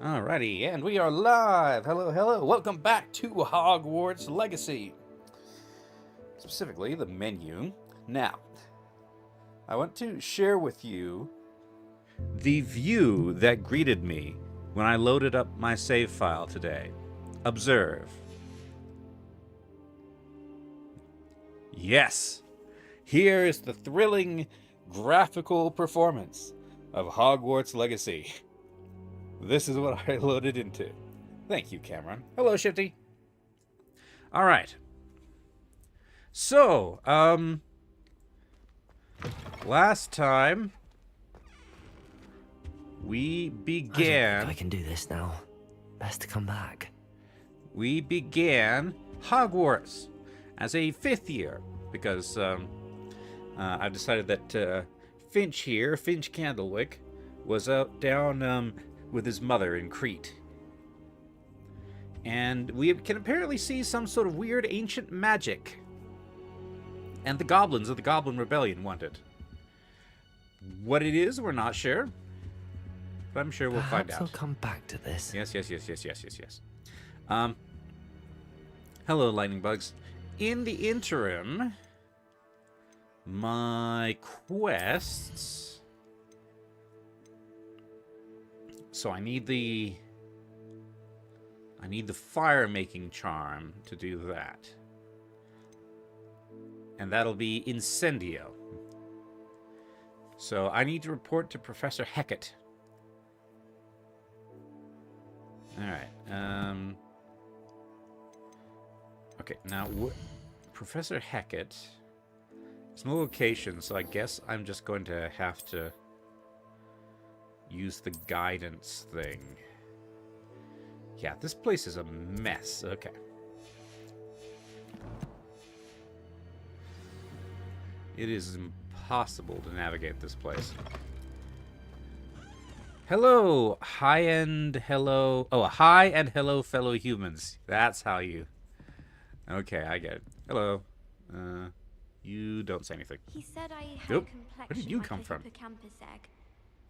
Alrighty, and we are live. Hello, hello. Welcome back to Hogwarts Legacy. Specifically, the menu. Now, I want to share with you the view that greeted me when I loaded up my save file today. Observe. Yes, here is the thrilling graphical performance of Hogwarts Legacy. This is what I loaded into. Thank you, Cameron. Hello, Shifty. All right. So, last time we began... I don't think I can do this now. Best to come back. We began Hogwarts as a 5th year because I've decided that Finch here, Finch Candlewick, was out down with his mother in Crete. And we can apparently see some sort of weird ancient magic. And the goblins of the Goblin Rebellion want it. What it is, we're not sure. But I'm sure we'll find out. I'll come back to this. Yes. Hello, lightning bugs. In the interim, my quests... So I need the fire making charm to do that. And that'll be Incendio. So I need to report to Professor Hecat. Alright. Okay, now Professor Hecat. There's no location, so I guess I'm just going to have to use the guidance thing. Yeah, this place is a mess. Okay. It is impossible to navigate this place. Hello, hi-end hello. Oh, hi and hello, fellow humans. That's how you... Okay, I get it. Hello. You don't say anything. He said I had Nope. complexion Where did you like come a from? hippocampus egg.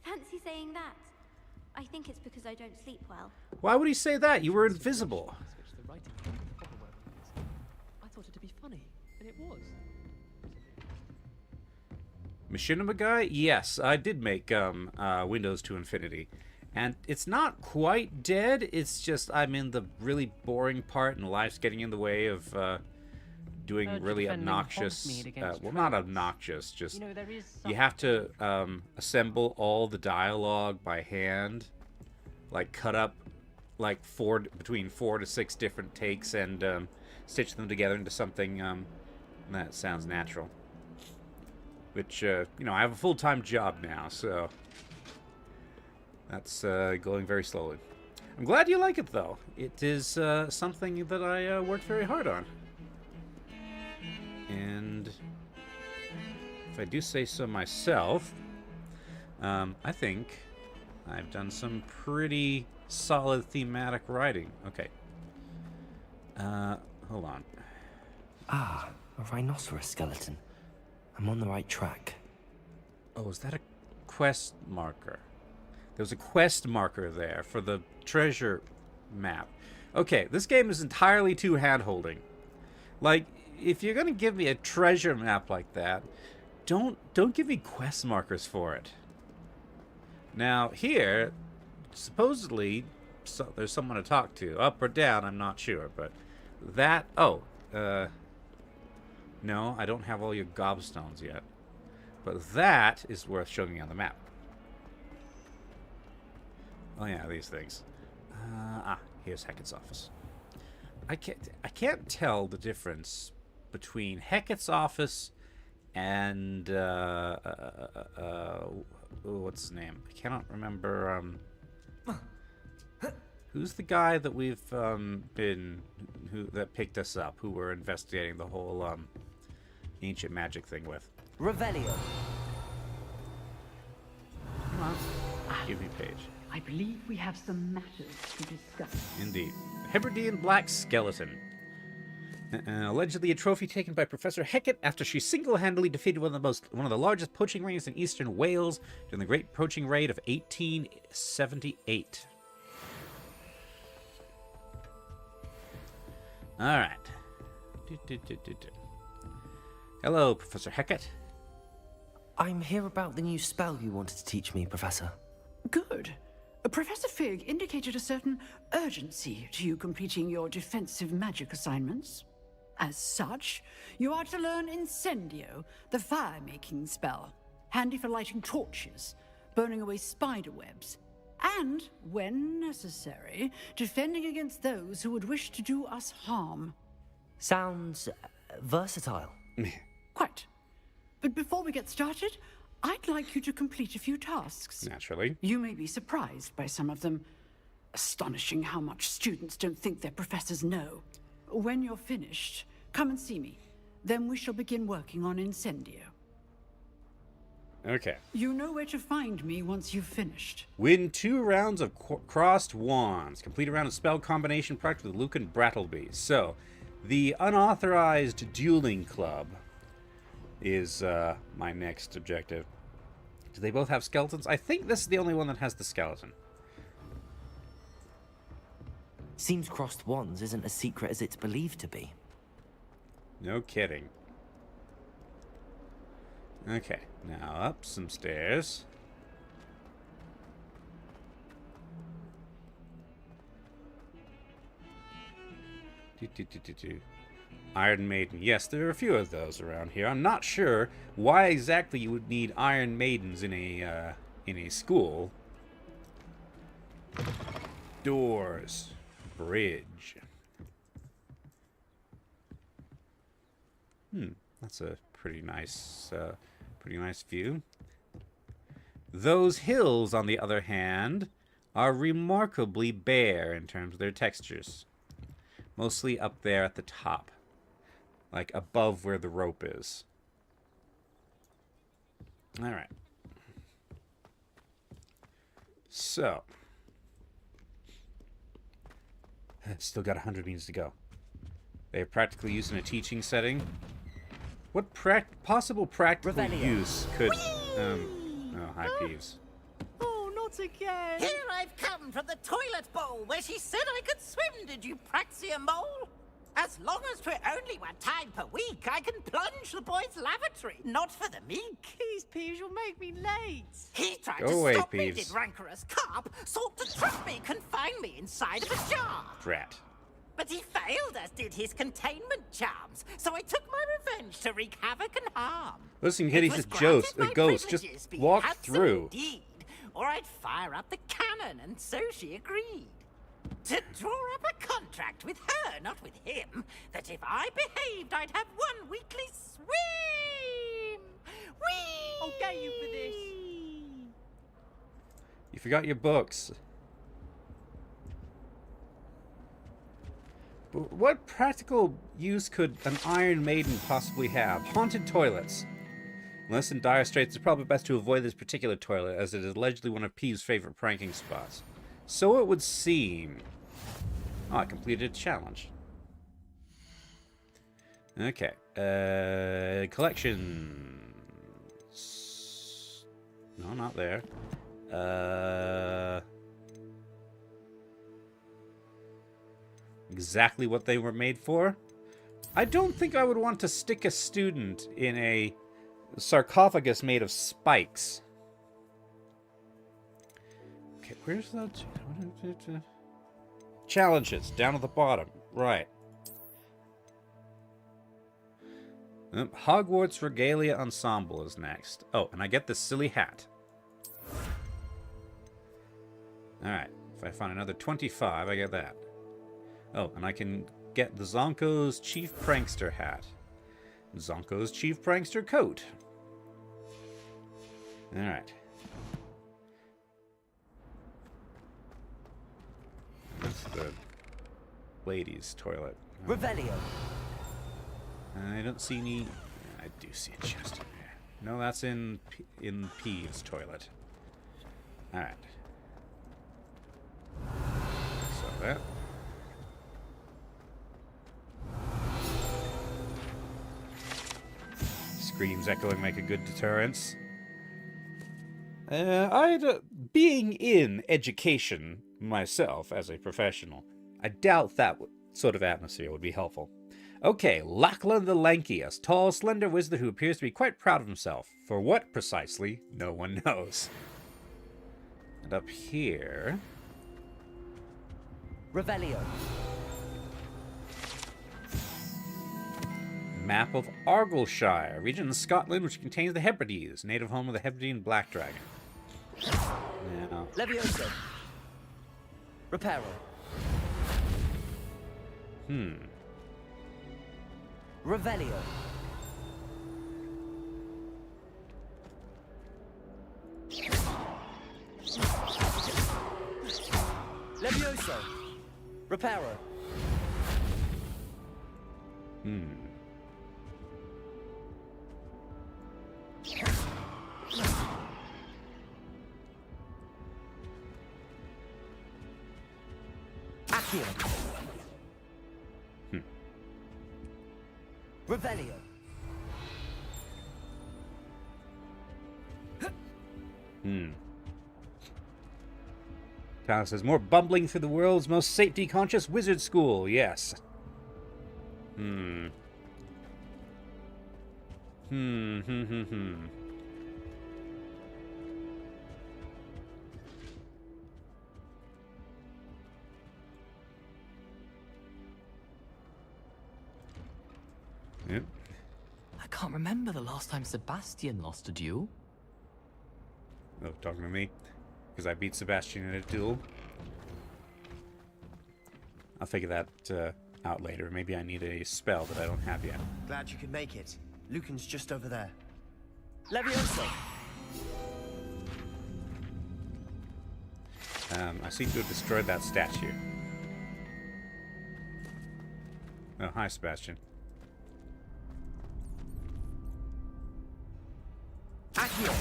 Fancy saying that. I think it's because I don't sleep well. Why would he say that? You were invisible. I thought it'd be funny, and it was. Machinima Guy? Yes, I did make Windows to Infinity. And it's not quite dead, it's just I'm in the really boring part and life's getting in the way of doing really obnoxious... well, not obnoxious, just... You have to assemble all the dialogue by hand. Like, cut up like between 4 to 6 different takes and stitch them together into something that sounds natural. Which, I have a full-time job now, so that's going very slowly. I'm glad you like it, though. It is something that I worked very hard on. And if I do say so myself, I think I've done some pretty solid thematic writing. Okay. Hold on. Ah, a rhinoceros skeleton. I'm on the right track. Oh, is that a quest marker? There's a quest marker there for the treasure map. Okay, this game is entirely too hand-holding. Like, if you're gonna give me a treasure map like that, don't give me quest markers for it. Now, here, supposedly, there's someone to talk to. Up or down, I'm not sure, but that... Oh, no, I don't have all your gobstones yet. But that is worth showing me on the map. Oh yeah, these things. Here's Hecat's office. I can't tell the difference between Hecat's office and what's his name? I cannot remember. Who's the guy that we've that picked us up? Who we're investigating the whole ancient magic thing with? Revelio. Come on, give me page. I believe we have some matters to discuss. Indeed. Hebridean Black Skeleton. Allegedly a trophy taken by Professor Hecat after she single-handedly defeated one of the largest poaching rings in eastern Wales during the Great Poaching Raid of 1878. All right. Hello, Professor Hecat. I'm here about the new spell you wanted to teach me, Professor. Good. Professor Fig indicated a certain urgency to you completing your defensive magic assignments. As such, you are to learn Incendio, the fire-making spell, handy for lighting torches, burning away spider webs, and, when necessary, defending against those who would wish to do us harm. Sounds versatile. Quite. But before we get started, I'd like you to complete a few tasks. Naturally. You may be surprised by some of them. Astonishing how much students don't think their professors know. When you're finished, come and see me. Then we shall begin working on Incendio. Okay. You know where to find me once you've finished. Win 2 rounds of crossed wands. Complete a round of spell combination practice with Lucan Brattleby. So, the unauthorized dueling club is my next objective. Do they both have skeletons? I think this is the only one that has the skeleton. Seems crossed wands isn't as secret as it's believed to be. No kidding. Okay, now up some stairs. Iron Maiden. Yes, there are a few of those around here. I'm not sure why exactly you would need Iron Maidens in a school. Doors. Bridge. That's a pretty nice view. Those hills, on the other hand, are remarkably bare in terms of their textures. Mostly up there at the top. Like above where the rope is. Alright. So. Still got 100 meters to go. They are practically used in a teaching setting. What possible practical use could... oh, hi, Peeves. Oh, not again! Here I've come from the toilet bowl where she said I could swim, did you praxia mole? As long as 'twere only 1 time per week, I can plunge the boys' lavatory, not for the meek. Please, Peeves, you'll make me late. He tried Go to away, stop me, Peeves. did rancorous carp, sought to trap me, confine me inside of a jar. Drat. But he failed, as did his containment charms, so I took my revenge to wreak havoc and harm. Listen, kid, It he's was a granted my ghost. Just privileges be walk handsome through. Indeed, or I'd fire up the cannon, and so she agreed. To draw up a contract with her, not with him, that if I behaved, I'd have 1 weekly swim! Whee! I'll get you for this. You forgot your books. But what practical use could an Iron Maiden possibly have? Haunted toilets. Unless in dire straits, it's probably best to avoid this particular toilet, as it is allegedly one of Peeve's favorite pranking spots. So it would seem. Oh, I completed a challenge. Okay. Collections. No, not there. Exactly what they were made for? I don't think I would want to stick a student in a sarcophagus made of spikes. Okay, where's that? Challenges, down at the bottom. Right. Hogwarts Regalia Ensemble is next. Oh, and I get this silly hat. Alright, if I find another 25, I get that. Oh, and I can get the Zonko's Chief Prankster hat. Zonko's Chief Prankster coat. Alright. That's the ladies' toilet. Revelio. I don't see any... I do see a chest in there. No, that's in Peeve's toilet. Alright. So that... Screams echoing make a good deterrence. Being in education myself as a professional, I doubt that sort of atmosphere would be helpful. Okay, Lachlan the Lankiest, tall, slender wizard who appears to be quite proud of himself. For what precisely, no one knows. And up here... Revelio. Map of Argyllshire, a region in Scotland which contains the Hebrides, native home of the Hebridean black dragon. Now, Levioso. Reparo. Revelio. Levioso. Reparo. Accio. Revelio. Tyler says, more bumbling through the world's most safety-conscious wizard school. Yes. Yep. I can't remember the last time Sebastian lost a duel. Oh, talking to me? Because I beat Sebastian in a duel. I'll figure that out later. Maybe I need a spell that I don't have yet. Glad you could make it. Lucan's just over there. Levioso. I seem to have destroyed that statue. Oh, hi, Sebastian. Accio.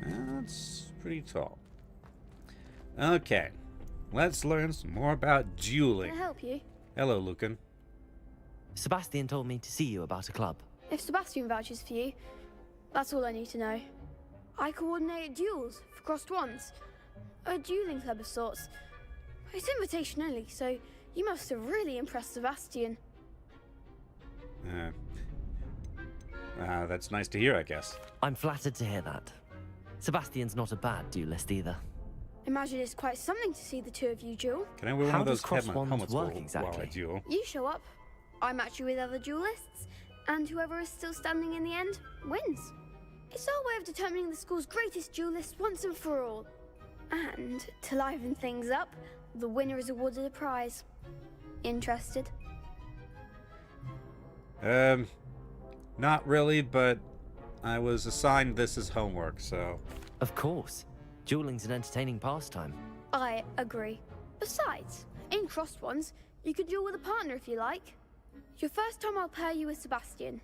That's pretty tall. Okay, let's learn some more about dueling. Can I help you? Hello, Lucan. Sebastian told me to see you about a club. If Sebastian vouches for you, that's all I need to know. I coordinate duels for crossed ones. A dueling club of sorts. It's invitation only, so you must have really impressed Sebastian. That's nice to hear, I guess. I'm flattered to hear that. Sebastian's not a bad duelist either. Imagine it's quite something to see the two of you duel. Can I wear How one of those does cross wands helmets work while exactly? I duel? You show up, I match you with other duelists, and whoever is still standing in the end wins. It's our way of determining the school's greatest duelist once and for all. And to liven things up, the winner is awarded a prize. Interested? Not really, but I was assigned this as homework, so... Of course. Dueling's an entertaining pastime. I agree. Besides, in crossed ones, you could duel with a partner if you like. Your first time I'll pair you with Sebastian.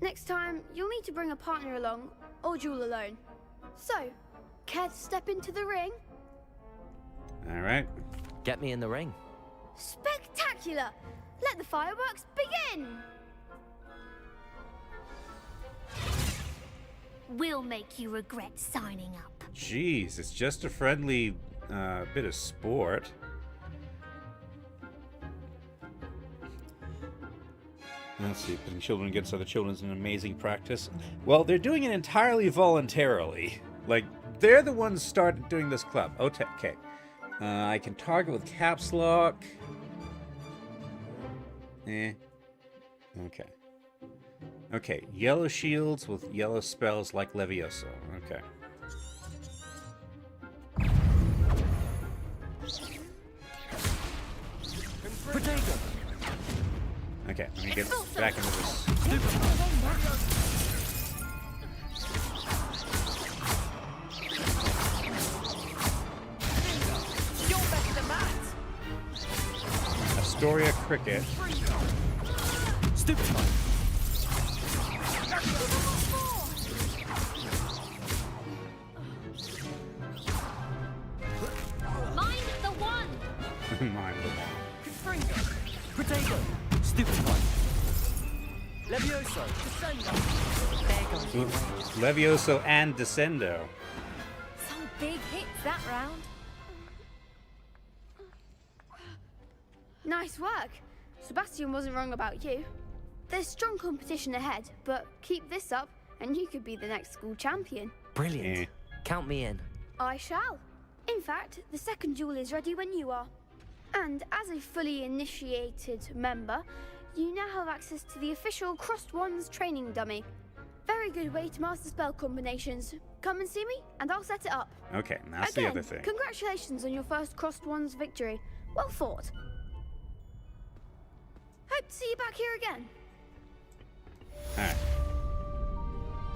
Next time, you'll need to bring a partner along, or duel alone. So, care to step into the ring? Alright. Get me in the ring. Spectacular! Let the fireworks begin! We'll make you regret signing up. Jeez, it's just a friendly bit of sport. Let's see, putting children against other children is an amazing practice. Well, they're doing it entirely voluntarily. Like, they're the ones started doing this club. Okay. I can target with caps lock. Okay. Okay, yellow shields with yellow spells like Levioso. Okay. Potato. Okay, let me get back into this. You're better than that. Astoria Cricket. Stupid one. Mind the one! Mine. Potato. Stupid one. Levioso. There goes your way. Levioso and Descendo. Some big hits that round. Nice work. Sebastian wasn't wrong about you. There's strong competition ahead, but keep this up and you could be the next school champion. Brilliant. Eh. Count me in. I shall. In fact, the second duel is ready when you are. And as a fully initiated member, you now have access to the official Crossed Wands training dummy. Very good way to master spell combinations. Come and see me, and I'll set it up. Okay, and that's Again, the other thing. Congratulations on your first Crossed Wands victory. Well fought. Hope to see you back here again. Alright.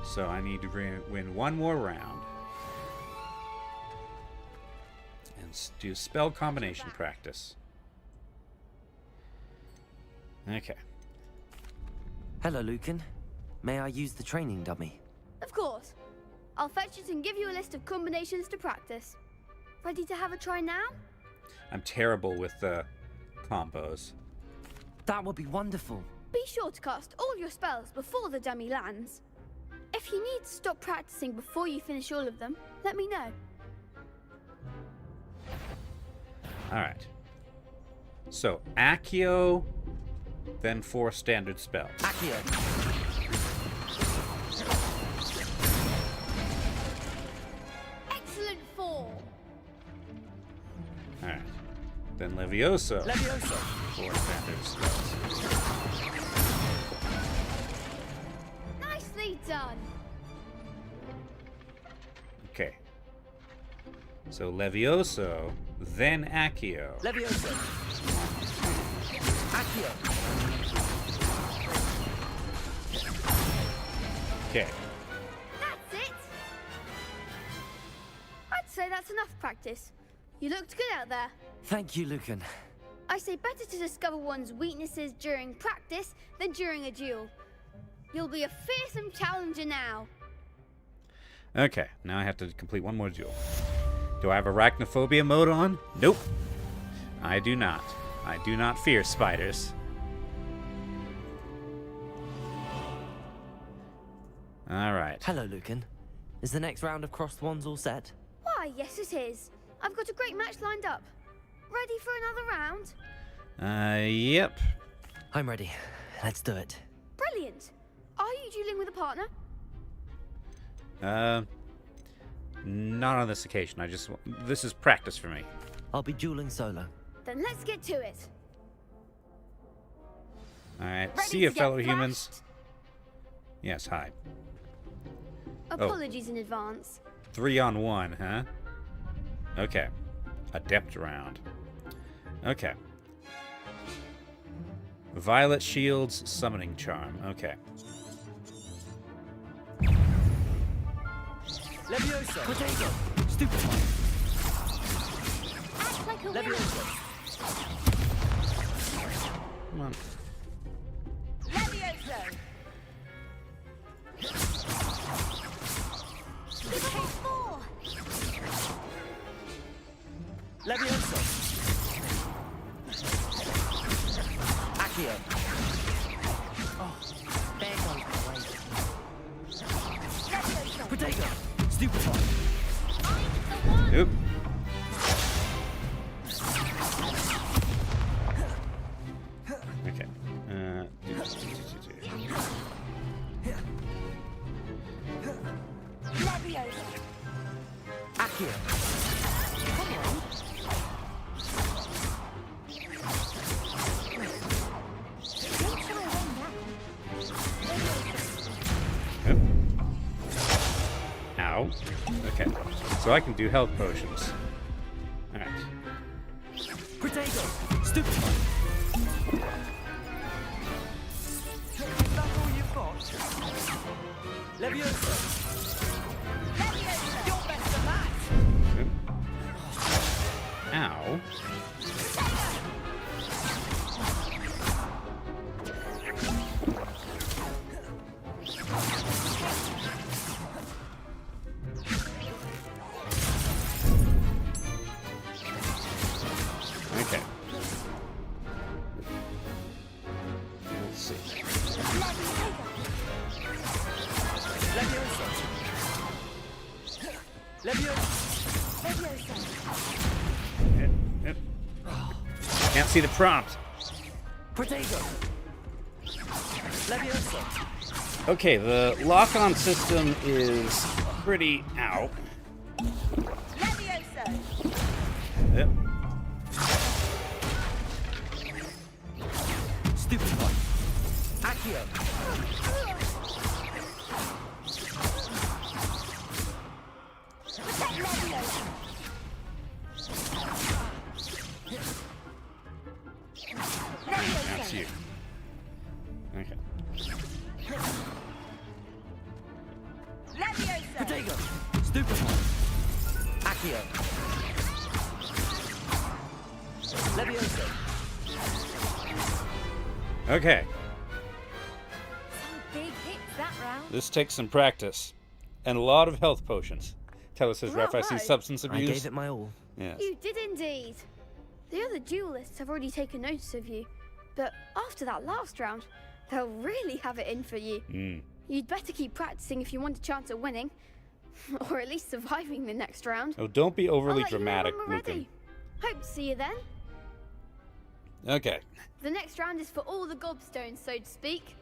So I need to win one more round. And do spell combination practice. Okay. Hello, Lucan. May I use the training dummy? Of course. I'll fetch it and give you a list of combinations to practice. Ready to have a try now? I'm terrible with combos. That would be wonderful. Be sure to cast all your spells before the dummy lands. If you need to stop practicing before you finish all of them, let me know. Alright. So, Accio, then 4 standard spells. Accio. Excellent 4. Alright. Then Levioso. Levioso. 4 standard spells. Nicely done. Okay. So Levioso, then Accio. Levioso. Accio. Okay. That's it. I'd say that's enough practice. You looked good out there. Thank you, Lucan. I say better to discover one's weaknesses during practice than during a duel. You'll be a fearsome challenger now. Okay, now I have to complete one more duel. Do I have arachnophobia mode on? Nope. I do not. I do not fear spiders. Alright. Hello, Lucan. Is the next round of Crossed Wands all set? Why, yes it is. I've got a great match lined up. Ready for another round? Yep. I'm ready. Let's do it. Brilliant. Are you dueling with a partner? Not on this occasion. This is practice for me. I'll be dueling solo. Then let's get to it. Alright. Ready See to you, get fellow humans. thrashed? Yes, hi. Apologies in advance. 3-on-1, huh? Okay. Adept round. Okay. Violet Shield's Summoning Charm. Okay. Levioso. Potato. Stupefy. Act like a winner. Levioso. Come on. Levioso! Give it a 4. Levioso. Accio. Oh, there goes the way. Potato. Stupefy. Find the one. Oop. Okay. Levioso! Accio. Don't try one now. Oop. Ow. Okay. So I can do health potions. Alright. Potato. Stupefy. Is that all you've got? Levioso. Levioso! You're best of match! Oop. Ow. Okay. Let's see. Levioso. Levioso. Yep. Can't see the prompt. Protego. Levioso. Okay, the lock-on system is pretty out. Levioso. Yep. Stupid one. Accio. Protect Levioso. That's you. Okay. Levioso. Protego. Stupid one. Accio. Levioso. Okay. Some big hits that round. This takes some practice. And a lot of health potions. Tell us, ref, I see Bravo. substance I abuse. gave it my all. Yes. You did indeed. The other duelists have already taken notice of you, but after that last round, they'll really have it in for you. You'd better keep practicing if you want a chance at winning, or at least surviving the next round. Oh, don't be I'll overly let you know dramatic, when we're Lucan. ready. Hope to see you then. Okay. The next round is for all the gobstones, so to speak.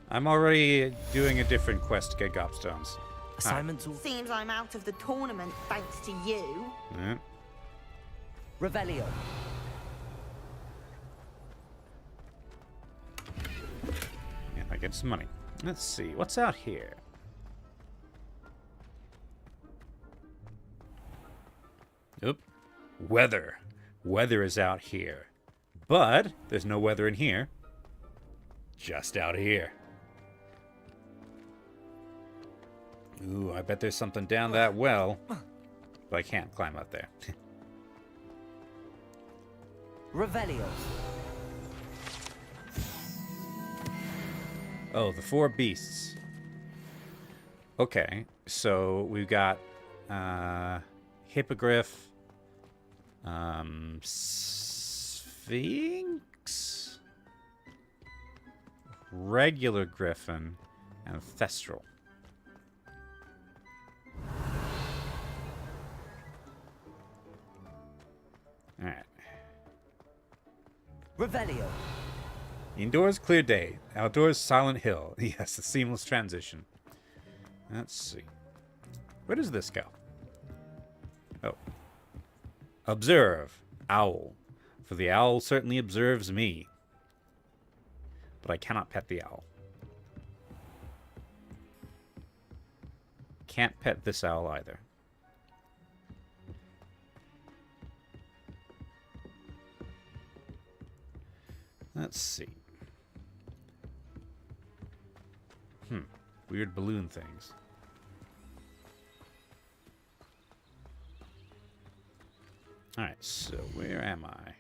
I'm already doing a different quest to get gobstones. Assignments all. Seems I'm out of the tournament thanks to you. Yeah. Revelio. Yeah, I get some money. Let's see, what's out here? Oop. Weather. Weather is out here. But there's no weather in here. Just out here. Ooh, I bet there's something down that well. But I can't climb up there. Revelio. Oh, the four beasts. Okay, so we've got Hippogriff, Sphinx, regular Griffin, and Thestral. Alright. Revelio. Indoors, clear day. Outdoors, silent hill. Yes, a seamless transition. Let's see. Where does this go? Oh. Observe. Owl. For the owl certainly observes me. But I cannot pet the owl. Can't pet this owl either. Let's see. Weird balloon things. Alright, so where am I?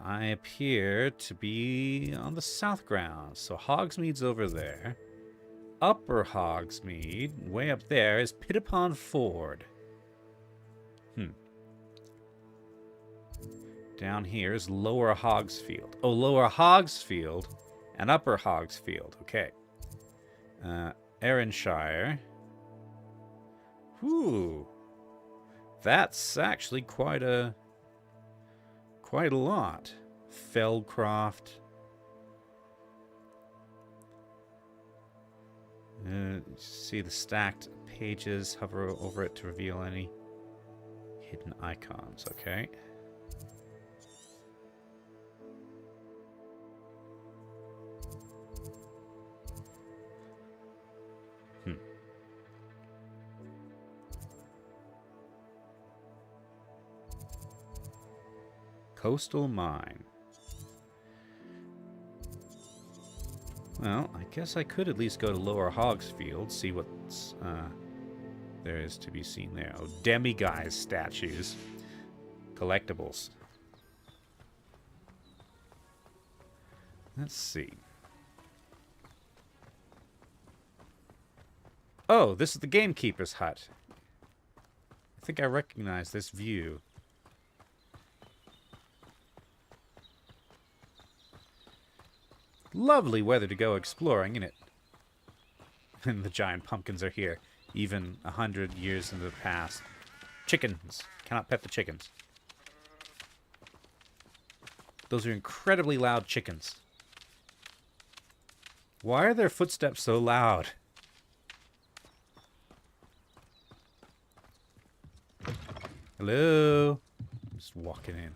I appear to be on the south ground. So Hogsmeade's over there. Upper Hogsmeade, way up there, is Pittipon Ford. Down here is Lower Hogsfield. Oh, Lower Hogsfield and Upper Hogsfield. Okay. Arranshire. Whew. That's actually quite a lot. Feldcroft. See the stacked pages. Hover over it to reveal any hidden icons. Okay. Coastal Mine. Well, I guess I could at least go to Lower Hogsfield, see what's there is to be seen there. Oh, demiguise statues. Collectibles. Let's see. Oh, this is the gamekeeper's hut. I think I recognize this view. Lovely weather to go exploring, innit? And the giant pumpkins are here, even 100 years into the past. Chickens. Cannot pet the chickens. Those are incredibly loud chickens. Why are their footsteps so loud? Hello? Just walking in.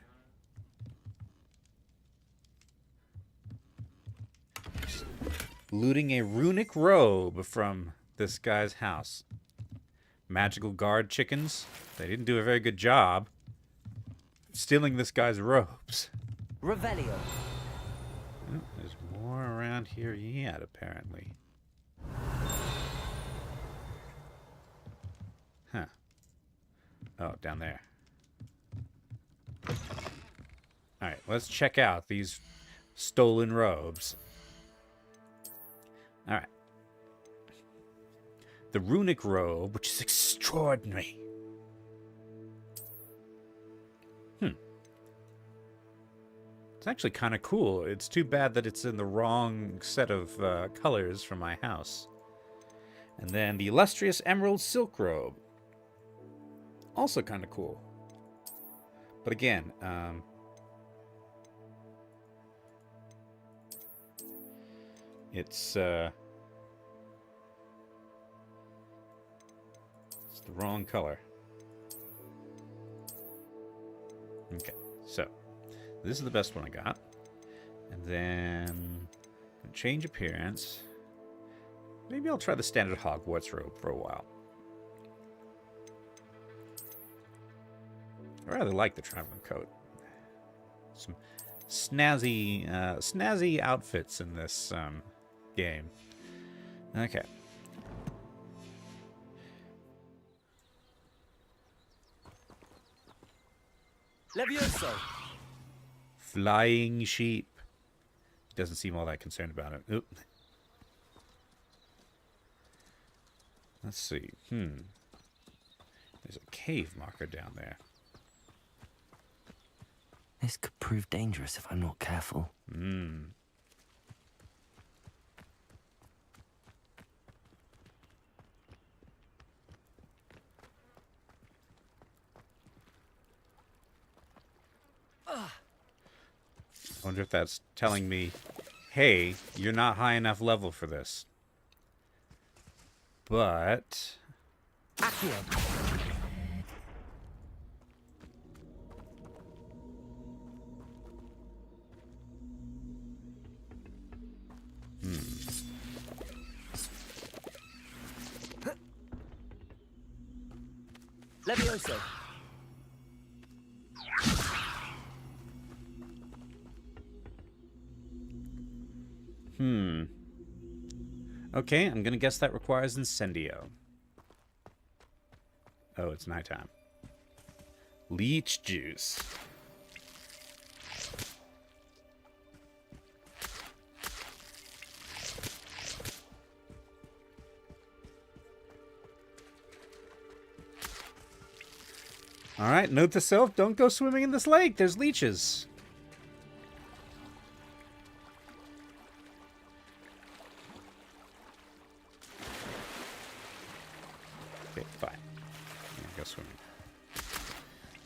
Just looting a runic robe from this guy's house. Magical guard chickens. They didn't do a very good job stealing this guy's robes. Revelio. Oh, there's more around here yet, apparently. Huh. Oh, down there. Alright, let's check out these stolen robes. Alright. The runic robe, which is extraordinary. It's actually kind of cool. It's too bad that it's in the wrong set of colors for my house. And then the illustrious emerald silk robe. Also kind of cool. But again, it's the wrong color. Okay, so this is the best one I got. And then change appearance. Maybe I'll try the standard Hogwarts robe for a while. I rather like the traveling coat. Some snazzy outfits in this game. Okay. Levioso. Flying sheep. Doesn't seem all that concerned about it. Oop. Let's see. There's a cave marker down there. This could prove dangerous if I'm not careful. I wonder if that's telling me, hey, you're not high enough level for this. But... Accio. Levioso. Okay, I'm gonna guess that requires Incendio. Oh, it's nighttime. Leech juice. Alright, note to self, don't go swimming in this lake. There's leeches. Okay, fine. I go swimming.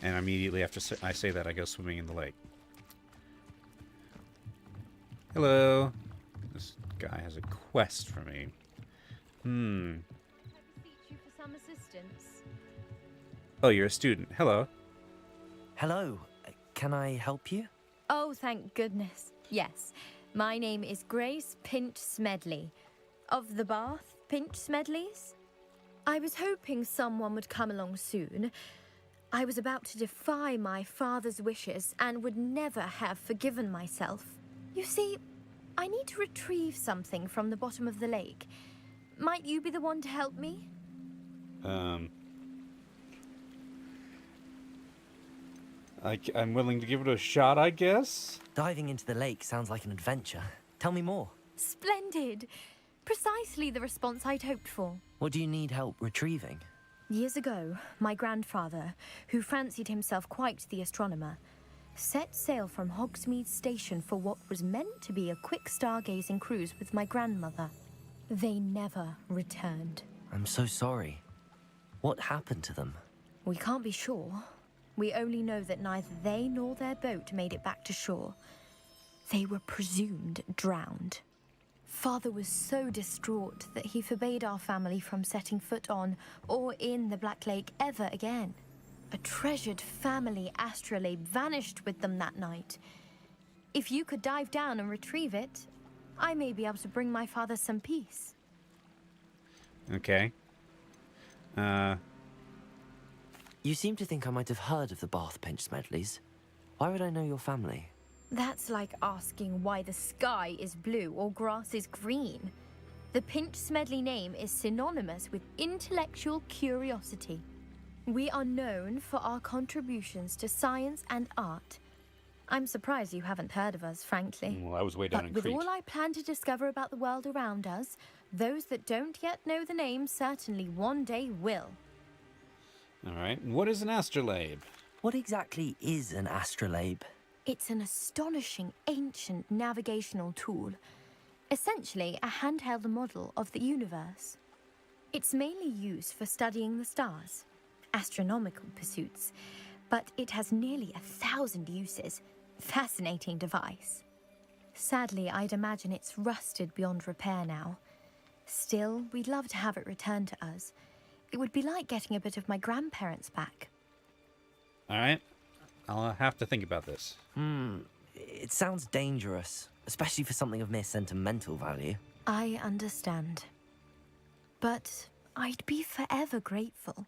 And immediately after I say that, I go swimming in the lake. Hello. This guy has a quest for me. You for some assistance. Oh, you're a student. Hello. Hello. Can I help you? Oh, thank goodness. Yes. My name is Grace Pinch Smedley. Of the Bath Pinch Smedleys. I was hoping someone would come along soon. I was about to defy my father's wishes and would never have forgiven myself. You see, I need to retrieve something from the bottom of the lake. Might you be the one to help me? I'm willing to give it a shot, I guess. Diving into the lake sounds like an adventure. Tell me more. Splendid! Precisely the response I'd hoped for. What do you need help retrieving? Years ago, my grandfather, who fancied himself quite the astronomer, set sail from Hogsmeade Station for what was meant to be a quick stargazing cruise with my grandmother. They never returned. I'm so sorry. What happened to them? We can't be sure, We only know that neither they nor their boat made it back to shore. They were presumed drowned. Father was so distraught that he forbade our family from setting foot on or in the Black Lake ever again. A treasured family astrolabe vanished with them that night. If you could dive down and retrieve it, I may be able to bring my father some peace. Okay. You seem to think I might have heard of the Bath Pinch Smedleys. Why would I know your family? That's like asking why the sky is blue or grass is green. The Pinch Smedley name is synonymous with intellectual curiosity. We are known for our contributions to science and art. I'm surprised you haven't heard of us, frankly. Well, I was way down But in with Crete. all I plan to discover about the world around us, those that don't yet know the name certainly one day will. All right. And what is an astrolabe? What exactly is an astrolabe? It's an astonishing ancient navigational tool. Essentially, a handheld model of the universe. It's mainly used for studying the stars, astronomical pursuits, but it has nearly 1,000 uses. Fascinating device. Sadly, I'd imagine it's rusted beyond repair now. Still, we'd love to have it returned to us. It would be like getting a bit of my grandparents back. All right. I'll have to think about this. It sounds dangerous, especially for something of mere sentimental value. I understand. But I'd be forever grateful.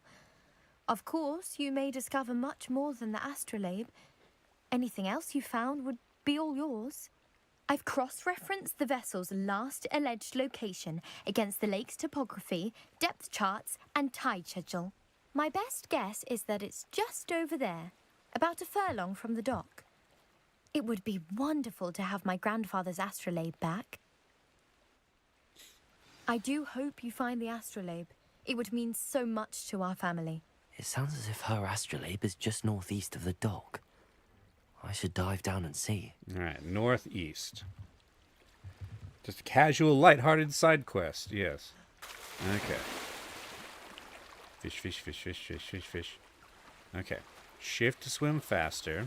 Of course, you may discover much more than the astrolabe. Anything else you found would be all yours. I've cross-referenced the vessel's last alleged location against the lake's topography, depth charts, and tide schedule. My best guess is that it's just over there, about a furlong from the dock. It would be wonderful to have my grandfather's astrolabe back. I do hope you find the astrolabe. It would mean so much to our family. It sounds as if her astrolabe is just northeast of the dock. I should dive down and see. All right. Northeast. Just a casual, lighthearted side quest. Yes. Okay. Fish, fish, fish, fish, fish, fish, fish. Okay. Shift to swim faster.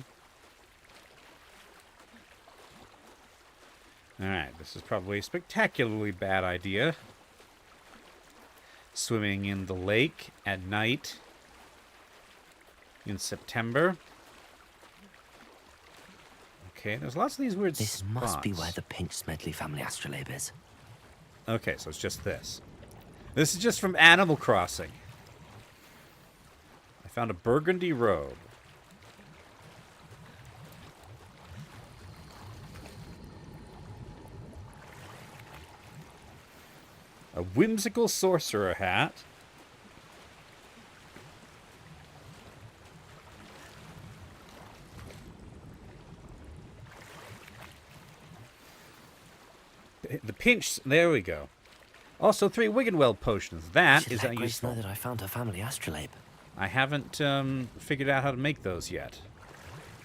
Alright, this is probably a spectacularly bad idea. Swimming in the lake at night in September. Okay, there's lots of these weird This must be spots. where the Pinch Smedley family astrolabe is. Okay, so it's just this. This is just from Animal Crossing. I found a burgundy robe. A whimsical sorcerer hat. The pinch. There we go. Also, 3 Wiggenweld potions. That Should is let Grace useful. know that I found her family astrolabe. I haven't figured out how to make those yet.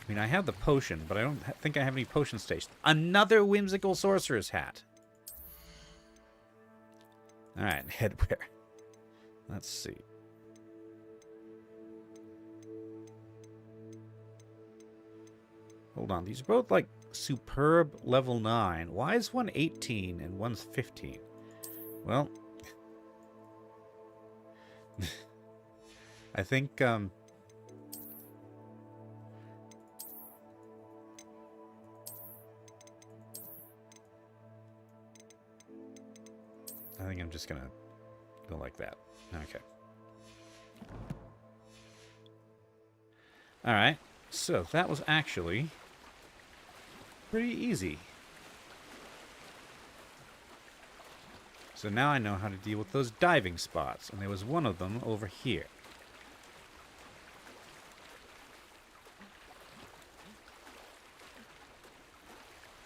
I mean, I have the potion, but I don't think I have any potion stations. Another whimsical sorcerer's hat. All right, headwear. Let's see. Hold on, these are both like superb level 9. Why is one 18 and one's 15? Well, I think I'm just gonna go like that. Okay. All right. So that was actually pretty easy. So now I know how to deal with those diving spots, and there was one of them over here.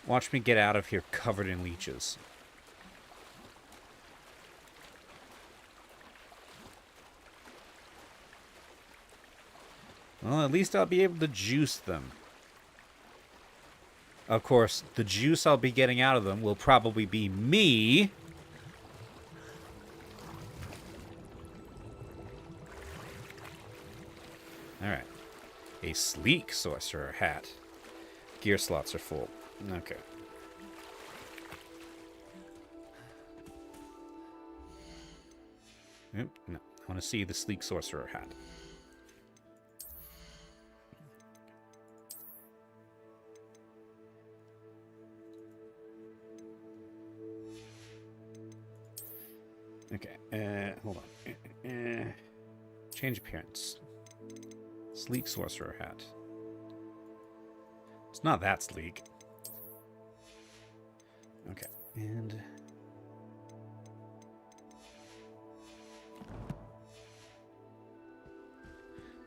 Watch me get out of here covered in leeches. Well, at least I'll be able to juice them. Of course, the juice I'll be getting out of them will probably be me. Alright. A A sleek sorcerer hat. Gear slots are full. Okay. Oop, no, I want to see the sleek sorcerer hat. Okay, hold on. Change appearance. Sleek sorcerer hat. It's not that sleek. Okay, and...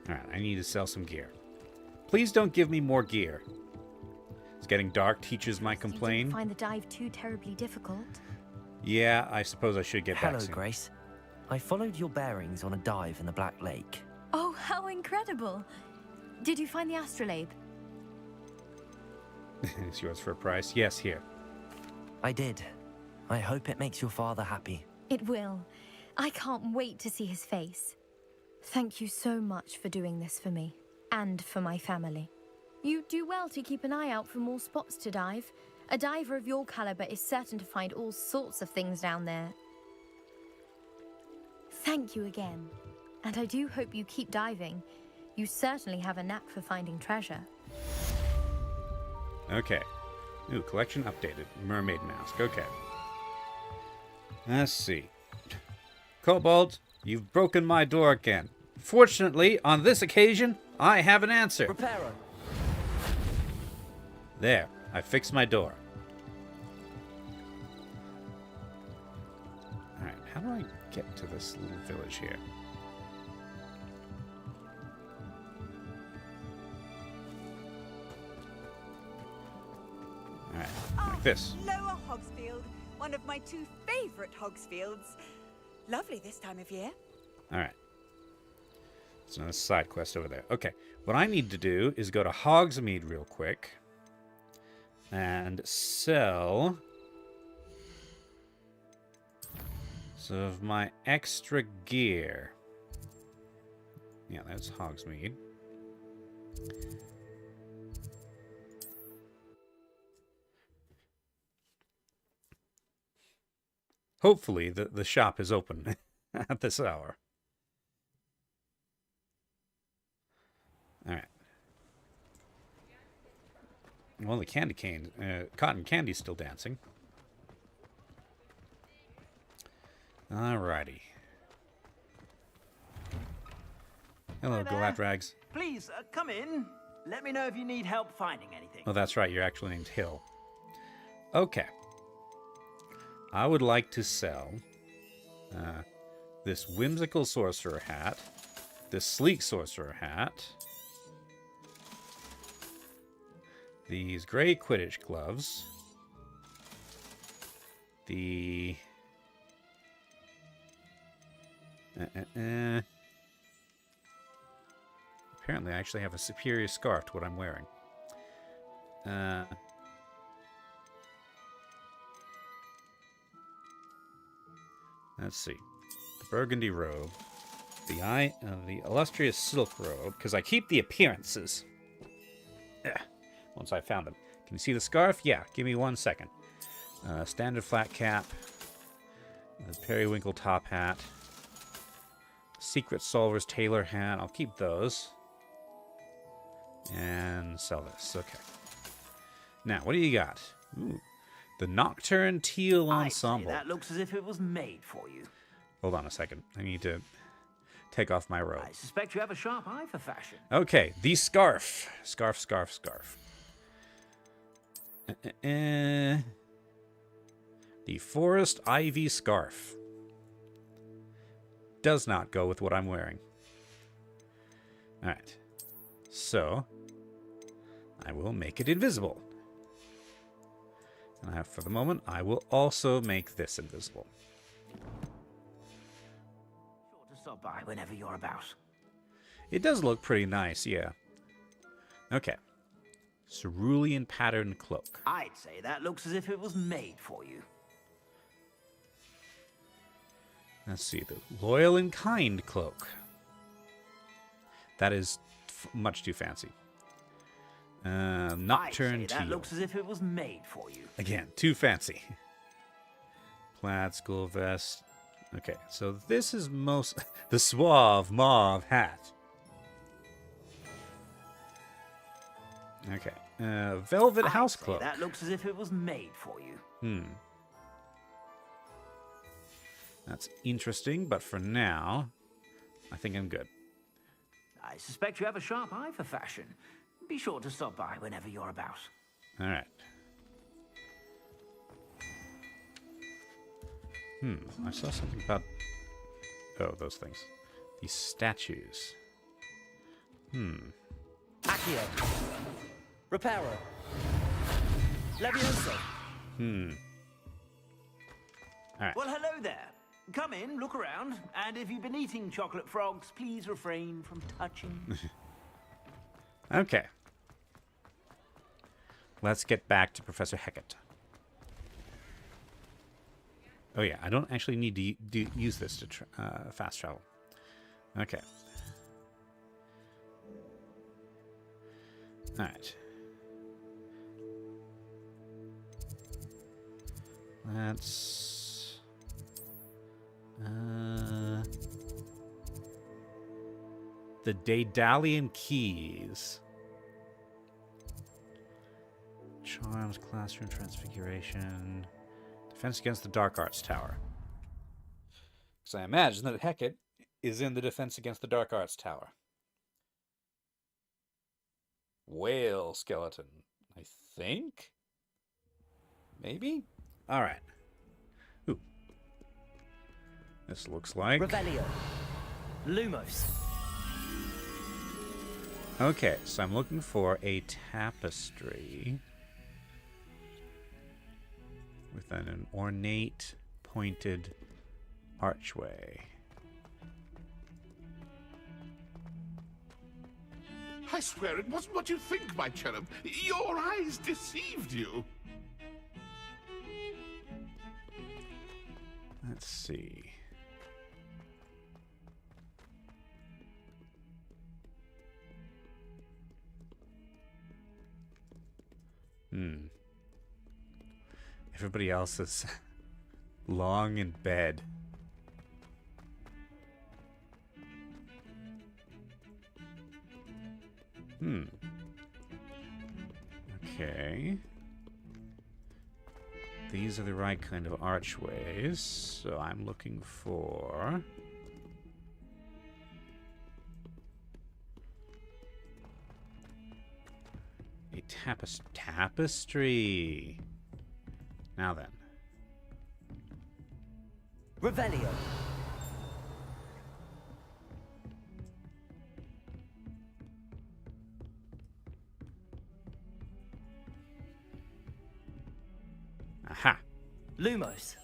Alright, I need to sell some gear. Please don't give me more gear. It's getting dark, teachers might complain. You didn't find the dive too terribly difficult? Yeah, I suppose I should get back Hello, soon. Grace. I followed your bearings on a dive in the Black Lake. Oh, how incredible! Did you find the astrolabe? It's yours for a price. Yes, here. I did. I hope it makes your father happy. It will. I can't wait to see his face. Thank you so much for doing this for me, and for my family. You do well to keep an eye out for more spots to dive. A diver of your caliber is certain to find all sorts of things down there. Thank you again. And I do hope you keep diving. You certainly have a knack for finding treasure. Okay. Ooh, collection updated. Mermaid mask. Okay. Let's see. Kobold, you've broken my door again. Fortunately, on this occasion, I have an answer. Reparo. There. I fixed my door. Alright, how do I get to this little village here? Alright, like this. Lower Hogsfield, one of my 2 favourite Hogsfields. Lovely this time of year. Alright. It's another side quest over there. Okay, what I need to do is go to Hogsmeade real quick and sell some of my extra gear. Yeah, that's Hogsmeade. Hopefully the shop is open at this hour. Alright. Well, the candy cane, cotton candy's still dancing. Alrighty. Hello, Hi there. Galadrags. Please, come in. Let me know if you need help finding anything. Oh, that's right, you're actually named Hill. Okay. I would like to sell this whimsical sorcerer hat, this sleek sorcerer hat, these gray Quidditch gloves, the apparently I actually have a superior scarf to what I'm wearing. Let's see. The burgundy robe, the illustrious silk robe, because I keep the appearances. Once I found them. Can you see the scarf? Yeah, give me 1 second. Standard flat cap. The periwinkle top hat. Secret Solver's tailor hat. I'll keep those. And sell this. Okay. Now, what do you got? Ooh. The Nocturne Teal Ensemble. That looks as if it was made for you. Hold on a second. I need to take off my robe. I suspect you have a sharp eye for fashion. Okay, the scarf. Scarf. The Forest Ivy Scarf. Does not go with what I'm wearing. Alright. So, I will make it invisible. And for the moment, I will also make this invisible. Sure to stop by whenever you're about. It does look pretty nice, yeah. Okay. Cerulean patterned cloak. I'd say that looks as if it was made for you. Let's see, the Loyal and Kind cloak. That is much too fancy. I'd Nocturne say that teal. looks as if it was made for you. Again, too fancy. Plaid school vest. Okay, so this is most the suave mauve hat. Okay, velvet house I'd say cloak. that looks as if it was made for you. That's interesting, but for now, I think I'm good. I suspect you have a sharp eye for fashion. Be sure to stop by whenever you're about. All right. I saw something about... Oh, those things. These statues. Accio. Reparo. Levioso. Alright. Well, hello there. Come in, look around, and if you've been eating chocolate frogs, please refrain from touching. Okay. Let's get back to Professor Hecat. Oh yeah, I don't actually need to use this to fast travel. Okay. Alright. Let's... the Daedalian Keys. Charms, classroom transfiguration. Defense against the Dark Arts Tower. Because I imagine that Hecat is in the Defense against the Dark Arts Tower. Whale skeleton, I think? Maybe? Alright. Ooh. This looks like... Revelio. Lumos. Okay, so I'm looking for a tapestry with an ornate, pointed archway. I swear it wasn't what you think, my cherub. Your eyes deceived you. Let's see. Everybody else is long in bed. Okay. These are the right kind of archways, so I'm looking for... a tapestry. Now then. Revelio. Aha. Lumos.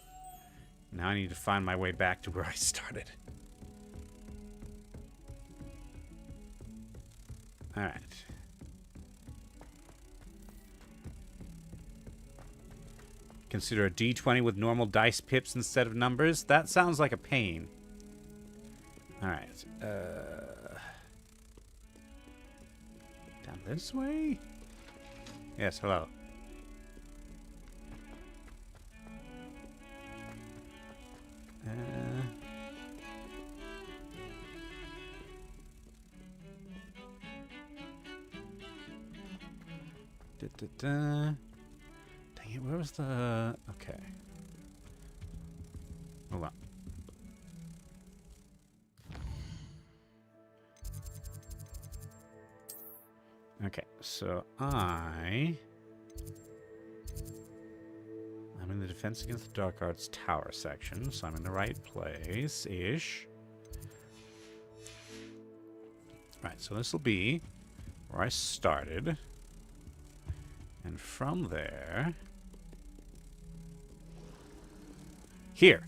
Now I need to find my way back to where I started. Alright. Consider a d20 with normal dice pips instead of numbers. That sounds like a pain. Alright. Down this way? Yes, hello. Dang it, where was the... Okay. Hold on. Okay, so I'm in the Defense Against the Dark Arts Tower section, so I'm in the right place-ish. Right, so this will be where I started. And from there... Here.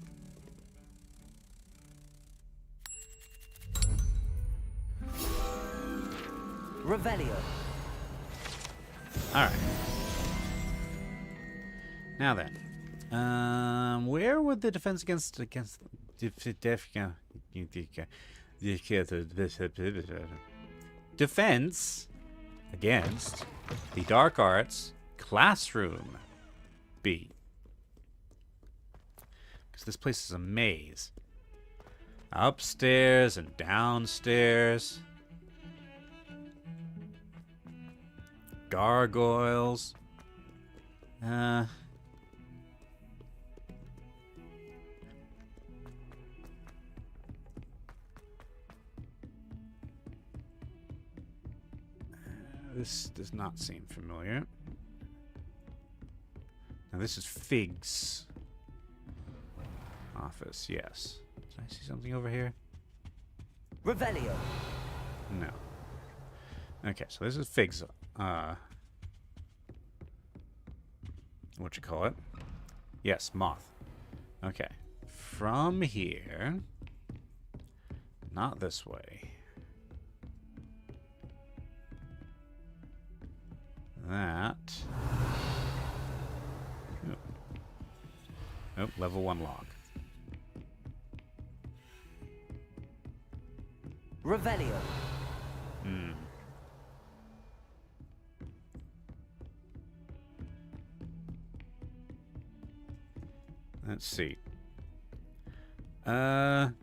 Revelio. Alright. Now then. Where would the defense against defense against the dark arts classroom B. Because this place is a maze. Upstairs and downstairs. Gargoyles. This does not seem familiar. Now this is Fig's office, yes. Did I see something over here? Revelio. No. Okay, so this is Fig's, what you call it? Yes, moth. Okay. From here, not this way. That. Oh, level 1 log. Revelio. Let's see. Let's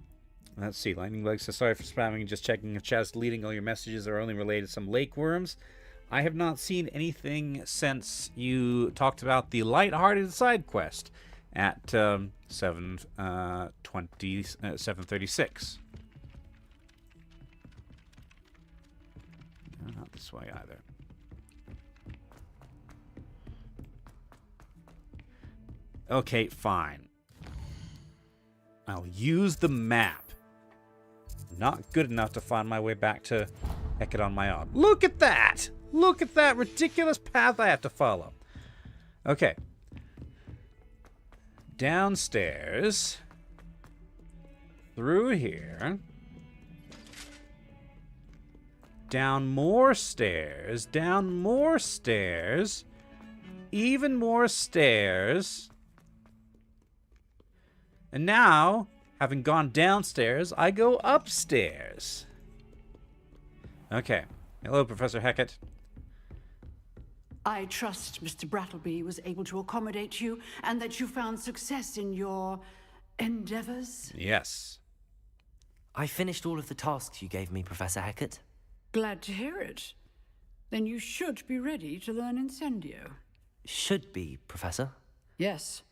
see. Lightning Bug says, sorry for spamming. Just checking if chat's deleting all your messages are only related to some lake worms. I have not seen anything since you talked about the lighthearted side quest at 7:36. No, not this way either. Okay, fine. I'll use the map. Not good enough to find my way back to Hecate on my own. Look at that! Look at that ridiculous path I have to follow. Okay. Downstairs. Through here. Down more stairs. Down more stairs. Even more stairs. And now, having gone downstairs, I go upstairs. Okay. Hello, Professor Hecate. I trust Mr. Brattleby was able to accommodate you and that you found success in your endeavors. Yes. I finished all of the tasks you gave me, Professor Hecate. Glad to hear it. Then you should be ready to learn Incendio. Should be, Professor. Yes.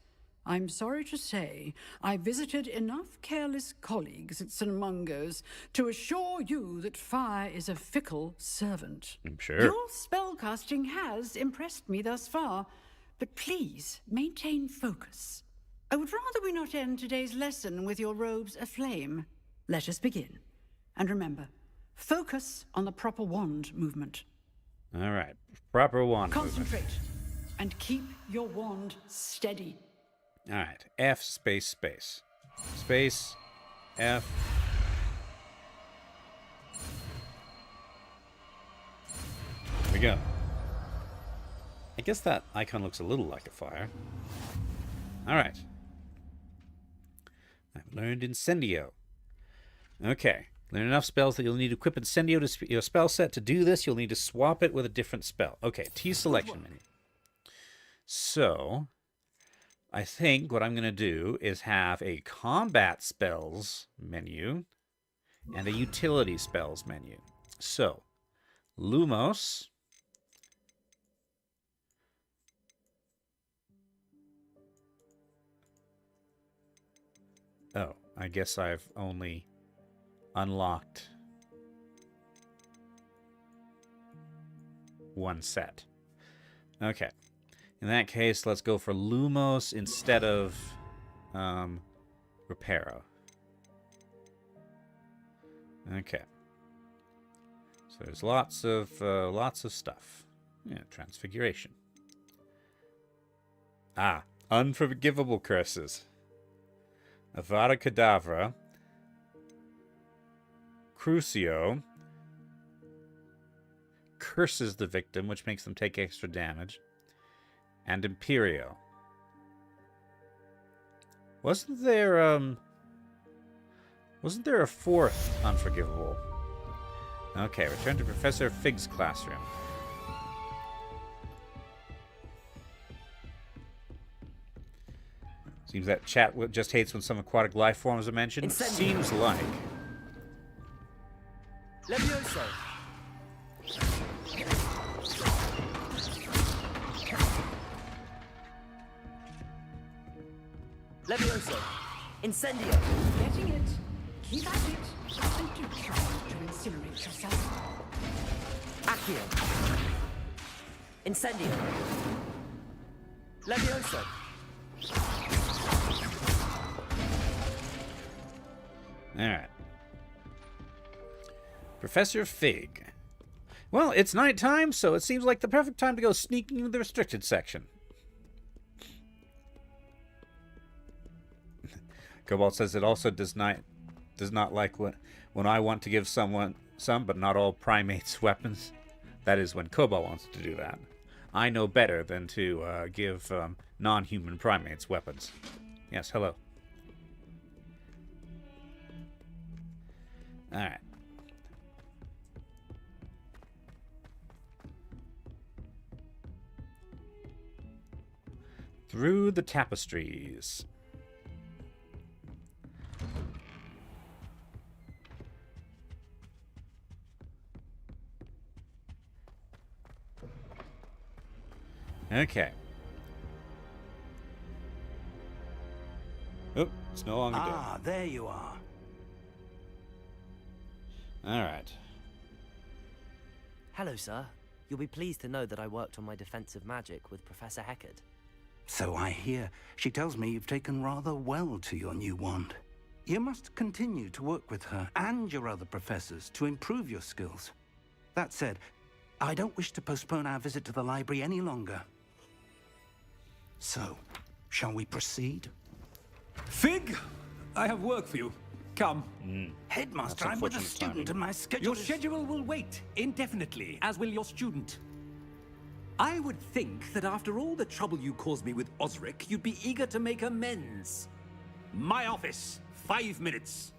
I'm sorry to say, I visited enough careless colleagues at St. Mungo's to assure you that fire is a fickle servant. I'm sure. Your spellcasting has impressed me thus far, but please maintain focus. I would rather we not end today's lesson with your robes aflame. Let us begin. And remember, focus on the proper wand movement. All right. Proper wand Concentrate. movement. And keep your wand steady. All right. F space space. Space. F. There we go. I guess that icon looks a little like a fire. All right. I've learned Incendio. Okay. Learn enough spells that you'll need to equip Incendio to your spell set. To do this, you'll need to swap it with a different spell. Okay. T selection menu. So, I think what I'm going to do is have a combat spells menu and a utility spells menu. So, Lumos. Oh, I guess I've only unlocked one set. Okay. In that case, let's go for Lumos instead of Reparo. Okay. So there's lots of stuff. Yeah, Transfiguration. Ah, Unforgivable Curses. Avada Kedavra. Crucio. Curses the victim, which makes them take extra damage. And Imperio. Wasn't there a fourth Unforgivable? Okay, return to Professor Fig's classroom. Seems that chat just hates when some aquatic life forms are mentioned. Seems like. Levioso. Levioso. Incendio. Getting it. Keep at it. And do try to incinerate yourself. Accio. Incendio. Levioso. Alright. Professor Fig. Well, it's nighttime, so it seems like the perfect time to go sneaking into the restricted section. Cobalt says it also does not like when I want to give someone some, but not all primates weapons. That is when Cobalt wants to do that. I know better than to give non-human primates weapons. Yes, hello. Alright. Through the tapestries. Okay. Oh, it's no longer done. There you are. All right. Hello, sir. You'll be pleased to know that I worked on my defensive magic with Professor Heckard. So I hear. She tells me you've taken rather well to your new wand. You must continue to work with her and your other professors to improve your skills. That said, I don't wish to postpone our visit to the library any longer. So, shall we proceed? Fig, I have work for you. Come. Headmaster, I'm with a student and my schedule Your schedule will wait indefinitely, as will your student. I would think that after all the trouble you caused me with Osric, you'd be eager to make amends. My office, 5 minutes.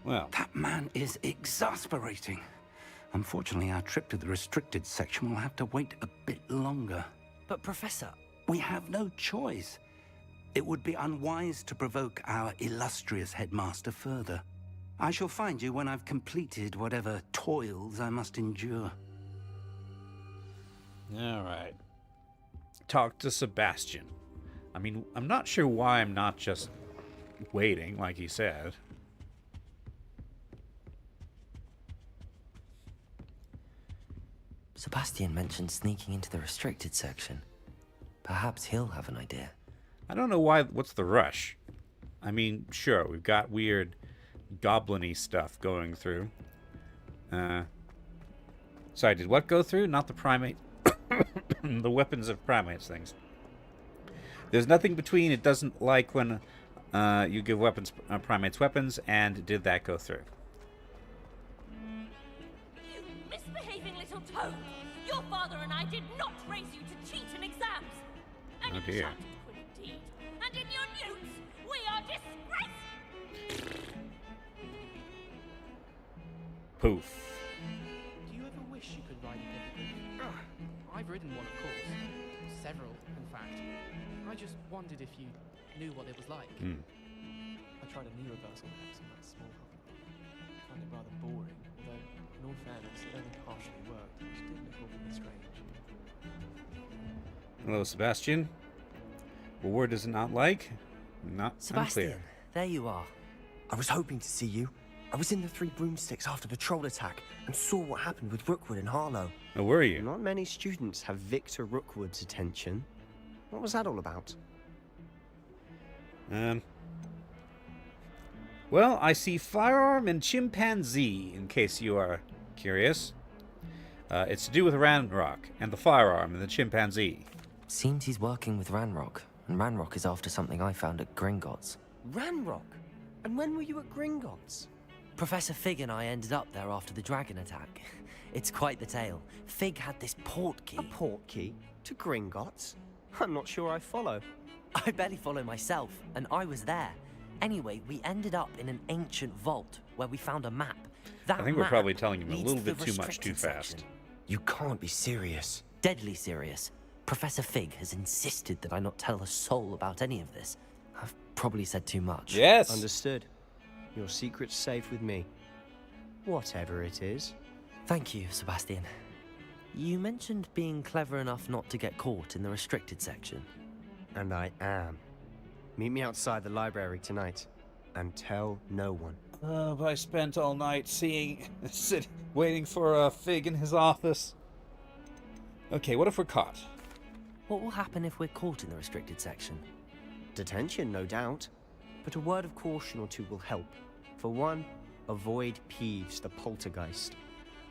Well, that man is exasperating. Unfortunately, our trip to the restricted section will have to wait a bit longer. But, Professor... We have no choice. It would be unwise to provoke our illustrious headmaster further. I shall find you when I've completed whatever toils I must endure. All right. Talk to Sebastian. I mean, I'm not sure why I'm not just waiting, like he said. Sebastian mentioned sneaking into the restricted section. Perhaps he'll have an idea. I don't know why. What's the rush? I mean, sure, we've got weird goblin-y stuff going through. Sorry, did what go through? Not the primate. The weapons of primates things. There's nothing between. It doesn't like when you give weapons primates weapons, and did that go through? You misbehaving little toad! Your father and I did not raise you to cheat in exams! An Oh dear. enchanted quill indeed. And in your newts, we are disgraced! Poof. Do you ever wish you could ride a hippogriff? I've ridden one, of course. Several, in fact. I just wondered if you knew what it was like. I tried a knee reversal hex on that small hover. I found it rather boring, although, in all fairness, it only partially worked, which did look awfully strange. Hello, Sebastian. What word does it not like? Not Sebastian, unclear. there you are. I was hoping to see you. I was in the Three Broomsticks after the troll attack and saw what happened with Rookwood and Harlow. Oh, were you? Not many students have Victor Rookwood's attention. What was that all about? Well, I see firearm and chimpanzee, in case you are curious. It's to do with Ranrock, and the firearm and the chimpanzee. Seems he's working with Ranrock, and Ranrock is after something I found at Gringotts. Ranrock? And when were you at Gringotts? Professor Fig and I ended up there after the dragon attack. It's quite the tale. Fig had this port key. A port key? To Gringotts? I'm not sure I follow. I barely follow myself, and I was there. Anyway, we ended up in an ancient vault where we found a map. That I think we're map probably telling him a leads little to the bit too much too restricted fast. section. You can't be serious. Deadly serious. Professor Fig has insisted that I not tell a soul about any of this. I've probably said too much. Yes. Understood. Your secret's safe with me. Whatever it is. Thank you, Sebastian. You mentioned being clever enough not to get caught in the restricted section. And I am. Meet me outside the library tonight. And tell no one. But I spent all night waiting for a Fig in his office. Okay, what if we're caught? What will happen if we're caught in the restricted section? Detention, no doubt. But a word of caution or two will help. For one, avoid Peeves, the poltergeist.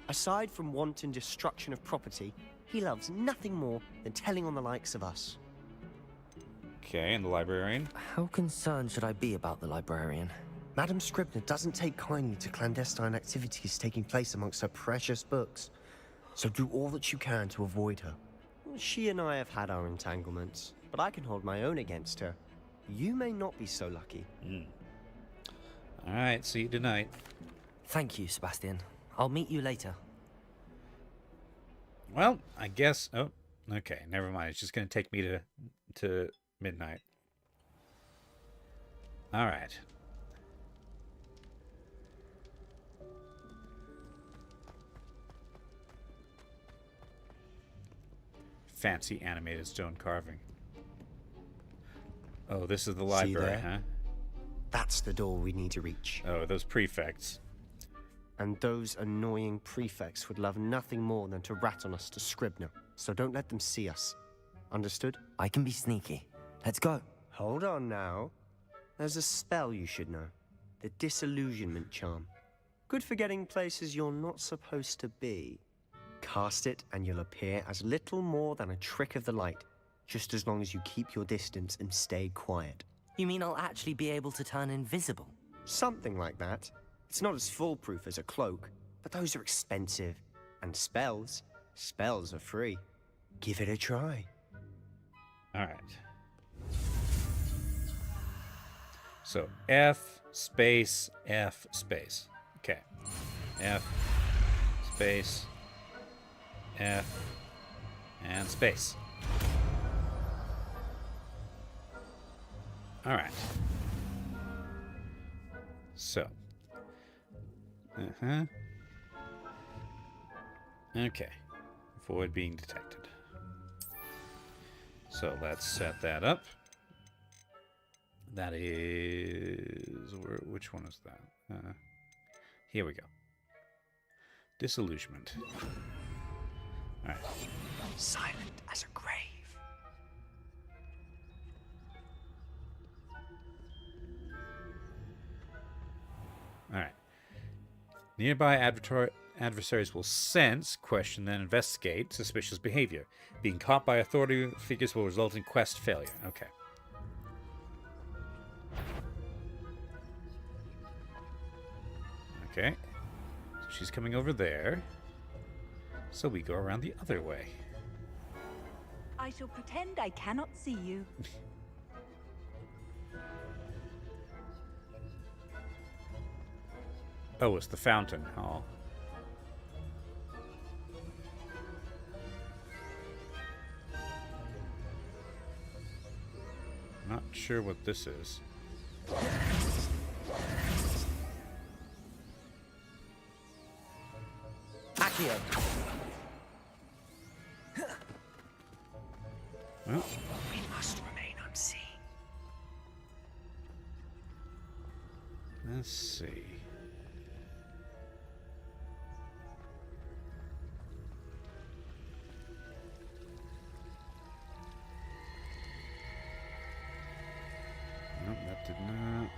Aside from wanton destruction of property, he loves nothing more than telling on the likes of us. Okay, and the librarian? How concerned should I be about the librarian? Madam Scribner doesn't take kindly to clandestine activities taking place amongst her precious books. So do all that you can to avoid her. She and I have had our entanglements, but I can hold my own against her. You may not be so lucky. Alright, see you tonight. Thank you, Sebastian. I'll meet you later. Well, I guess... Oh, okay, never mind. It's just going to take me to midnight. Alright. Fancy animated stone carving. Oh, this is the library, huh? That's the door we need to reach. Oh, those prefects. And those annoying prefects would love nothing more than to rat on us to Scribner. So don't let them see us. Understood? I can be sneaky. Let's go. Hold on now. There's a spell you should know. The disillusionment charm. Good for getting places you're not supposed to be. Cast it and you'll appear as little more than a trick of the light, just as long as you keep your distance and stay quiet. You mean I'll actually be able to turn invisible? Something like that. It's not as foolproof as a cloak, but those are expensive. And spells are free. Give it a try. Alright. So, F space, F space. Okay. F space, F, and space. Alright. So. Okay. Avoid being detected. So let's set that up. That is... which one is that? Here we go. Disillusionment. Alright. Silent as a grave. Alright. Nearby adversaries will sense, question, then investigate suspicious behavior. Being caught by authority figures will result in quest failure. Okay. Okay. So she's coming over there. So we go around the other way. I shall pretend I cannot see you. Oh, it's the fountain hall. Not sure what this is. Accio. Well, we must remain unseen. Let's see. Nope, that did not.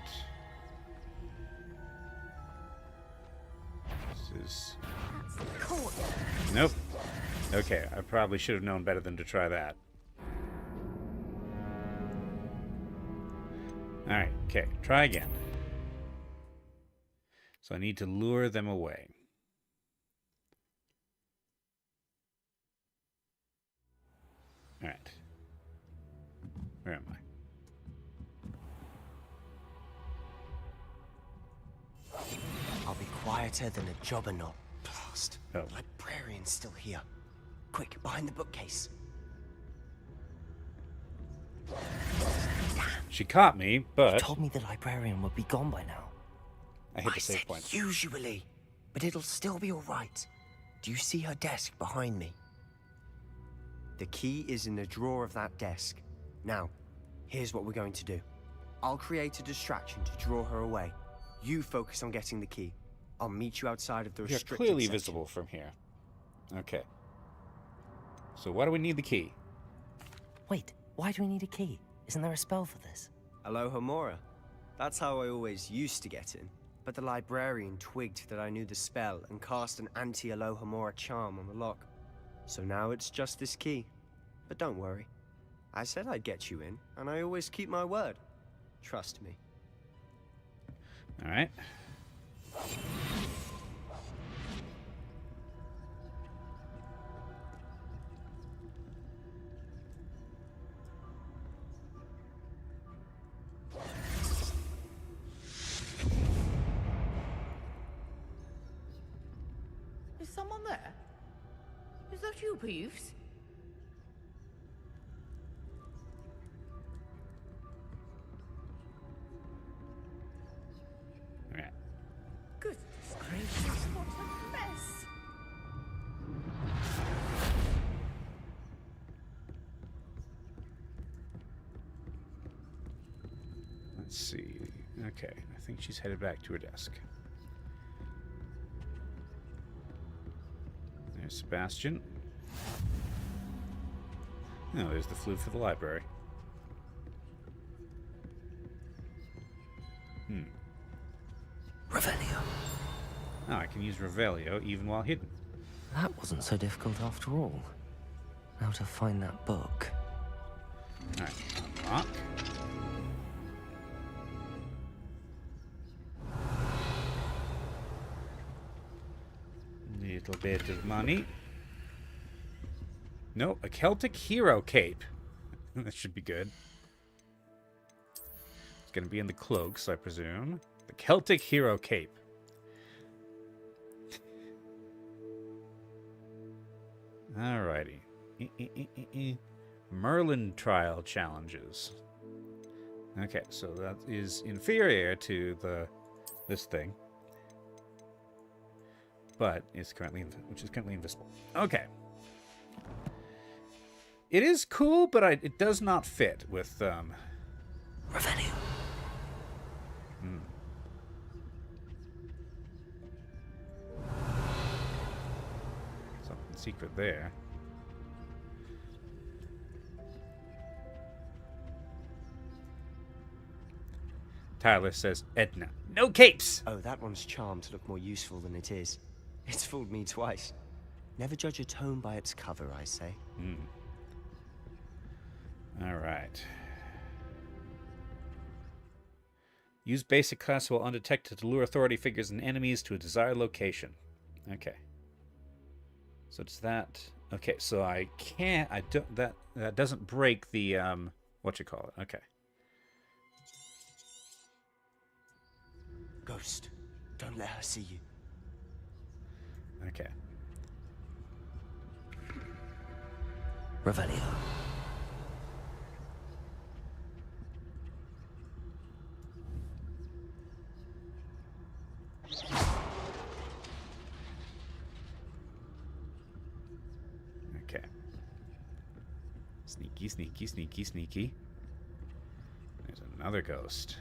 This is... That's the court. Nope. Okay, I probably should have known better than to try that. Alright, okay, try again. So I need to lure them away. Alright. Where am I? Better than a jobberknoll. Blast. Oh. The librarian's still here. Quick, behind the bookcase. She caught me, but... You told me the librarian would be gone by now. I hit the I save said point. usually, but it'll still be all right. Do you see her desk behind me? The key is in the drawer of that desk. Now, here's what we're going to do. I'll create a distraction to draw her away. You focus on getting the key. I'll meet you outside of the You're restricted clearly section. visible from here. Okay. So why do we need the key? Wait, why do we need a key? Isn't there a spell for this? Aloha Mora. That's how I always used to get in. But the librarian twigged that I knew the spell and cast an anti-Aloha Mora charm on the lock. So now it's just this key. But don't worry. I said I'd get you in, and I always keep my word. Trust me. All right. Is someone there? Is that you, Peeves? All right. Goodness gracious, what a mess! Let's see. Okay, I think she's headed back to her desk. There's Sebastian. Oh, there's the flute for the library. Revelio. Oh, I can use Revelio even while hidden. That wasn't so difficult after all. Now to find that book. Alright, unlock. Little bit of money. No, a Celtic hero cape. That should be good. It's going to be in the cloaks, I presume. The Celtic hero cape. Alrighty. Merlin trial challenges. Okay, so that is inferior to this thing. But it's currently invisible. Okay. It is cool, but it does not fit with Revelio. Something secret there. Tyler says, Edna, no capes! Oh, that one's charmed to look more useful than it is. It's fooled me twice. Never judge a tome by its cover, I say. Alright. Use basic class while undetected to lure authority figures and enemies to a desired location. Okay. So does that... Okay, so I can't... I don't... That doesn't break the, whatchamacallit. Okay. Ghost, don't let her see you. Okay. Revelio. Okay. Sneaky, sneaky, sneaky, sneaky. There's another ghost.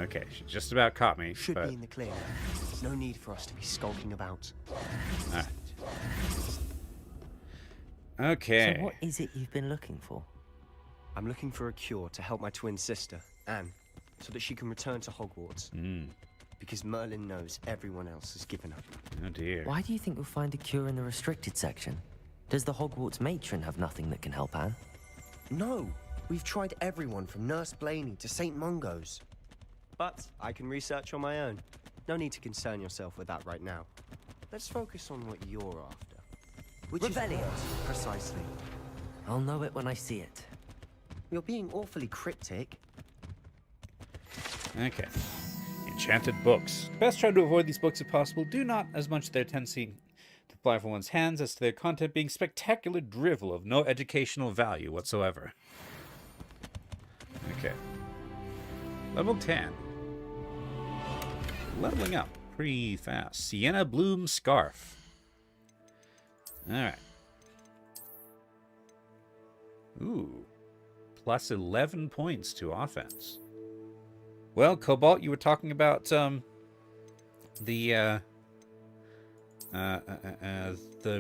Okay, she just about caught me. Should but... be in the clear. No need for us to be skulking about. Alright. Okay. So what is it you've been looking for? I'm looking for a cure to help my twin sister, Anne, so that she can return to Hogwarts. Because Merlin knows everyone else has given up. Oh dear. Why do you think we'll find a cure in the restricted section? Does the Hogwarts matron have nothing that can help Anne? No! We've tried everyone from Nurse Blaney to St. Mungo's. But I can research on my own. No need to concern yourself with that right now. Let's focus on what you're after. Which Revelio. is what, precisely? I'll know it when I see it. You're being awfully cryptic. Okay. Enchanted books. Best try to avoid these books if possible. Do not as much their tendency to fly from one's hands as to their content being spectacular drivel of no educational value whatsoever. Okay. Level 10. Leveling up pretty fast. Sienna Bloom Scarf. Alright. Ooh. Plus 11 points to offense. Well, Cobalt, you were talking about the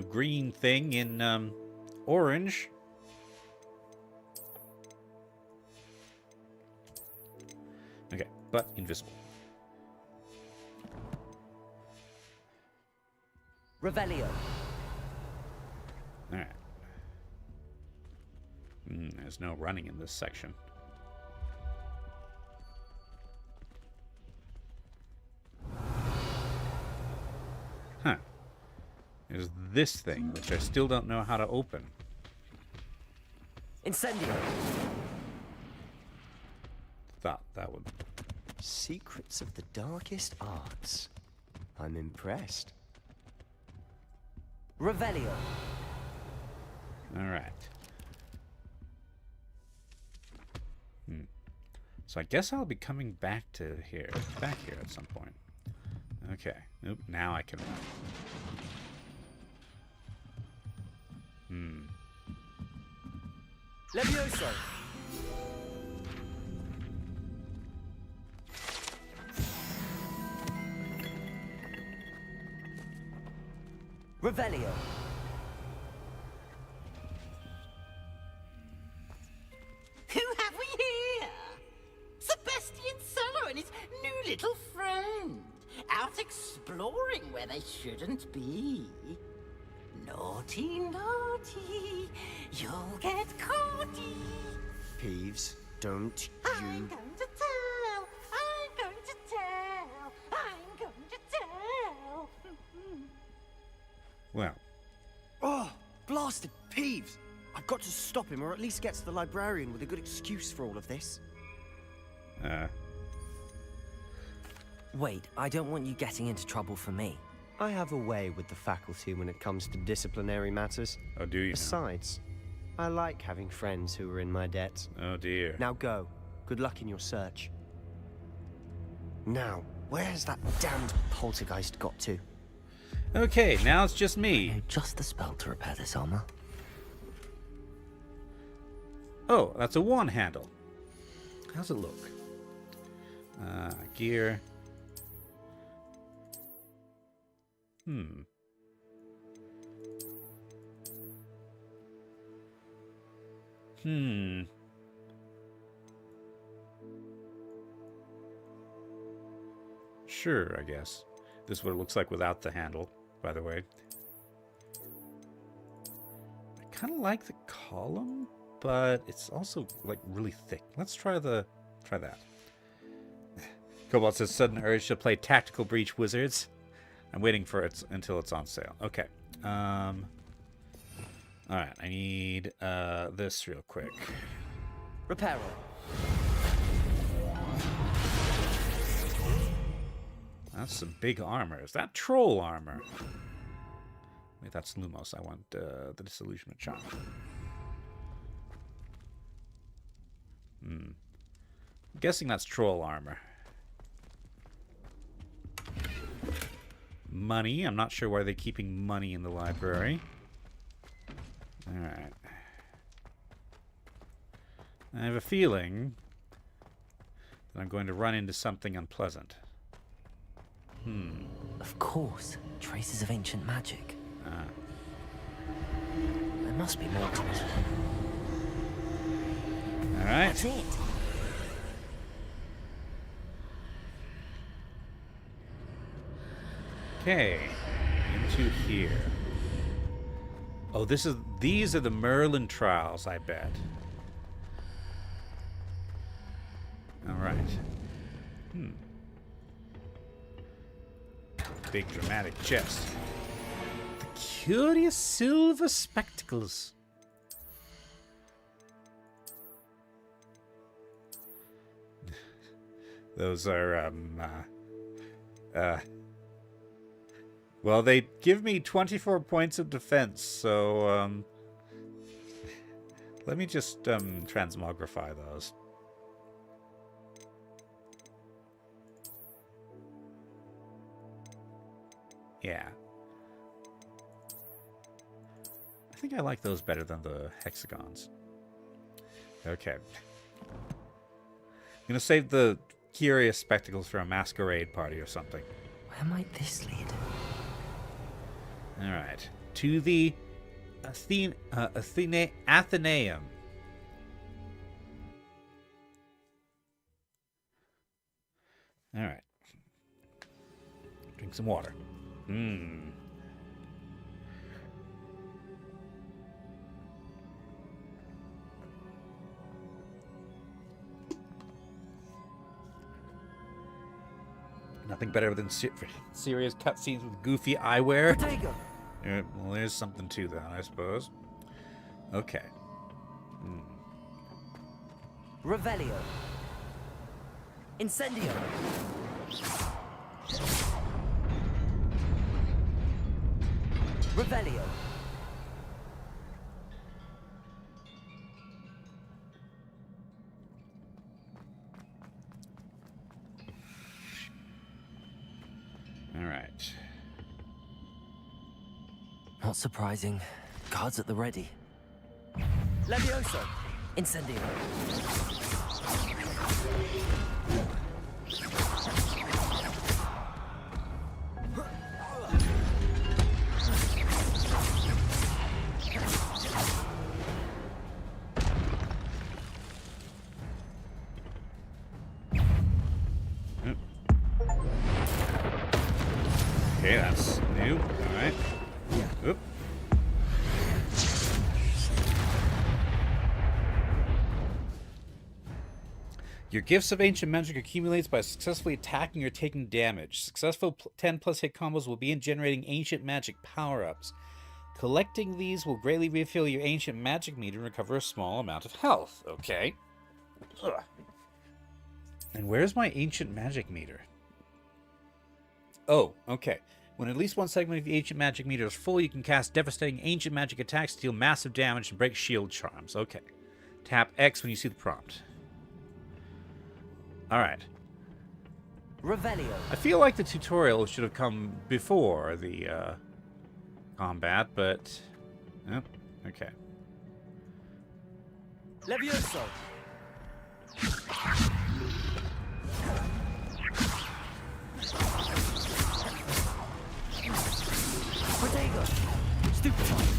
green thing in orange. Okay, but invisible. Revelio. All right. There's no running in this section. Huh. There's this thing, which I still don't know how to open. Incendio. Thought that would... Secrets of the darkest arts. I'm impressed. Revelio. All right. So I guess I'll be coming back here at some point. Okay. Oop, now I can run. Levioso. Revelio. Who have we here? Sebastian Solo and his new little friend. Out exploring where they shouldn't be. Naughty, naughty. You'll get caughty. Peeves, don't I'm you... going to tell. I'm going to tell. I'm going to tell. Well. Oh, blasted Peeves! I've got to stop him, or at least get to the librarian with a good excuse for all of this. Wait, I don't want you getting into trouble for me. I have a way with the faculty when it comes to disciplinary matters. Oh, do you? Besides, I like having friends who are in my debt. Oh, dear. Now go. Good luck in your search. Now, where's that damned poltergeist got to? Okay, now it's just me. I know just the spell to repair this armor. Oh, that's a wand handle. How's it look? Gear. Sure, I guess. This is what it looks like without the handle, by the way. I kind of like the column, but it's also like really thick. Let's try that. Cobalt says sudden urge to play Tactical Breach Wizards. I'm waiting for it until it's on sale. Okay. All right. I need this real quick. Reparo. That's some big armor. Is that troll armor? Wait, that's Lumos. I want the Disillusionment Charm. I'm guessing that's troll armor. Money. I'm not sure why they're keeping money in the library. Alright. I have a feeling that I'm going to run into something unpleasant. Of course. Traces of ancient magic. There must be more to it. Alright. That's it. Okay, into here. Oh, these are the Merlin trials, I bet. All right. Big dramatic chest. The curious silver spectacles. Those are, well, they give me 24 points of defense, so, let me just, transmogrify those. Yeah. I think I like those better than the hexagons. Okay. I'm gonna save the curious spectacles for a masquerade party or something. Where might this lead? Alright. To the Athenaeum. Alright. Drink some water. Nothing better than serious cutscenes with goofy eyewear. Well, there's something to that, I suppose. Okay. Revelio. Incendio. Revelio. All right. Not surprising. Guards at the ready. Levioso. Incendio. Okay, that's new. All right. Oop. Your gifts of ancient magic accumulates by successfully attacking or taking damage. Successful 10+ hit combos will begin generating ancient magic power-ups. Collecting these will greatly refill your ancient magic meter and recover a small amount of health. Okay. Ugh. And where's my ancient magic meter? Oh, okay. When at least one segment of the ancient magic meter is full, you can cast devastating ancient magic attacks to deal massive damage and break shield charms. Okay. Tap X when you see the prompt. Alright. Revelio. I feel like the tutorial should have come before the combat, but... Oh, okay. Levioso. Protego. Stupefy.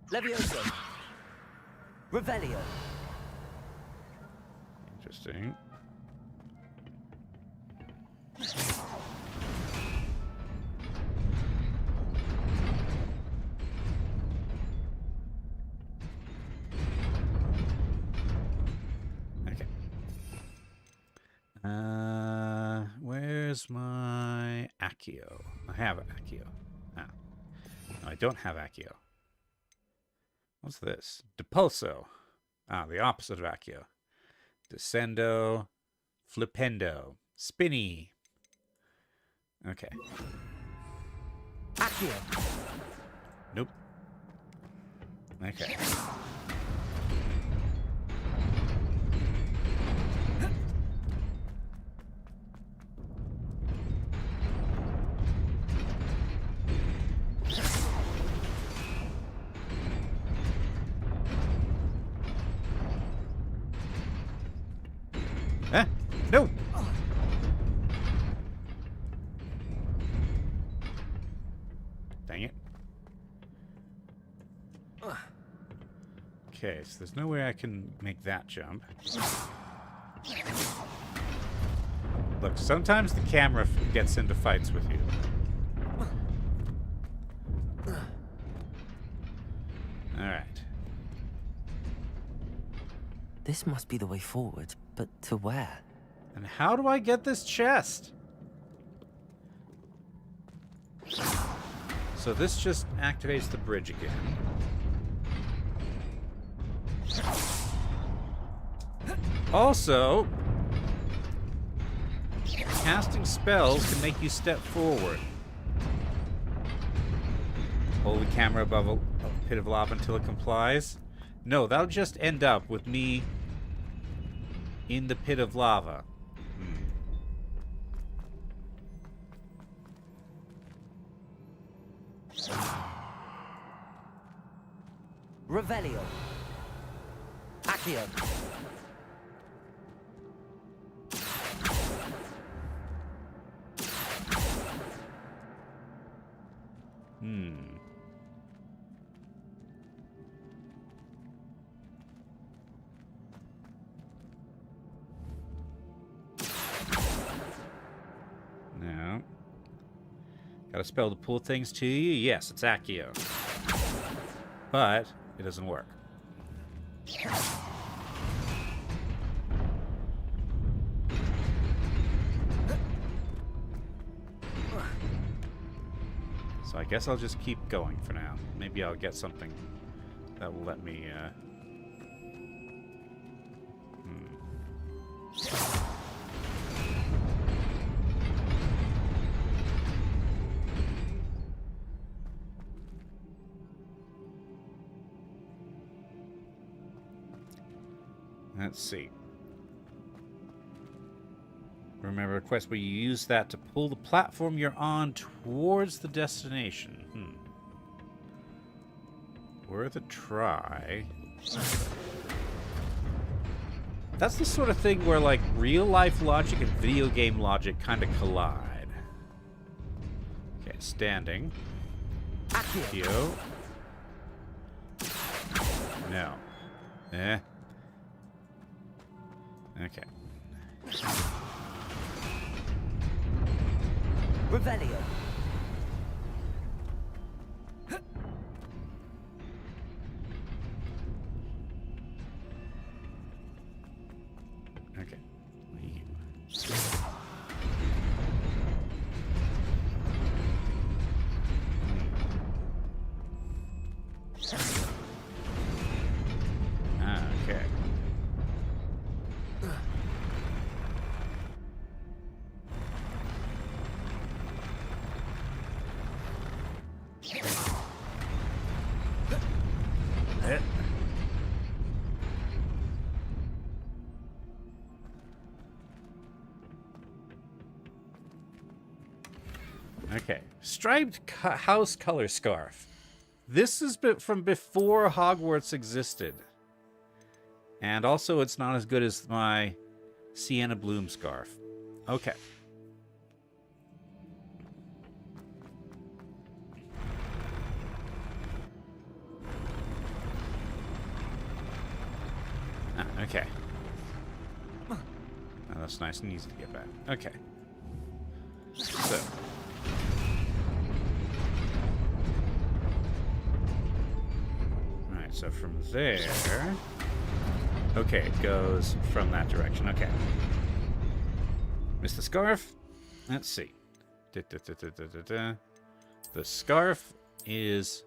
Levioso. Revelio. Interesting. Okay. Where's my Accio? I have Accio. Ah. No, I don't have Accio. What's this? Depulso. Ah, the opposite of Accio. Descendo. Flipendo. Spinny. Okay. Accio. Nope. Okay. Huh? No! Dang it. Okay, so there's no way I can make that jump. Look, sometimes the camera gets into fights with you. Alright. This must be the way forward, but to where? And how do I get this chest? So this just activates the bridge again. Also, casting spells can make you step forward. Hold the camera above a pit of lava until it complies. No, that'll just end up with me in the pit of lava. Revelio. Accio. No. Got a spell to pull things to you? Yes, it's Accio. But it doesn't work. So I guess I'll just keep going for now. Maybe I'll get something that will let me, Let's see. Remember a quest where you use that to pull the platform you're on towards the destination. Worth a try. That's the sort of thing where, like, real-life logic and video game logic kind of collide. Okay, standing. Accio. No. Eh. Okay. Revelio. Okay. Okay. Okay, striped house color scarf. This is from before Hogwarts existed. And also it's not as good as my Sienna Bloom scarf. Okay. Okay. Oh, that's nice and easy to get back. Okay. So. Alright, so from there... Okay, it goes from that direction. Okay. Miss the scarf? Let's see. The scarf is...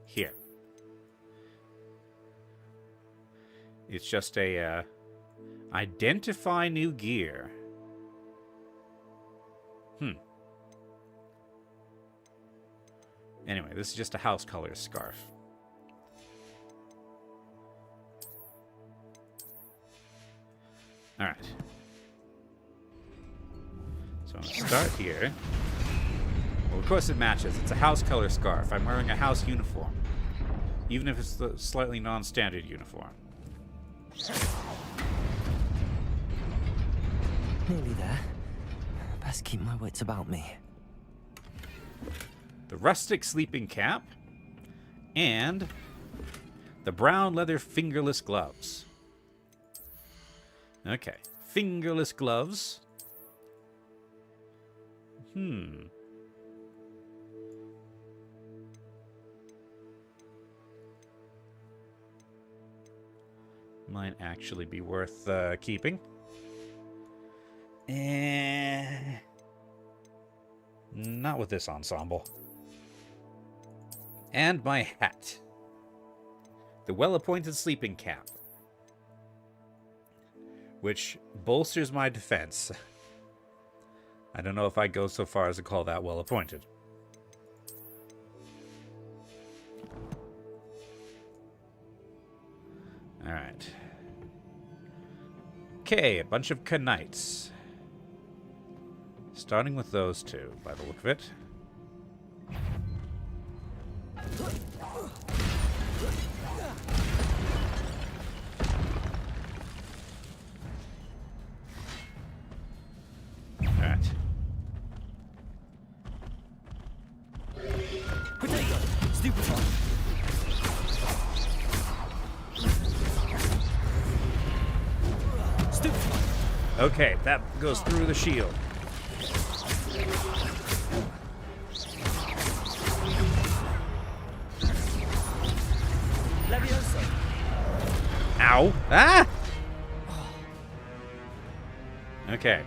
here. It's just a identify new gear. Anyway, this is just a house color scarf. Alright. So I'm going to start here. Well, of course it matches. It's a house color scarf. I'm wearing a house uniform. Even if it's the slightly non-standard uniform. Nearly there. Best keep my wits about me. The rustic sleeping cap. And The brown leather fingerless gloves. Okay. Fingerless gloves. Might actually be worth keeping. Not with this ensemble. And my hat. The well-appointed sleeping cap. Which bolsters my defense. I don't know if I'd go so far as to call that well-appointed. Alright. Okay, a bunch of knights. Starting with those two, by the look of it. Alright. Potato! Stupefy! Okay, that goes through the shield. Levioso! Ow! Ah! Okay.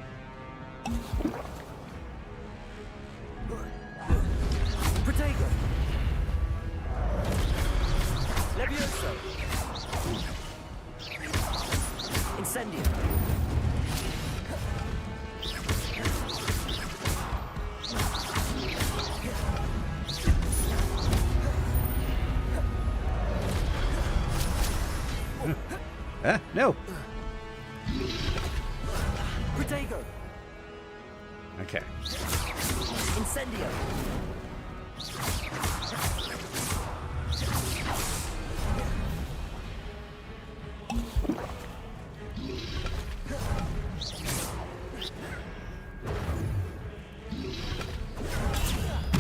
Protego! Levioso! Incendio! No. Protego! Okay. Incendio!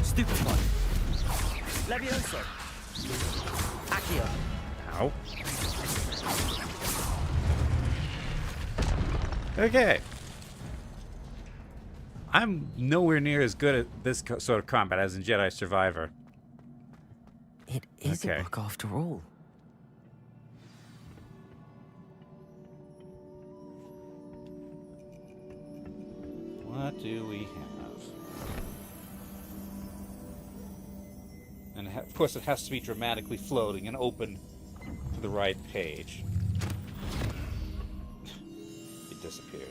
Stupefy! Levioso! Accio! Ow. Okay. I'm nowhere near as good at this sort of combat as in Jedi Survivor. It is a book after all. What do we have? And of course it has to be dramatically floating and open to the right page. It disappeared.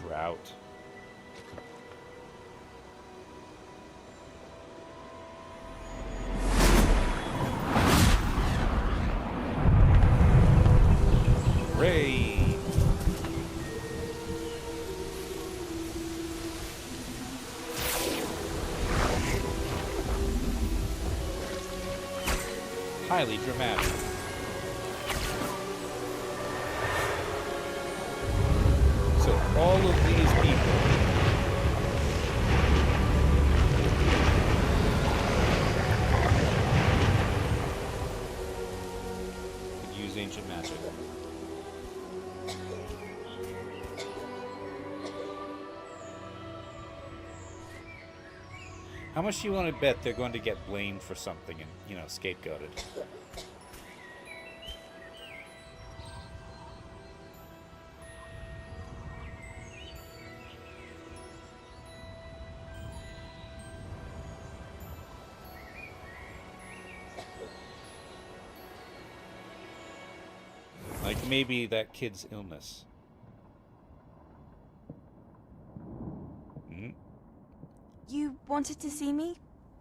Route. Ray. Highly dramatic. So all of these people could use ancient magic. How much do you want to bet they're going to get blamed for something and, you know, scapegoated? Like maybe that kid's illness. You wanted to see me?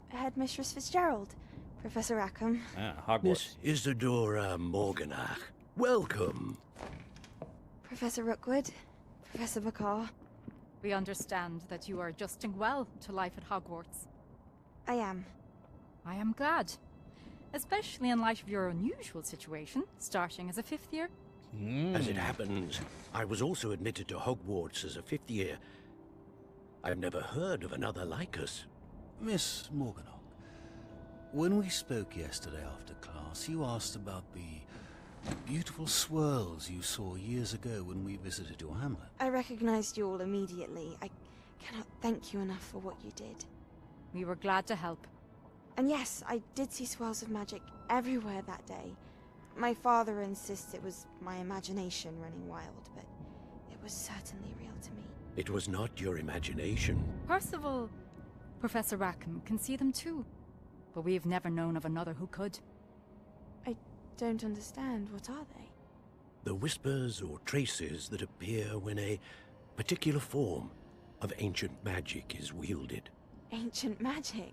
Headmistress Fitzgerald, Professor Rackham. Hogwarts. Miss Isadora Morganach, welcome. Professor Rookwood, Professor McCaw. We understand that you are adjusting well to life at Hogwarts. I am. I am glad. Especially in light of your unusual situation, starting as a 5th year. As it happens, I was also admitted to Hogwarts as a 5th year. I've never heard of another like us. Miss Morganach, when we spoke yesterday after class, you asked about the beautiful swirls you saw years ago when we visited your hamlet. I recognized you all immediately. I cannot thank you enough for what you did. We were glad to help. And yes, I did see swirls of magic everywhere that day. My father insists it was my imagination running wild, but it was certainly real to me. It was not your imagination. Percival, Professor Rackham can see them too. But we've never known of another who could. I don't understand. What are they? The whispers or traces that appear when a particular form of ancient magic is wielded. Ancient magic?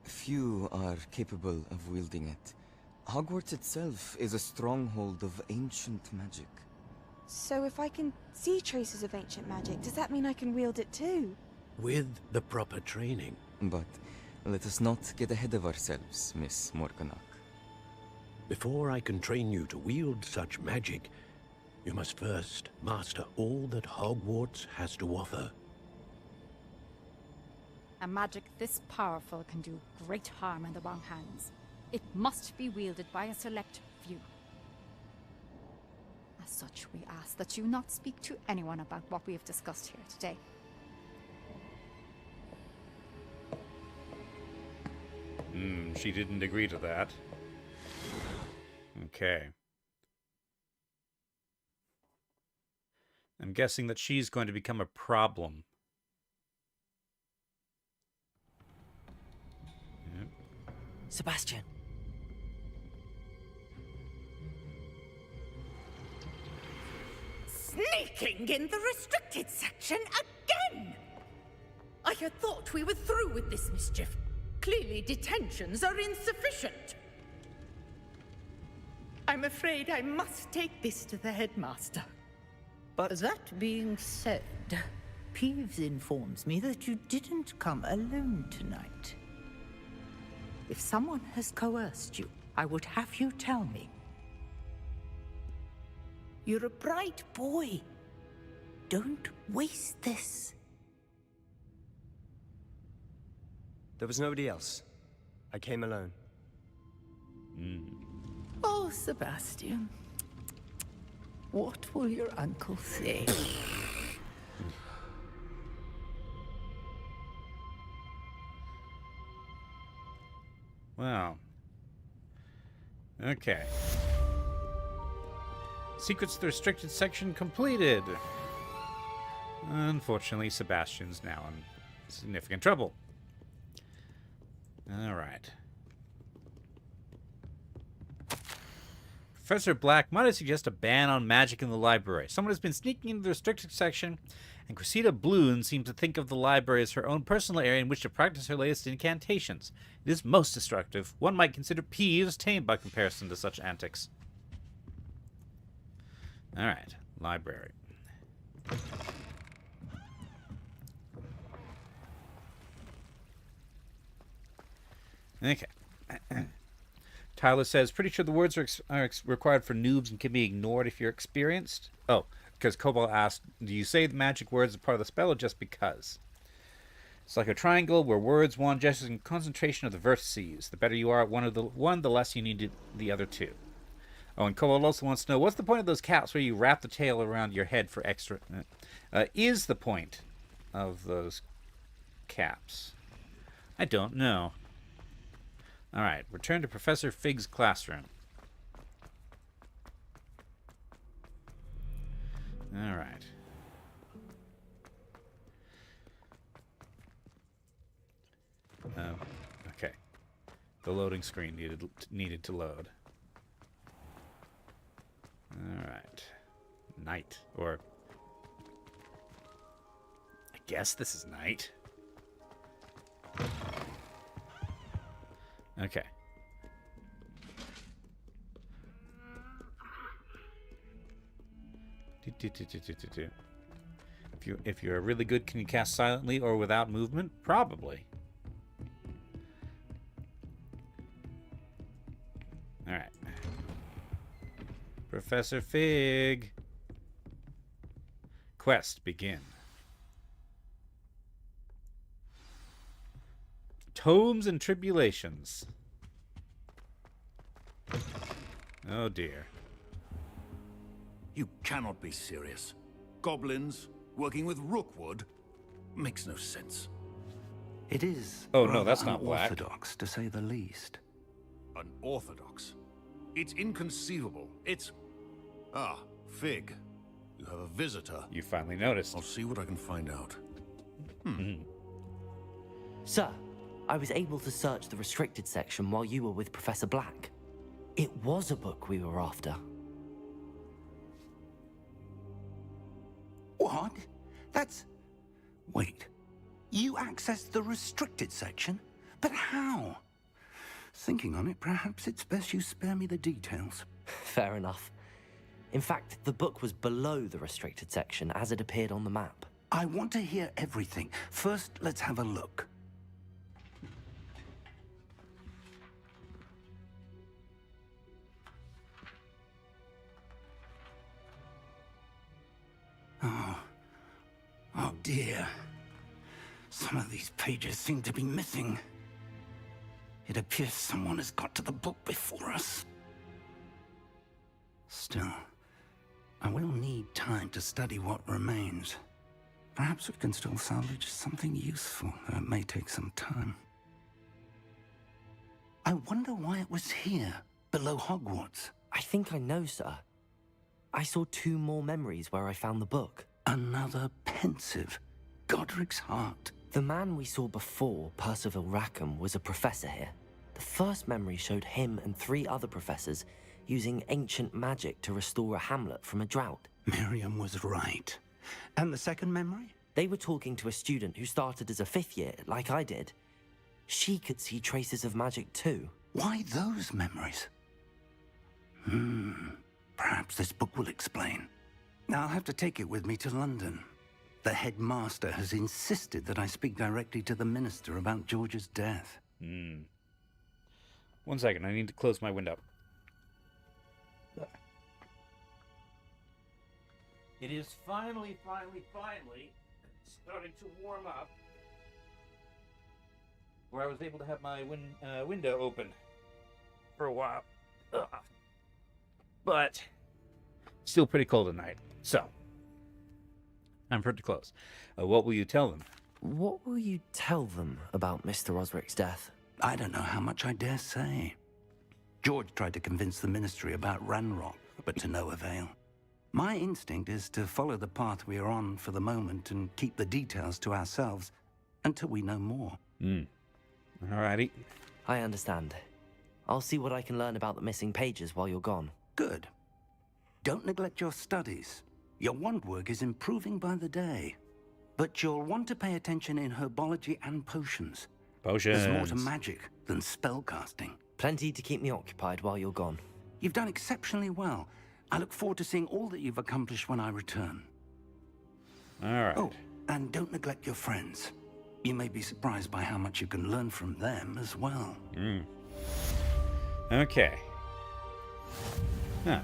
Few are capable of wielding it. Hogwarts itself is a stronghold of ancient magic. So if I can see traces of ancient magic, does that mean I can wield it too? With the proper training. But let us not get ahead of ourselves, Miss Morganach. Before I can train you to wield such magic, you must first master all that Hogwarts has to offer. A magic this powerful can do great harm in the wrong hands. It must be wielded by a select few. As such, we ask that you not speak to anyone about what we have discussed here today. She didn't agree to that. Okay. I'm guessing that she's going to become a problem. Yep. Sebastian. Sneaking in the restricted section again! I had thought we were through with this mischief. Clearly detentions are insufficient. I'm afraid I must take this to the headmaster. But that being said, Peeves informs me that you didn't come alone tonight. If someone has coerced you, I would have you tell me. You're a bright boy. Don't waste this. There was nobody else. I came alone. Oh, Sebastian. What will your uncle say? Wow. Okay. Secrets to the restricted section completed. Unfortunately, Sebastian's now in significant trouble. All right. Professor Black might I suggest a ban on magic in the library. Someone has been sneaking into the restricted section, and Cressida Bloom seems to think of the library as her own personal area in which to practice her latest incantations. It is most destructive. One might consider Peeves tame by comparison to such antics. All right, library. Okay. Tyler says, pretty sure the words are required for noobs and can be ignored if you're experienced. Oh, because Cobalt asked, do you say the magic words as part of the spell or just because? It's like a triangle where words, wand gestures, and concentration of the vertices. The better you are at one, the less you need the other two. Oh, and Cobalt also wants to know, what's the point of those caps where you wrap the tail around your head for extra... is the point of those caps? I don't know. All right, return to Professor Fig's classroom. All right. Okay. The loading screen needed to load. All right. Night, or I guess this is night. Okay. If you're really good, can you cast silently or without movement? Probably. All right. Professor Fig. Quest begin. Tomes and Tribulations. Oh dear. You cannot be serious. Goblins working with Rookwood makes no sense. It is Oh no, that's not unorthodox, to say the least. Unorthodox? It's inconceivable. It's... Ah, Fig. You have a visitor. You finally noticed. I'll see what I can find out. Sir, I was able to search the restricted section while you were with Professor Black. It was a book we were after. What? That's... Wait. You accessed the restricted section? But how? Thinking on it, perhaps it's best you spare me the details. Fair enough. In fact, the book was below the restricted section as it appeared on the map. I want to hear everything. First, let's have a look. Oh dear. Some of these pages seem to be missing. It appears someone has got to the book before us. Still, I will need time to study what remains. Perhaps we can still salvage something useful, though it may take some time. I wonder why it was here, below Hogwarts. I think I know, sir. I saw 2 more memories where I found the book. Another pensive. Godric's heart. The man we saw before, Percival Rackham, was a professor here. The first memory showed him and 3 other professors using ancient magic to restore a hamlet from a drought. Miriam was right. And the second memory? They were talking to a student who started as a 5th year, like I did. She could see traces of magic too. Why those memories? Perhaps this book will explain. Now I'll have to take it with me to London. The headmaster has insisted that I speak directly to the minister about George's death. 1 second, I need to close my window. It is finally starting to warm up, where I was able to have my window open for a while. But still pretty cold at night. So, I'm pretty close. What will you tell them? What will you tell them about Mr. Osric's death? I don't know how much I dare say. George tried to convince the ministry about Ranrock, but to no avail. My instinct is to follow the path we are on for the moment and keep the details to ourselves until we know more. Alrighty. I understand. I'll see what I can learn about the missing pages while you're gone. Good. Don't neglect your studies. Your wand work is improving by the day. But you'll want to pay attention in herbology and potions. There's more to magic than spellcasting. Plenty to keep me occupied while you're gone. You've done exceptionally well. I look forward to seeing all that you've accomplished when I return. Alright. Oh, and don't neglect your friends. You may be surprised by how much you can learn from them as well. Okay. Huh.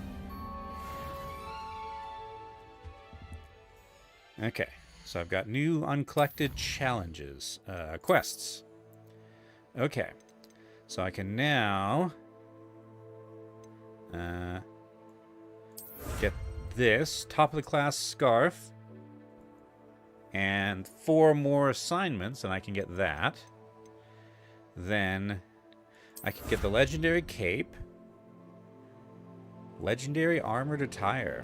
Okay, so I've got new uncollected challenges, quests. Okay, so I can now get this top of the class scarf and 4 more assignments, and I can get that. Then I can get the legendary cape, legendary armored attire,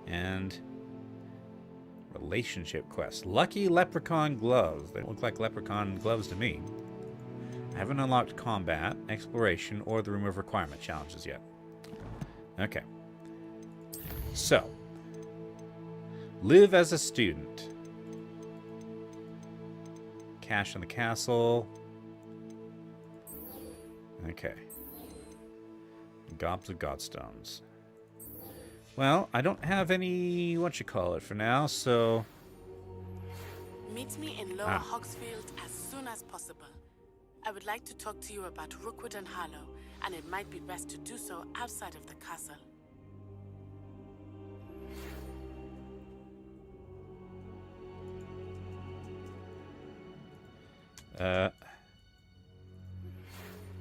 and relationship quest. Lucky leprechaun gloves. They look like leprechaun gloves to me. I haven't unlocked combat, exploration, or the room of requirement challenges yet. Okay. So, live as a student. Cash in the castle. Okay. Gobs of Godstones. Well, I don't have any for now, so... Meet me in Lower Hogsfield as soon as possible. I would like to talk to you about Rookwood and Harlow, and it might be best to do so outside of the castle.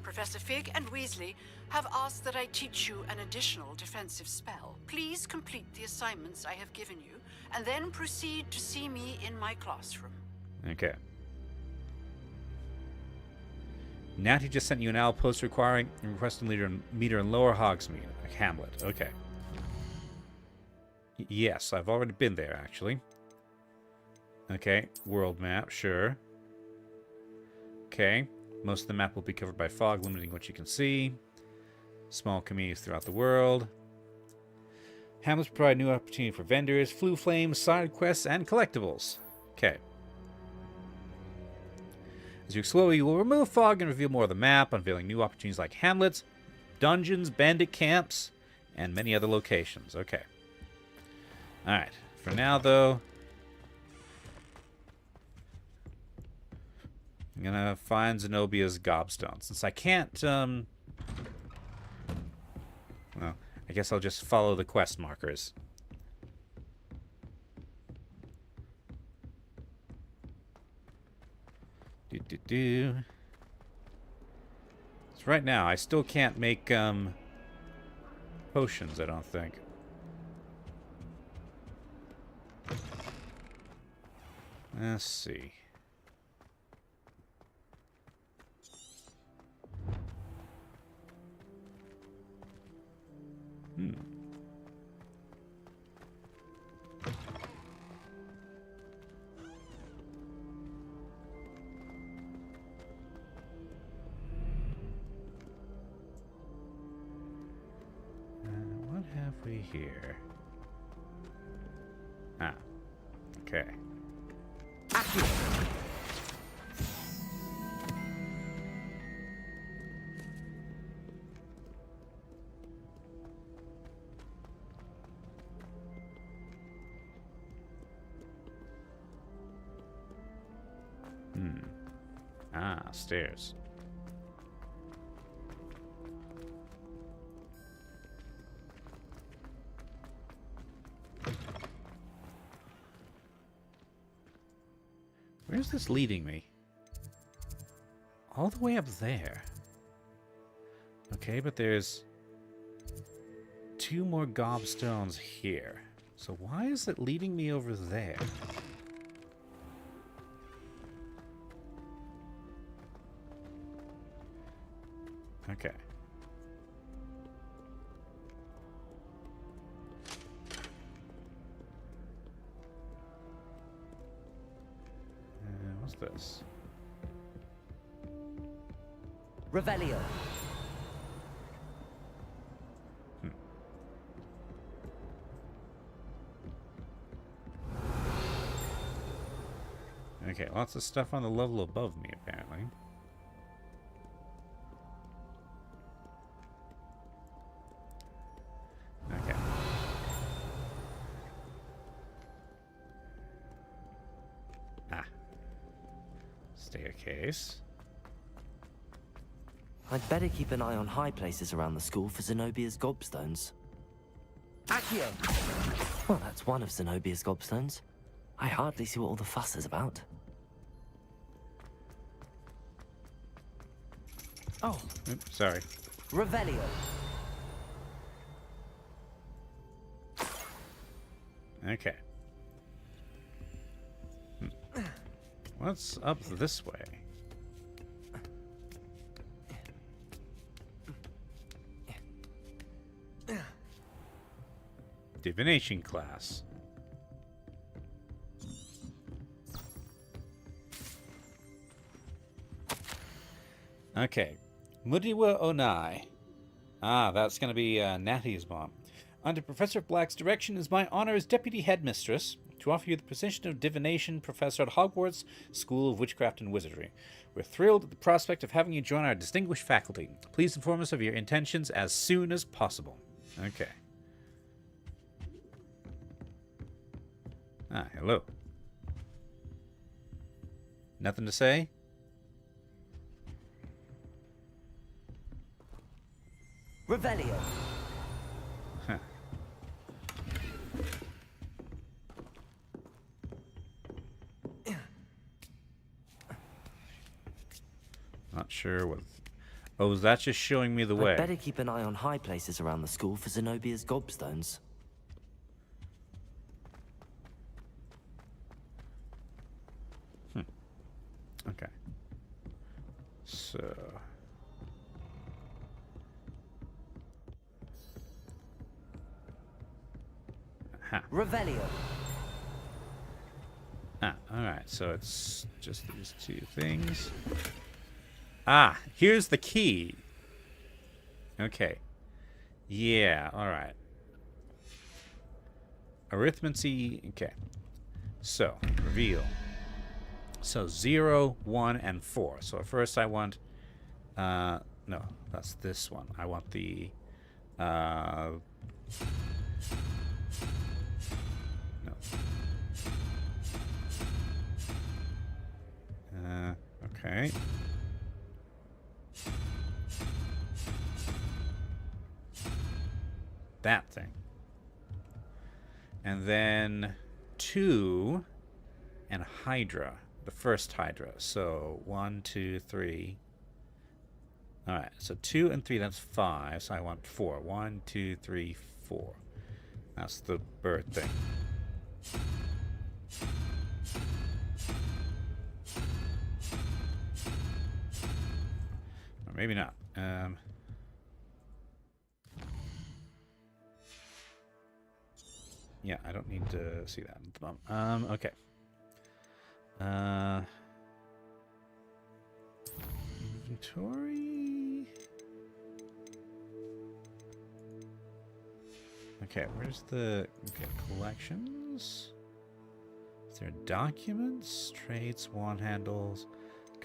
Professor Fig and Weasley have asked that I teach you an additional defensive spell. Please complete the assignments I have given you, and then proceed to see me in my classroom. Okay. Natty just sent you an owl post requesting meter in Lower Hogsmeade, Hamlet. Okay. Yes, I've already been there, actually. Okay, world map, sure. Okay, most of the map will be covered by fog, limiting what you can see. Small communities throughout the world. Hamlets provide new opportunity for vendors, flue flames, side quests, and collectibles. Okay. As you explore, you will remove fog and reveal more of the map, unveiling new opportunities like hamlets, dungeons, bandit camps, and many other locations. Okay. Alright. For now, though, I'm gonna find Zenobia's gobstone. Since I can't, well, I guess I'll just follow the quest markers. So right now, I still can't make, potions, I don't think. Let's see. What have we here? Ah, okay. Ah, stairs. Where's this leading me? All the way up there. Okay, but there's 2 more gobstones here. So why is it leading me over there? Okay. What's this? Revelio. Okay, lots of stuff on the level above me, apparently. Okay. Ah. Staircase. I'd better keep an eye on high places around the school for Zenobia's gobstones. Accio! Well, that's one of Zenobia's gobstones. I hardly see what all the fuss is about. Oh. Oops, sorry. Revelio. Okay. What's up this way? Divination class. Okay. Mudiwa Onai. Ah, that's going to be Natty's mom. Under Professor Black's direction, it is my honor as Deputy Headmistress, to offer you the position of divination professor at Hogwarts School of Witchcraft and Wizardry. We're thrilled at the prospect of having you join our distinguished faculty. Please inform us of your intentions as soon as possible. Okay. Ah, hello. Nothing to say? Revelio. Huh. Not sure what... Oh, is that just showing me the way? I'd better keep an eye on high places around the school for Zenobia's gobstones. Okay. So... Aha. Revelio. Ah, alright, so it's just these two things. Ah, here's the key. Okay. Yeah, alright. Arithmancy, okay. So, reveal. So, 0, 1, and 4. So, first I want... no, that's this one. I want the... no. Okay. That thing. And then 2 and Hydra. The first Hydra. So 1, 2, 3. Alright, so 2 and 3, that's 5. So I want 4. 1, 2, 3, 4. That's the bird thing. Or maybe not. Yeah, I don't need to see that at the moment. Okay. Inventory. Okay, where's the collections? Is there documents, trades, wand handles,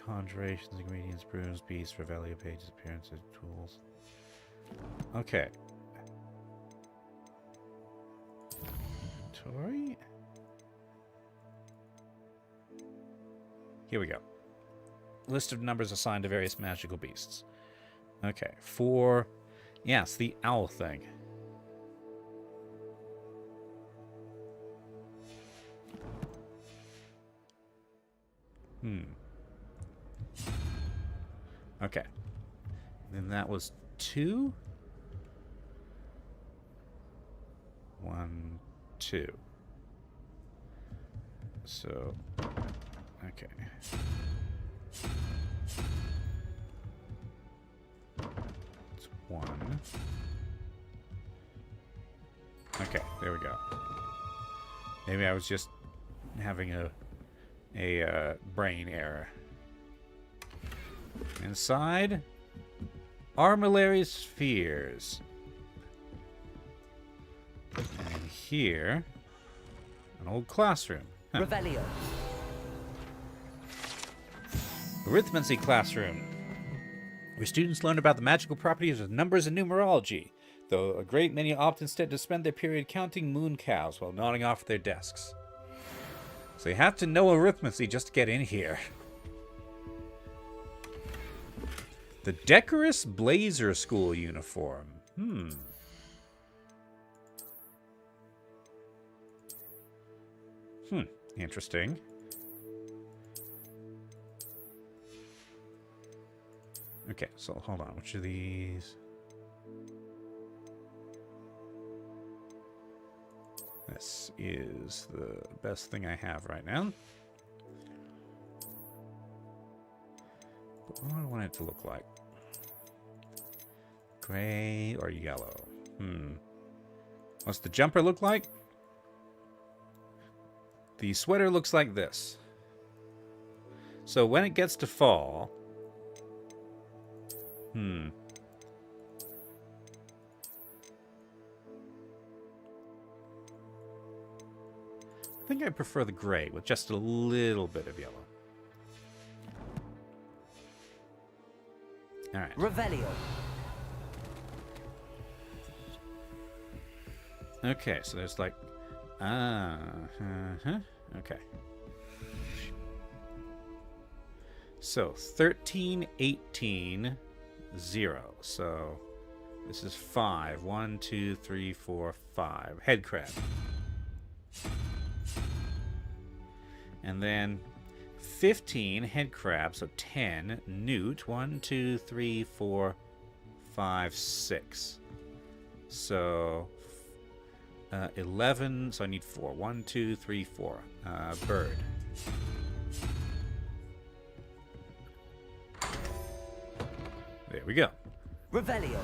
conjurations, ingredients, brews, beasts, revelio pages, appearances, tools. Okay. Inventory. Here we go. List of numbers assigned to various magical beasts. Okay, 4. Yes, the owl thing. Okay. Then that was 2. 1, 2. So, okay. It's 1. Okay, there we go. Maybe I was just having a brain error. Inside, armillary spheres. And here, an old classroom. Huh. Revelio. Arithmancy classroom, where students learn about the magical properties of numbers and numerology, though a great many opt instead to spend their period counting moon cows while nodding off at their desks. So you have to know arithmancy just to get in here. The decorous blazer school uniform. Interesting. Okay, so hold on. Which of these? This is the best thing I have right now. But what do I want it to look like? Gray or yellow? What's the jumper look like? The sweater looks like this. So when it gets to fall... I think I prefer the gray with just a little bit of yellow. All right. Revelio. Okay, so there's like... Okay. So, 13, 18, 0. So, this is 5. 1, 2, 3, 4, 5. Head crab. And then 15, head crab. So, 10. Newt. 1, 2, 3, 4, 5, 6. So... 11, so I need 4. 1, 2, 3, 4. Bird. There we go. Revelio.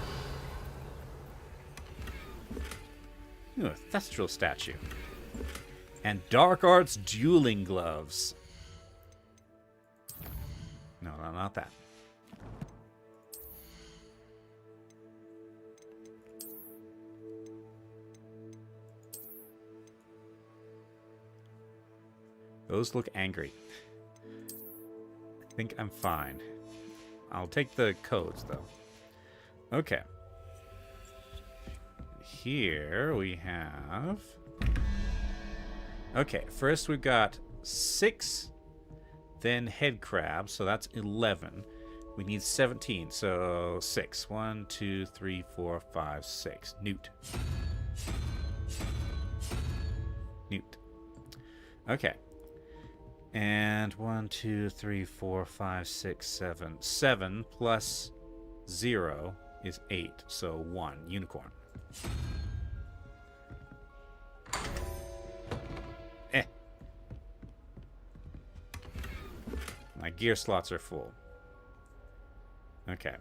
Ooh, a Thestral statue. And Dark Arts dueling gloves. No, not that. Those look angry. I think I'm fine. I'll take the codes, though. Okay. Here we have... Okay, first we've got 6, then head crab, so that's 11. We need 17, so 6. 1, 2, 3, 4, 5, 6. Newt. Newt. Okay. And 1, 2, 3, 4, 5, 6, 7. 7 plus 0 is 8, so 1. Unicorn. My gear slots are full. Okay.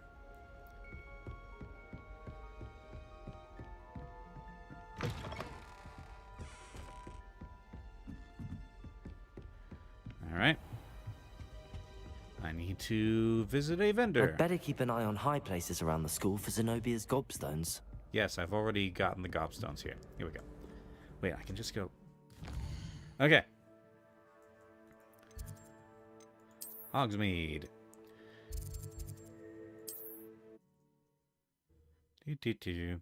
Alright. I need to visit a vendor. I'd better keep an eye on high places around the school for Zenobia's gobstones. Yes, I've already gotten the gobstones here. Here we go. Wait, I can just go... Okay. Hogsmeade. Do.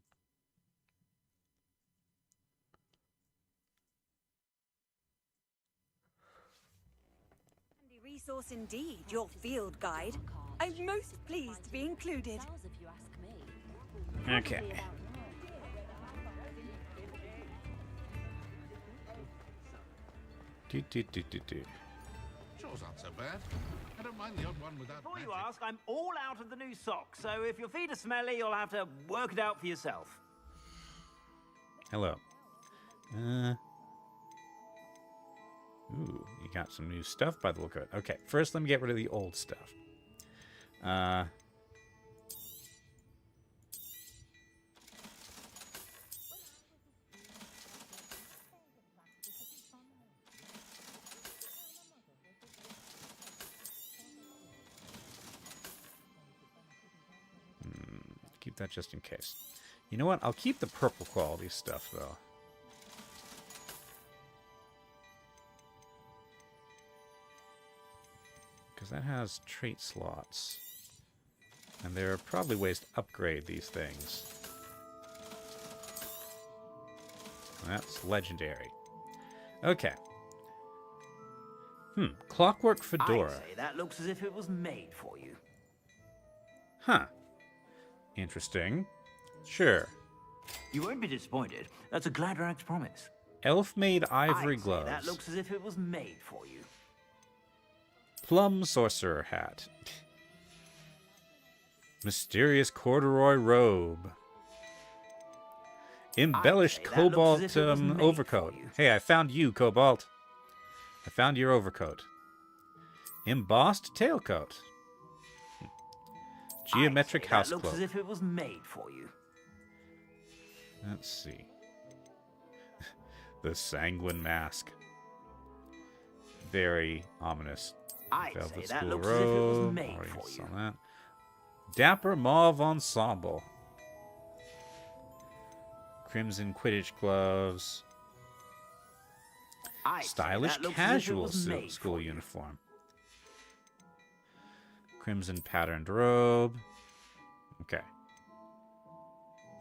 Resource indeed, your field guide. I'm most pleased to be included. Okay. Do. Shore's not so bad. I don't mind the odd one without Before you magic. ask, I'm all out of the new socks, so if your feet are smelly, you'll have to work it out for yourself. Hello. Ooh, you got some new stuff by the look of it. Okay, first let me get rid of the old stuff. Keep that just in case. You know what? I'll keep the purple quality stuff, though. Because that has trait slots. And there are probably ways to upgrade these things. That's legendary. Okay. Clockwork Fedora. I'd say that looks as if it was made for you. Huh. Interesting. Sure. You won't be disappointed. That's a Gladrax promise. Elf-made ivory I'd say gloves. that looks as if it was made for you. Plum sorcerer hat. Mysterious corduroy robe. Embellished cobalt overcoat. Hey, I found you, Cobalt. I found your overcoat. Embossed tailcoat. Geometric house cloak. That looks cloak. as if it was made for you. Let's see. The sanguine mask. Very ominous. I'd Velvet say that school looks as if it was robe. made Already for saw you. that. Dapper mauve ensemble. Crimson Quidditch gloves. Stylish that looks as if it casual was made school uniform. Crimson patterned robe. Okay.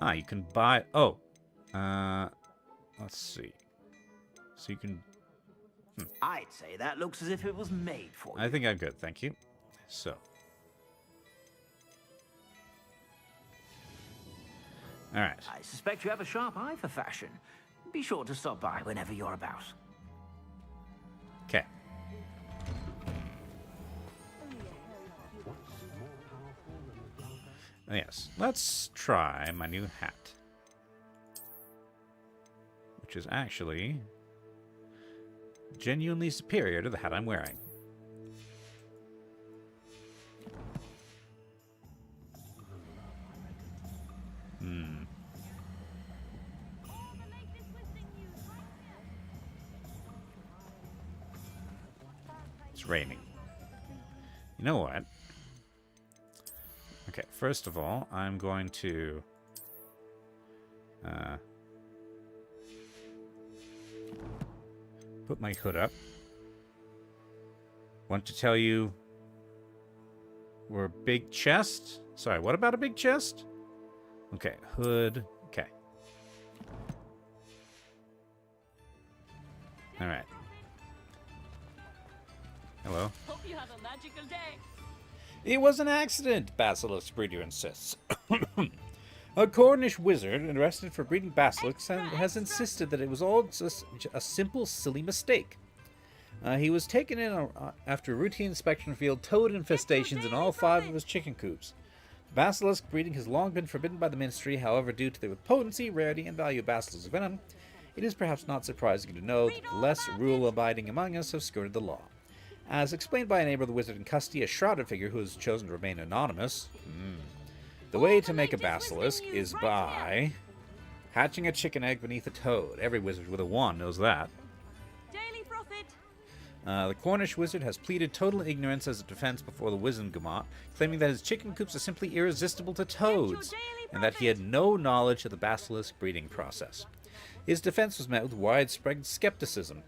Ah, you can buy... Oh. Let's see. So you can... I'd say that looks as if it was made for you. I think I'm good, thank you. So. Alright. I suspect you have a sharp eye for fashion. Be sure to stop by whenever you're about. Okay. Yes, let's try my new hat. Which is actually genuinely superior to the hat I'm wearing. It's raining. You know what? Okay, first of all, I'm going to put my hood up. Want to tell you we're a big chest? Sorry, what about a big chest? Okay, hood. Okay. All right. Hello. Hope you have a magical day. It was an accident, Basilisk Breeder insists. A Cornish wizard arrested for breeding basilisks has insisted that it was all just a simple, silly mistake. He was taken in after a routine inspection revealed toad infestations in all 5 of his chicken coops. Basilisk breeding has long been forbidden by the Ministry, however, due to the potency, rarity, and value of basilisk venom, it is perhaps not surprising to know that the less rule-abiding among us have skirted the law. As explained by a neighbor of the wizard in custody, a shrouded figure who has chosen to remain anonymous. The way to make a basilisk is by hatching a chicken egg beneath a toad. Every wizard with a wand knows that. Daily profit. The Cornish wizard has pleaded total ignorance as a defense before the Wizengamot, claiming that his chicken coops are simply irresistible to toads, and that he had no knowledge of the basilisk breeding process. His defense was met with widespread skepticism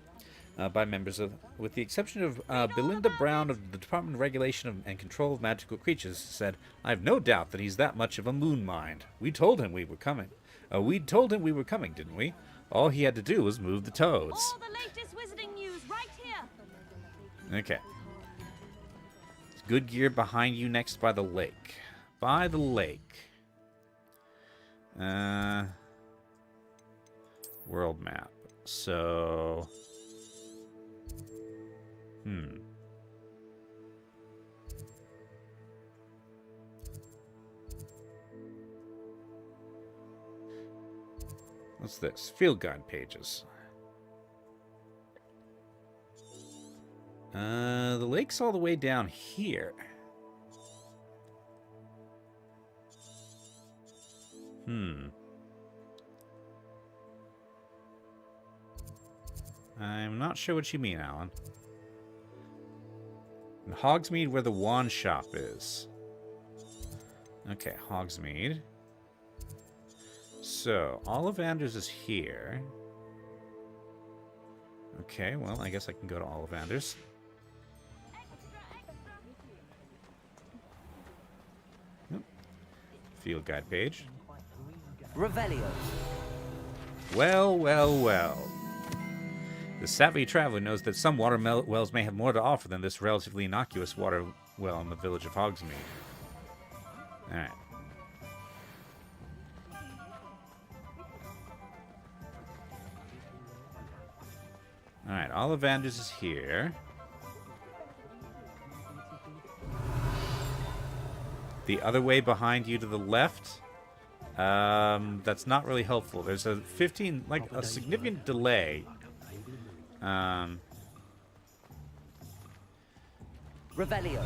by members of, with the exception of Belinda Brown of the Department of Regulation and Control of Magical Creatures, said, "I have no doubt that he's that much of a moon mind. We told him we were coming. We told him we were coming, didn't we? All he had to do was move the toads." All the latest wizarding news right here. Okay. There's good gear behind you next by the lake. By the lake. World map. So... What's this? Field guide pages. The lake's all the way down here. I'm not sure what you mean, Alan. In Hogsmeade, where the wand shop is. Okay, Hogsmeade. So, Ollivanders is here. Okay, well, I guess I can go to Ollivanders. Yep. Field guide page. Revelio. Well, well, well. The savvy traveler knows that some water wells may have more to offer than this relatively innocuous water well in the village of Hogsmeade. Alright. Alright, Ollivanders is here. The other way behind you to the left, that's not really helpful. There's a a significant delay. Revelio.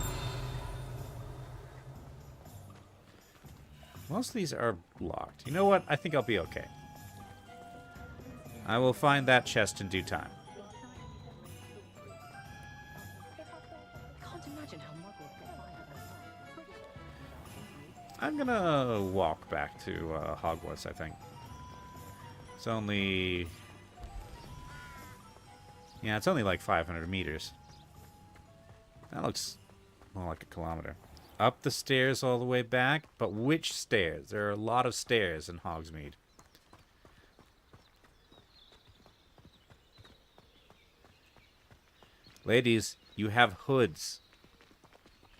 Most of these are blocked. You know what? I think I'll be okay. I will find that chest in due time. Can't imagine how muggles get by. I'm gonna walk back to Hogwarts, I think. It's only Yeah, it's only like 500 meters. That looks more like a kilometer. Up the stairs all the way back? But which stairs? There are a lot of stairs in Hogsmeade. Ladies, you have hoods.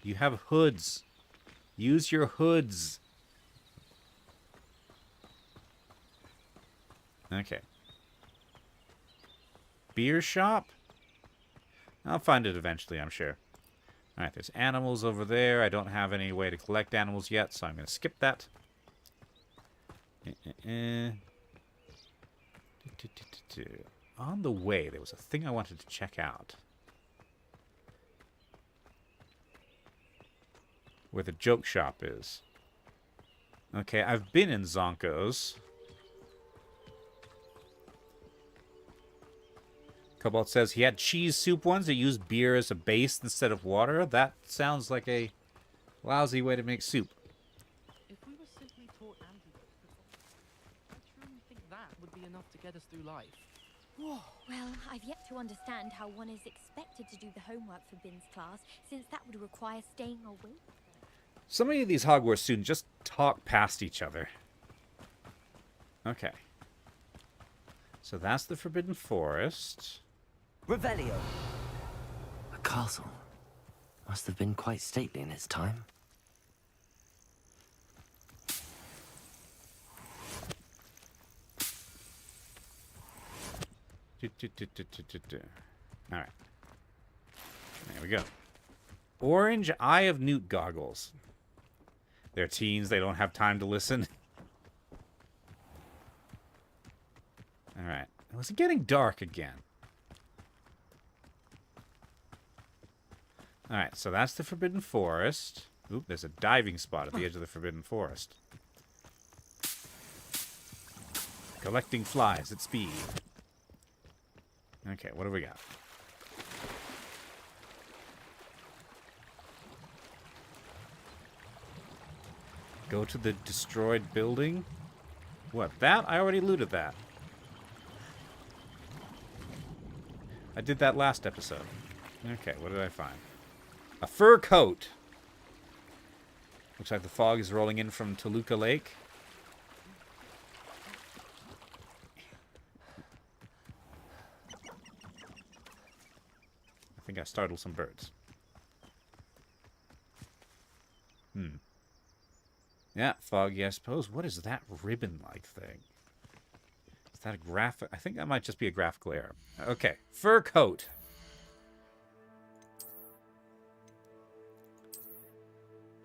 You have hoods. Use your hoods. Okay. Beer shop? I'll find it eventually, I'm sure. Alright, there's animals over there. I don't have any way to collect animals yet, so I'm going to skip that. On the way, there was a thing I wanted to check out. Where the joke shop is. Okay, I've been in Zonko's. Cobalt says he had cheese soup once that used beer as a base instead of water. That sounds like a lousy way to make soup. If we were simply taught antidote, I truly think that would be enough to get us through life. Well, I've yet to understand how one is expected to do the homework for Bin's class, since that would require staying awake. So many of these Hogwarts students just talk past each other. Okay. So that's the Forbidden Forest. Revelio. A castle. Must have been quite stately in its time. Alright. There we go. Orange Eye of Newt goggles. They're teens, they don't have time to listen. Alright. Was it getting dark again? Alright, so that's the Forbidden Forest. Oop, there's a diving spot at the edge of the Forbidden Forest. Collecting flies at speed. Okay, what do we got? Go to the destroyed building? What, that? I already looted that. I did that last episode. Okay, what did I find? A fur coat! Looks like the fog is rolling in from Toluca Lake. I think I startled some birds. Yeah, foggy, I suppose. What is that ribbon-like thing? Is that a graphic? I think that might just be a graphical error. Okay, fur coat.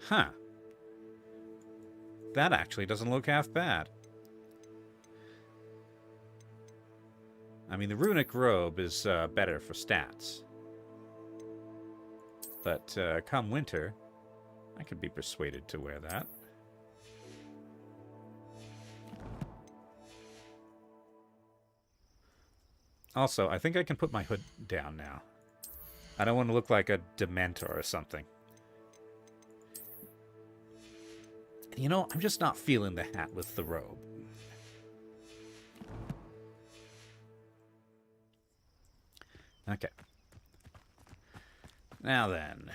Huh. That actually doesn't look half bad. I mean, the runic robe is better for stats. But come winter, I could be persuaded to wear that. Also, I think I can put my hood down now. I don't want to look like a Dementor or something. You know, I'm just not feeling the hat with the robe. Okay. Now then.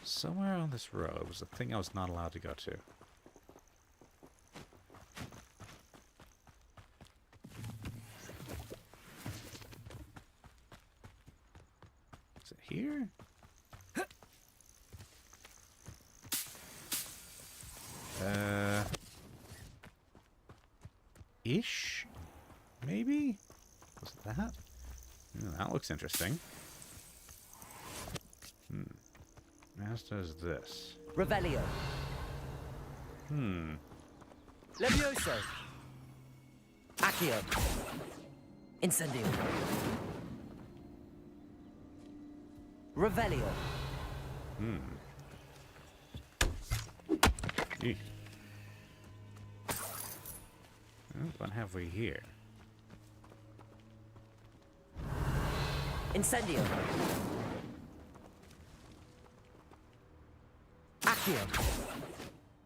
Somewhere on this road was a thing I was not allowed to go to. Is it here? Ish? Maybe? Was it that? That looks interesting. As does this. Revelio. Levioso. Accio. Incendio. Revelio. Eek. What have we here? Incendio. Accio.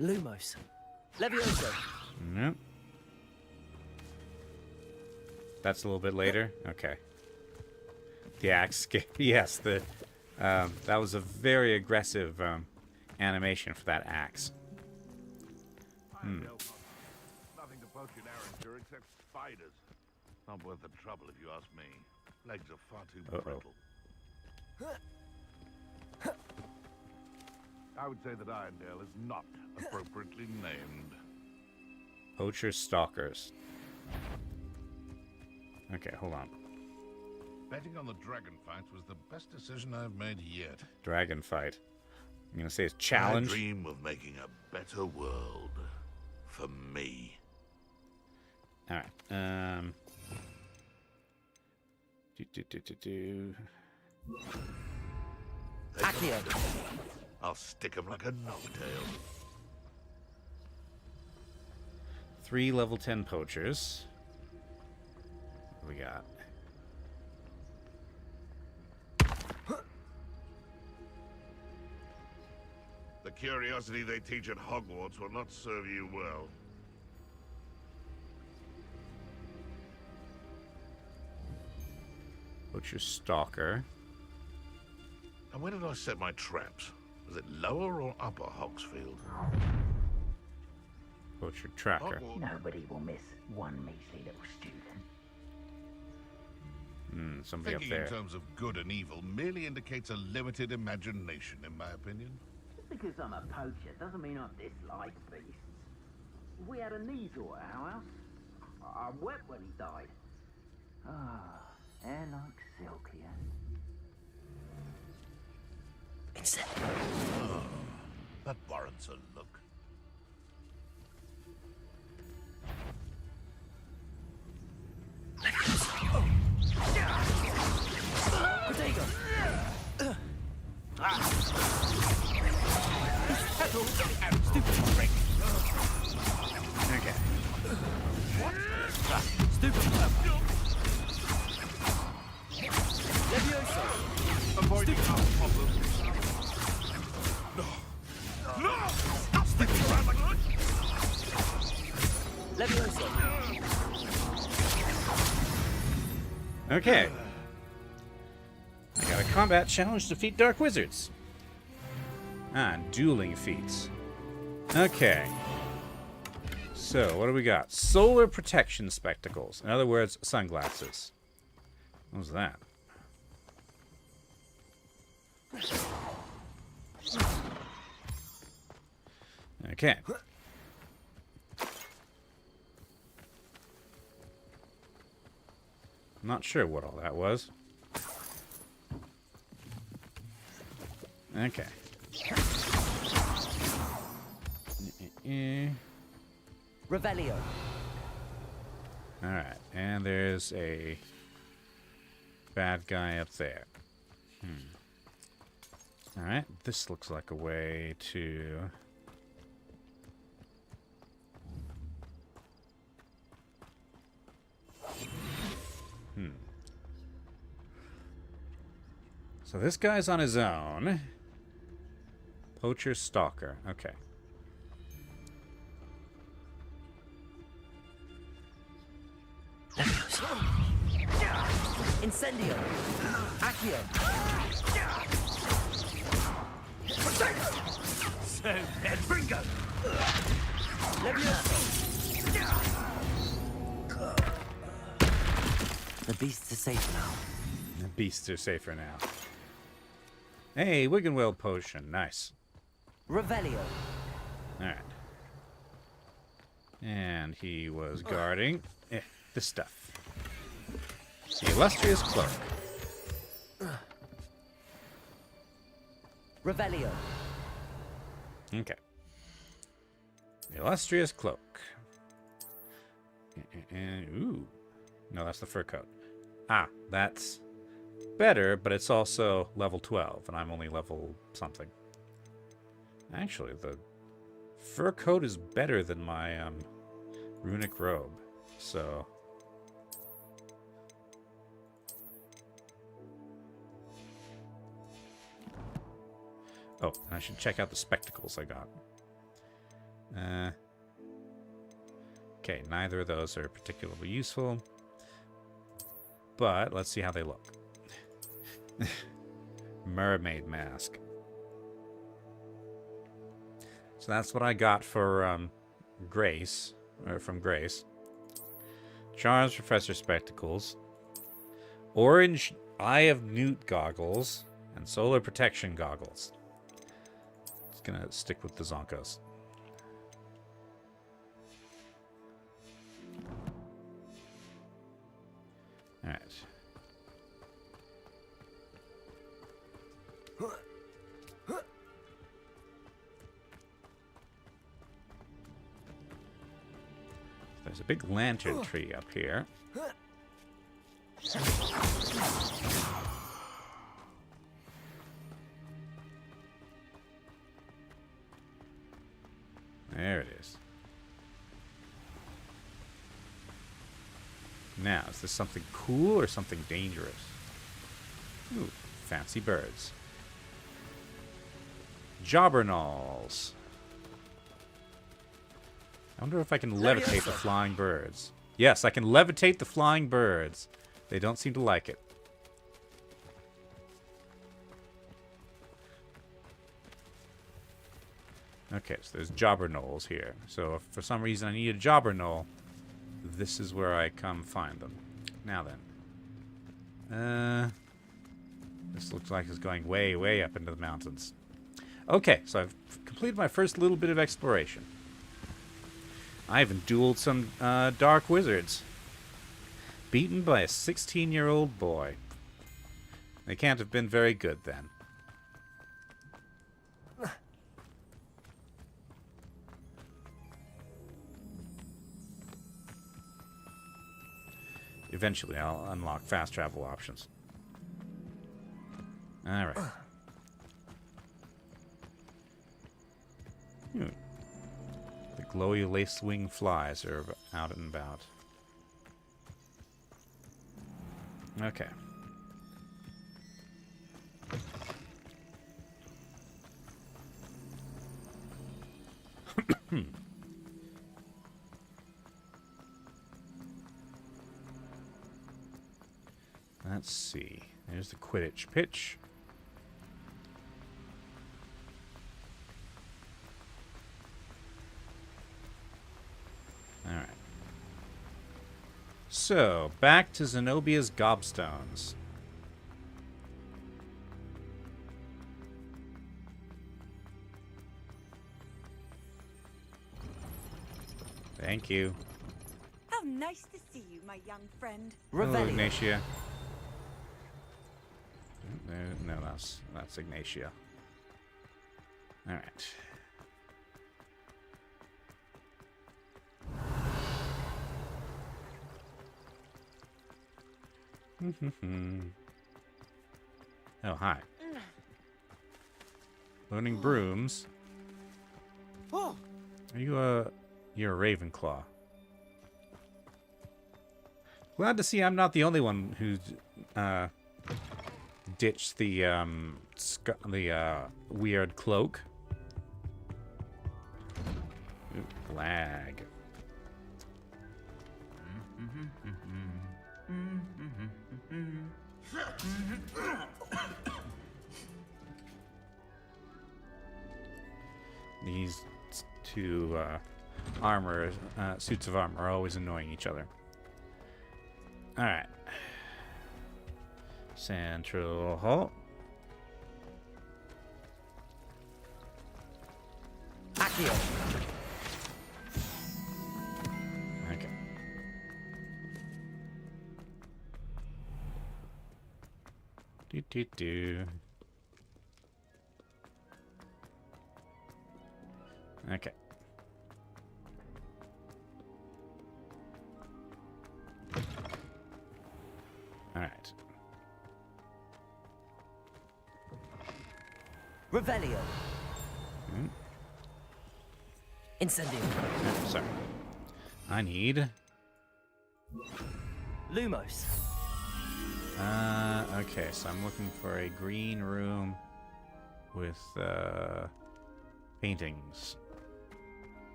Lumos. Levioso. Nope. That's a little bit later. Okay. The axe. Yes, that was a very aggressive animation for that axe. Nothing to poach in Arranger except spiders. Not worth the trouble if you ask me. Legs are far too brittle. I would say that Irondale is not appropriately named. Poacher Stalkers. Okay, hold on. Betting on the dragon fight was the best decision I've made yet. Dragon fight. I'm gonna say it's challenge. I dream of making a better world for me. All right. Accio. I'll stick him like a knocktail. 3 level 10 poachers. What we got? The curiosity they teach at Hogwarts will not serve you well. Poacher Stalker. And where did I set my traps? Was it lower or upper Hogsfield? Poacher Tracker. Nobody will miss one measly little student. Somebody Thinking up there. in terms of good and evil merely indicates a limited imagination, in my opinion. Just because I'm a poacher doesn't mean I dislike beasts. We had a Neasel at our house. I wept when he died. Ah, hair like silk, yeah. Oh, that warrants a look. Potato. Stupid prick. Okay. What? Stupid. Levioso. Avoiding our problems. No! Stupid. Levioso. Okay. I got a combat challenge to defeat Dark Wizards. Dueling feats. Okay. So, what do we got? Solar protection spectacles. In other words, sunglasses. What was that? Okay. I'm not sure what all that was. Okay. Revelio. Alright, and there's a bad guy up there. Alright, this looks like a way to... So this guy's on his own. Poacher Stalker. Okay. Incendio. Accio. So, Bringo. Levioso. The beasts are safe now. The beasts are safer now. Hey, Wiggenweld potion. Nice. Revelio. Alright. And he was guarding this stuff. The illustrious cloak. Revelio. Okay. The illustrious cloak. Ooh. No, that's the fur coat. That's better, but it's also level 12, and I'm only level something. Actually, the fur coat is better than my runic robe, so... Oh, and I should check out the spectacles I got. Okay, neither of those are particularly useful. But let's see how they look. Mermaid mask. So that's what I got for Grace, or from Grace. Charles Professor spectacles. Orange Eye of Newt goggles. And solar protection goggles. Just gonna stick with the Zonkos. Alright. There's a big lantern tree up here. There it is. Now, is this something cool or something dangerous? Ooh, fancy birds. Jobbernals. I wonder if I can levitate the flying birds. Yes, I can levitate the flying birds. They don't seem to like it. Okay, so there's jobbernals here. So if for some reason I need a jobbernal, this is where I come find them. Now then. This looks like it's going way, way up into the mountains. Okay, so I've completed my first little bit of exploration. I even dueled some dark wizards. Beaten by a 16-year-old boy. They can't have been very good then. Eventually, I'll unlock fast travel options. Alright. The glowy lace-wing flies are out and about. Okay. Let's see. There's the Quidditch pitch. Alright. So, back to Zenobia's gobstones. Thank you. How nice to see you, my young friend. Hello, Ignatia. No, that's Ignatia. All right. Oh, hi. Learning brooms. Are you you're a Ravenclaw. Glad to see I'm not the only one who's ditched the weird cloak. Ooh, lag. These two suits of armor are always annoying each other. All right. Central Hall. Accio. Okay. Do. Okay. All right. Revelio. Incendio. Oh, sorry. I need Lumos. Okay, so I'm looking for a green room. with paintings.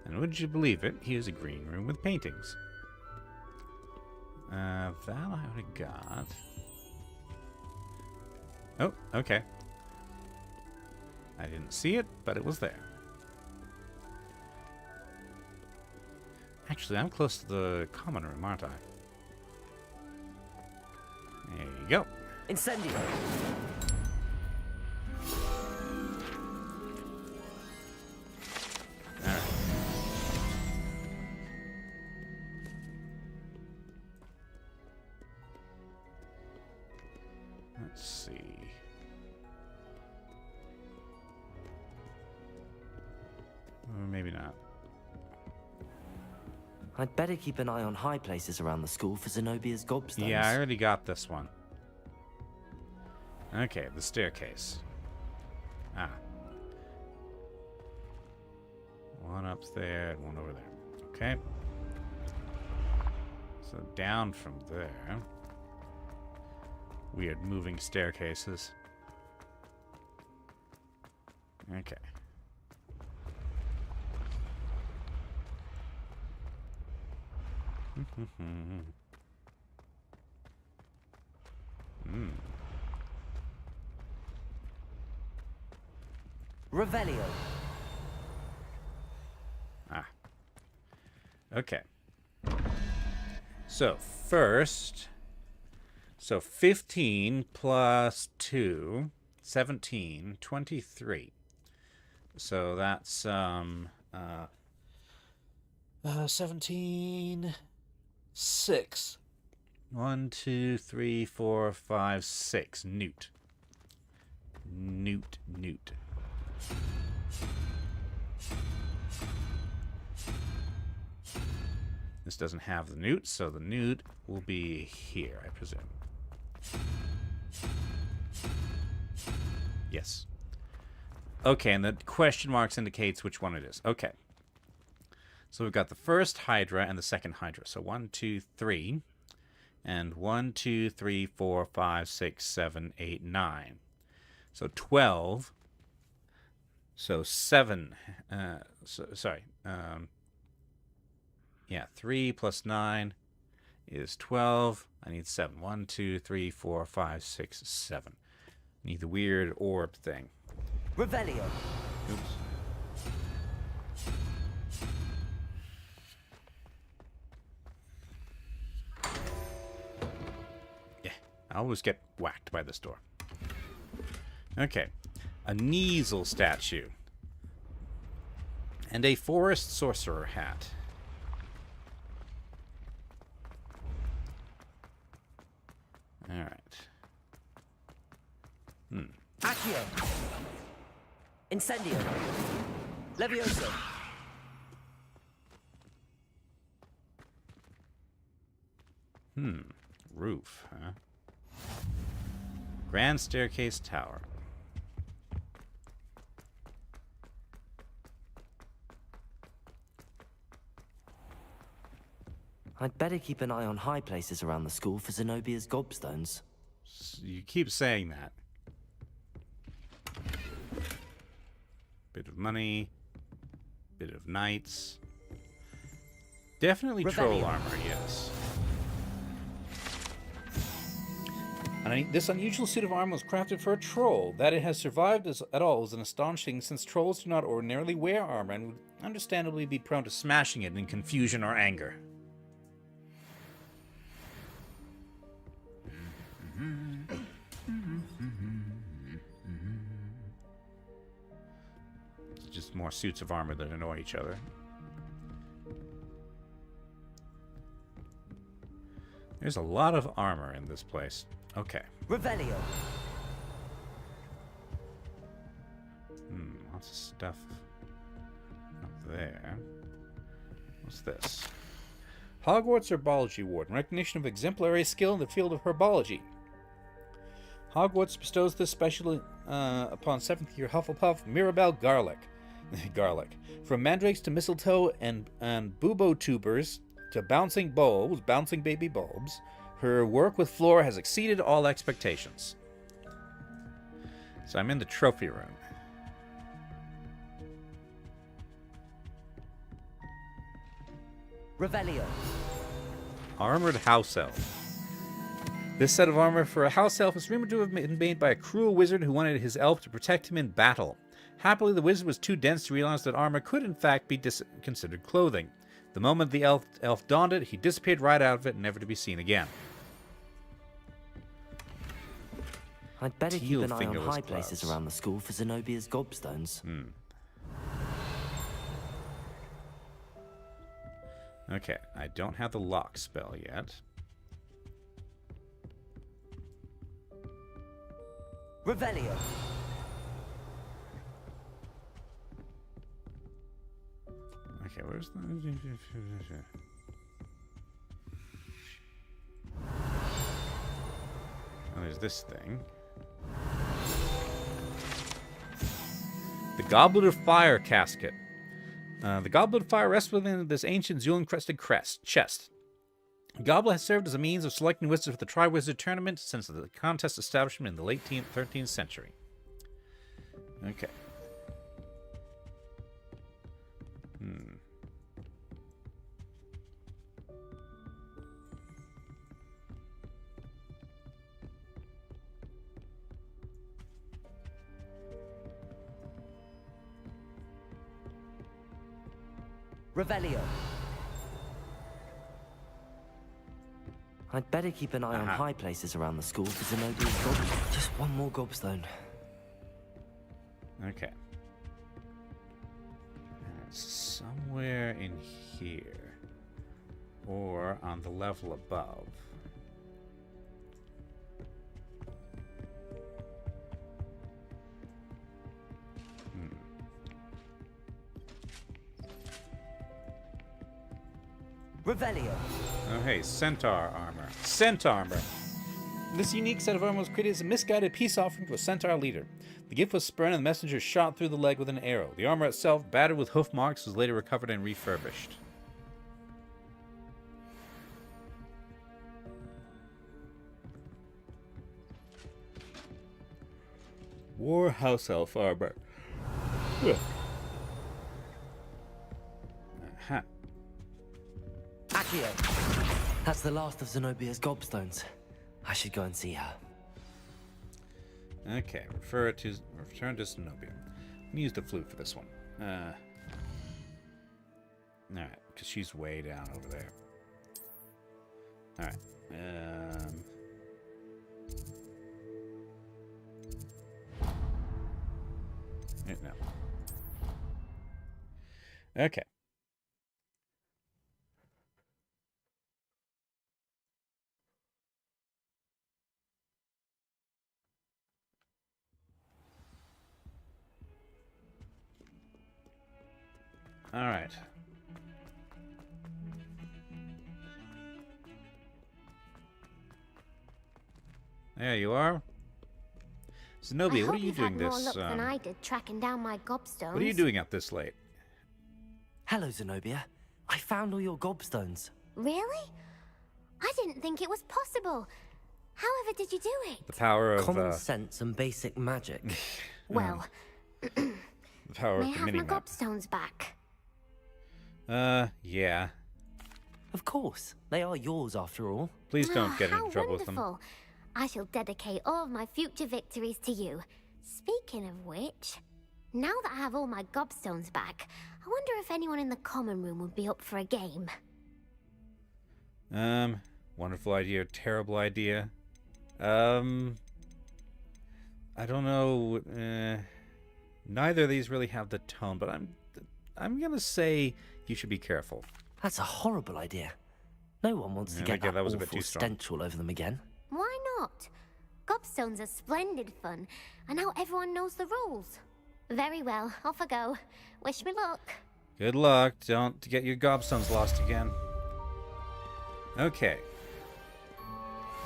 And would you believe it, here's a green room with paintings. That I already got. Oh, okay. I didn't see it, but it was there. Actually, I'm close to the common room, aren't I? There you go. Incendio. Alright. Let's see. Or maybe not. I'd better keep an eye on high places around the school for Zenobia's gobstones. Yeah, I already got this one. Okay, the staircase. Ah. One up there and one over there. Okay. So down from there. Weird moving staircases. Okay. Revelio. Ah. Okay. So, first... So, 15 plus 2, 17, 23. So, that's, 17... 6. 1, 2, 3, 4, 5, 6. Newt. Newt. This doesn't have the newt, so the newt will be here, I presume. Yes. Okay, and the question marks indicates which one it is. Okay. So we've got the first Hydra and the second Hydra. So 1, 2, 3. And 1, 2, 3, 4, 5, 6, 7, 8, 9. So 12. So 7. Yeah, 3 plus 9 is 12. I need 7. 1, 2, 3, 4, 5, 6, 7. I need the weird orb thing. Revelio. Oops. I always get whacked by this door. Okay. A Kneasel statue. And a forest sorcerer hat. Alright. Accio. Incendio. Levioso. Roof, huh? Grand staircase tower. I'd better keep an eye on high places around the school for Zenobia's gobstones. You keep saying that. Bit of money. Bit of knights. Definitely troll armor, yes. This unusual suit of armor was crafted for a troll. That it has survived at all is an astonishing, since trolls do not ordinarily wear armor and would understandably be prone to smashing it in confusion or anger. It's just more suits of armor that annoy each other. There's a lot of armor in this place. Okay. Revelio. Lots of stuff up there. What's this? Hogwarts Herbology Award in recognition of exemplary skill in the field of herbology. Hogwarts bestows this special upon 7th year Hufflepuff Mirabelle Garlick. Garlic. From mandrakes to mistletoe and bubo tubers, to bouncing baby bulbs, her work with Flora has exceeded all expectations. So I'm in the trophy room. Revelio. Armored house elf. This set of armor for a house elf is rumored to have been made by a cruel wizard who wanted his elf to protect him in battle. Happily, the wizard was too dense to realize that armor could in fact be considered clothing. The moment the elf donned it, he disappeared right out of it, never to be seen again. I'd better keep an eye on high places around the school for Zenobia's gobstones. Okay, I don't have the lock spell yet. Revelio. Okay, where's the... Oh, there's this thing. The Goblet of Fire casket. The Goblet of Fire rests within this ancient Zulin-crested chest. The goblet has served as a means of selecting wizards for the Tri-Wizard Tournament since the contest establishment in the late 13th century. Okay. Revelio. I'd better keep an eye on high places around the school for Zenobia's gobstone. Just one more gobstone. Okay. It's somewhere in here. Or on the level above. Revelio. Oh, hey, centaur armor. Centaur armor. This unique set of armor was created as a misguided peace offering to a centaur leader. The gift was spurned and the messenger shot through the leg with an arrow. The armor itself, battered with hoof marks, was later recovered and refurbished. War house elf armor. Aha. Accio. That's the last of Zenobia's gobstones. I should go and see her. Okay, return to Zenobia. Let me use the flute for this one. Alright, because she's way down over there. Alright. No. Okay. All right. There you are. Zenobia, what are you doing this? More luck than I did tracking down my gobstones. What are you doing up this late? Hello, Zenobia. I found all your gobstones. Really? I didn't think it was possible. However did you do it? The power of common sense and basic magic. Well, the power may of I the have my minimap. gobstones back? Yeah. Of course. They are yours after all. Please don't get into trouble with Wonderful. them. I shall dedicate all of my future victories to you. Speaking of which, now that I have all my gobstones back, I wonder if anyone in the common room would be up for a game. Wonderful idea, terrible idea. I don't know. Neither of these really have the tone, but I'm gonna say you should be careful. That's a horrible idea. No one wants to get that was a bit awful too strong. stench all over them again. Why not? Gobstones are splendid fun, and now everyone knows the rules. Very well, off I go. Wish me luck. Good luck. Don't get your gobstones lost again. Okay.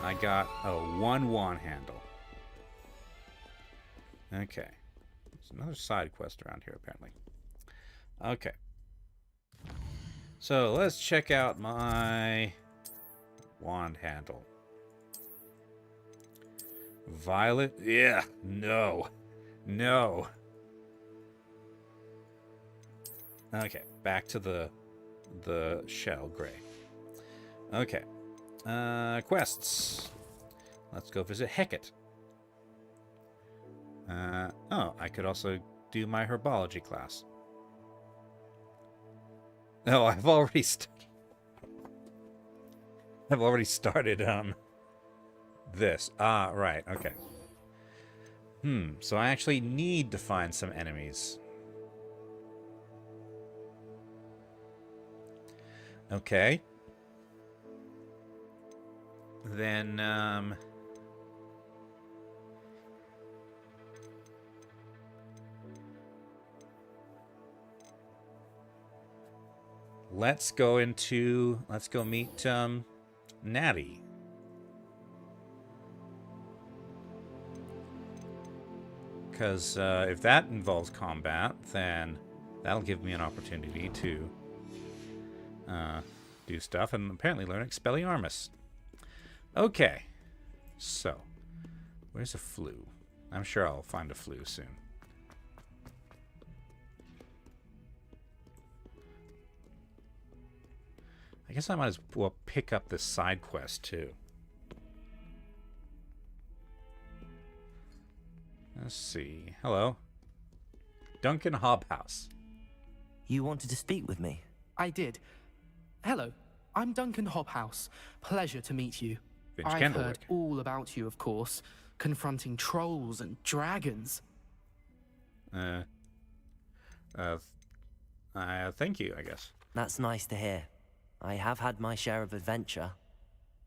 I got a 1-1 handle. Okay. There's another side quest around here, apparently. Okay. So let's check out my wand handle. Violet? Yeah, no. No. Okay, back to the shell gray. Okay. Quests. Let's go visit Hecate. Oh, I could also do my herbology class. Oh, I've already started this. Ah, right. Okay. So I actually need to find some enemies. Okay. Then let's go meet Natty. Because if that involves combat, then that'll give me an opportunity to do stuff and apparently learn Expelliarmus. Okay, so where's a flue? I'm sure I'll find a flue soon. I guess I might as well pick up this side quest too. Let's see. Hello. Duncan Hobhouse. You wanted to speak with me? I did. Hello, I'm Duncan Hobhouse. Pleasure to meet you. Finch I've Candlewick. heard all about you, of course. Confronting trolls and dragons. Thank you, I guess. That's nice to hear. I have had my share of adventure.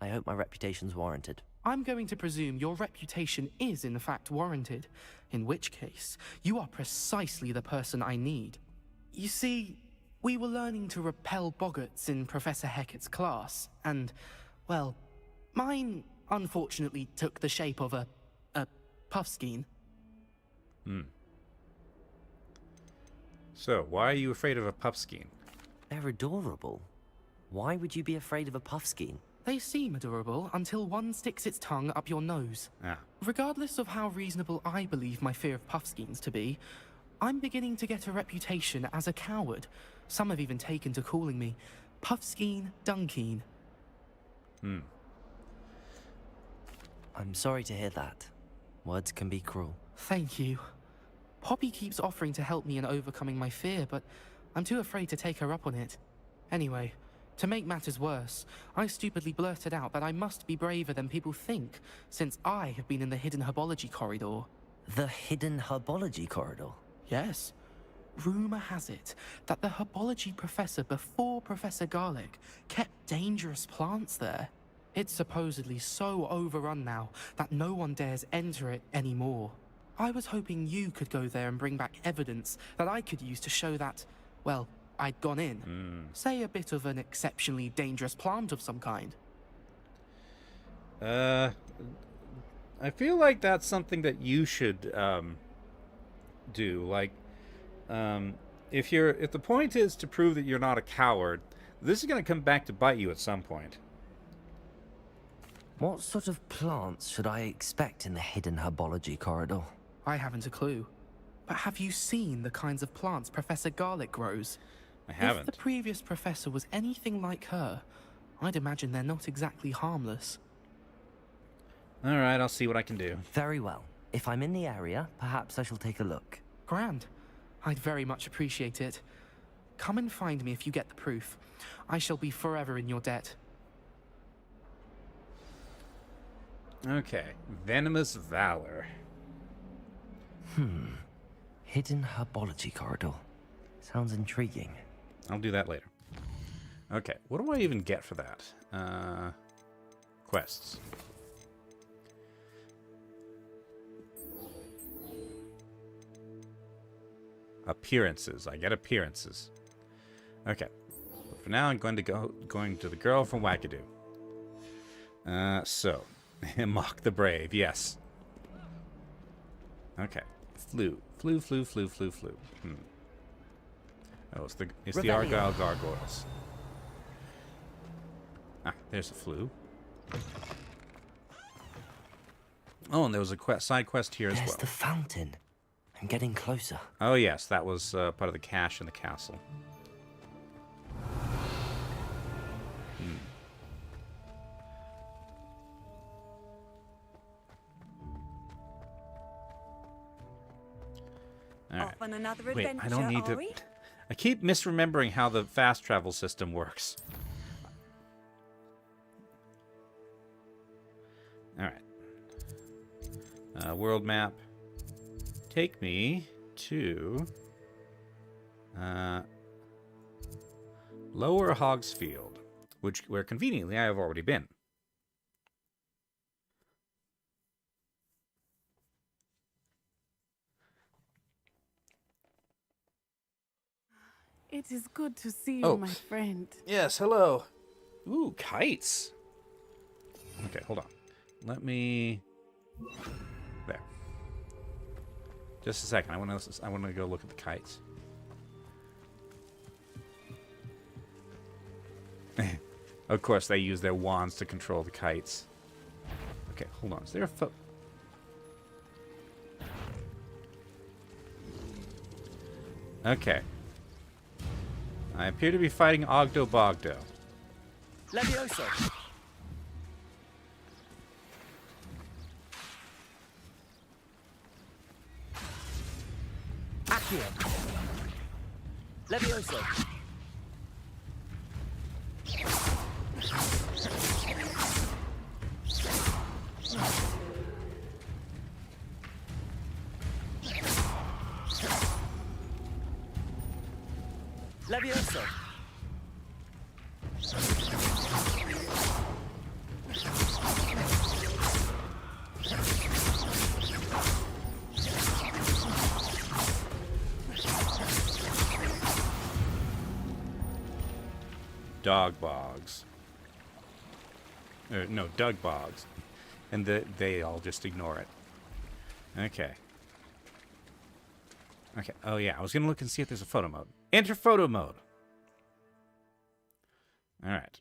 I hope my reputation's warranted. I'm going to presume your reputation is in fact warranted, in which case, you are precisely the person I need. You see, we were learning to repel boggarts in Professor Hecate's class, and, well, mine unfortunately took the shape of a puffskein. So, why are you afraid of a puffskein? They're adorable. Why would you be afraid of a puffskein? They seem adorable until one sticks its tongue up your nose. Regardless of how reasonable I believe my fear of puffskeins to be, I'm beginning to get a reputation as a coward. Some have even taken to calling me Puffskein Dunkeen. I'm sorry to hear that. Words can be cruel. Thank you. Poppy keeps offering to help me in overcoming my fear, but I'm too afraid to take her up on it. Anyway, to make matters worse, I stupidly blurted out that I must be braver than people think, since I have been in the hidden herbology corridor. The hidden herbology corridor? Yes. Rumor has it that the herbology professor before Professor Garlic kept dangerous plants there. It's supposedly so overrun now that no one dares enter it anymore. I was hoping you could go there and bring back evidence that I could use to show that, well, I'd gone in. Say a bit of an exceptionally dangerous plant of some kind. I feel like that's something that you should do. Like, if the point is to prove that you're not a coward, this is going to come back to bite you at some point. What sort of plants should I expect in the hidden herbology corridor? I haven't a clue. But have you seen the kinds of plants Professor Garlic grows? I haven't. If the previous professor was anything like her, I'd imagine they're not exactly harmless. Alright, I'll see what I can do. Very well. If I'm in the area, perhaps I shall take a look. Grand. I'd very much appreciate it. Come and find me if you get the proof. I shall be forever in your debt. Okay. Venomous Valor. Hidden herbology corridor. Sounds intriguing. I'll do that later. Okay, what do I even get for that? Quests. Appearances. I get appearances. Okay. But for now, I'm going to the girl from Wackadoo. So, mock the brave. Yes. Okay. Flu. Revelio. Oh, it's the Argyle Gargoyles. Ah, there's a flue. Oh, and there was a side quest here as well. There's the fountain. I'm getting closer. Oh, yes, that was part of the cache in the castle. All Off on another Wait, adventure, I don't need to... are we? I keep misremembering how the fast travel system works. Alright. World map. Take me to... Lower Hogsfield, where conveniently I have already been. It is good to see you, my friend. Yes, hello. Ooh, kites. Okay, hold on. Let me... There. Just a second. I want to go look at the kites. Of course, they use their wands to control the kites. Okay, hold on. Is there a Okay. I appear to be fighting Ogdo Bogdo. Levioso. Accio. Levioso. Levioso. Dog bogs. No, Doug bogs. And they all just ignore it. Okay. Okay. Oh, yeah. I was going to look and see if there's a photo mode. Enter photo mode. All right.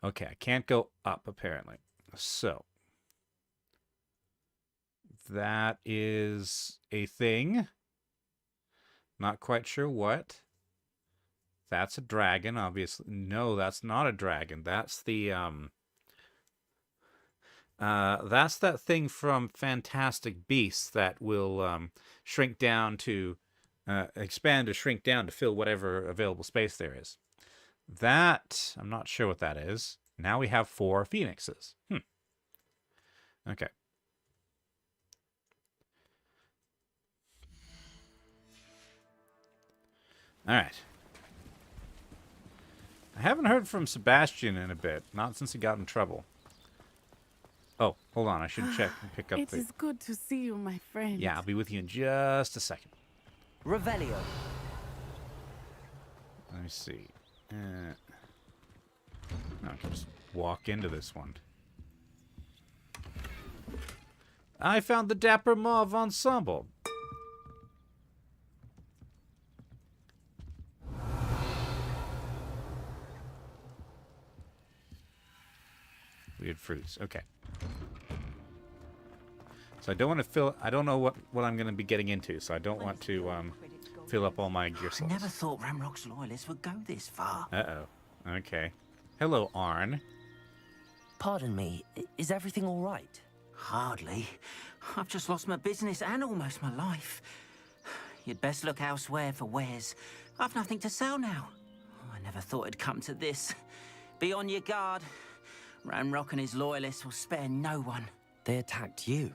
Okay, I can't go up, apparently. So. That is a thing. Not quite sure what. That's a dragon, obviously. No, that's not a dragon. That's the, that's that thing from Fantastic Beasts that will shrink down to, expand or shrink down to fill whatever available space there is. That, I'm not sure what that is. Now we have 4 phoenixes. Okay. All right. I haven't heard from Sebastian in a bit. Not since he got in trouble. Oh, hold on. I should check and pick up It is good to see you, my friend. Yeah, I'll be with you in just a second. Revelio. Let me see. I can just walk into this one. I found the Dapper Mauve Ensemble. Weird fruits. Okay. So I don't want to fill... I don't know what I'm going to be getting into, so I don't want to fill up all my gear slots. I never thought Ranrock's loyalists would go this far. Uh-oh. Okay. Hello, Arn. Pardon me, is everything all right? Hardly. I've just lost my business and almost my life. You'd best look elsewhere for wares. I've nothing to sell now. I never thought it'd come to this. Be on your guard. Ranrock and his loyalists will spare no one. They attacked you.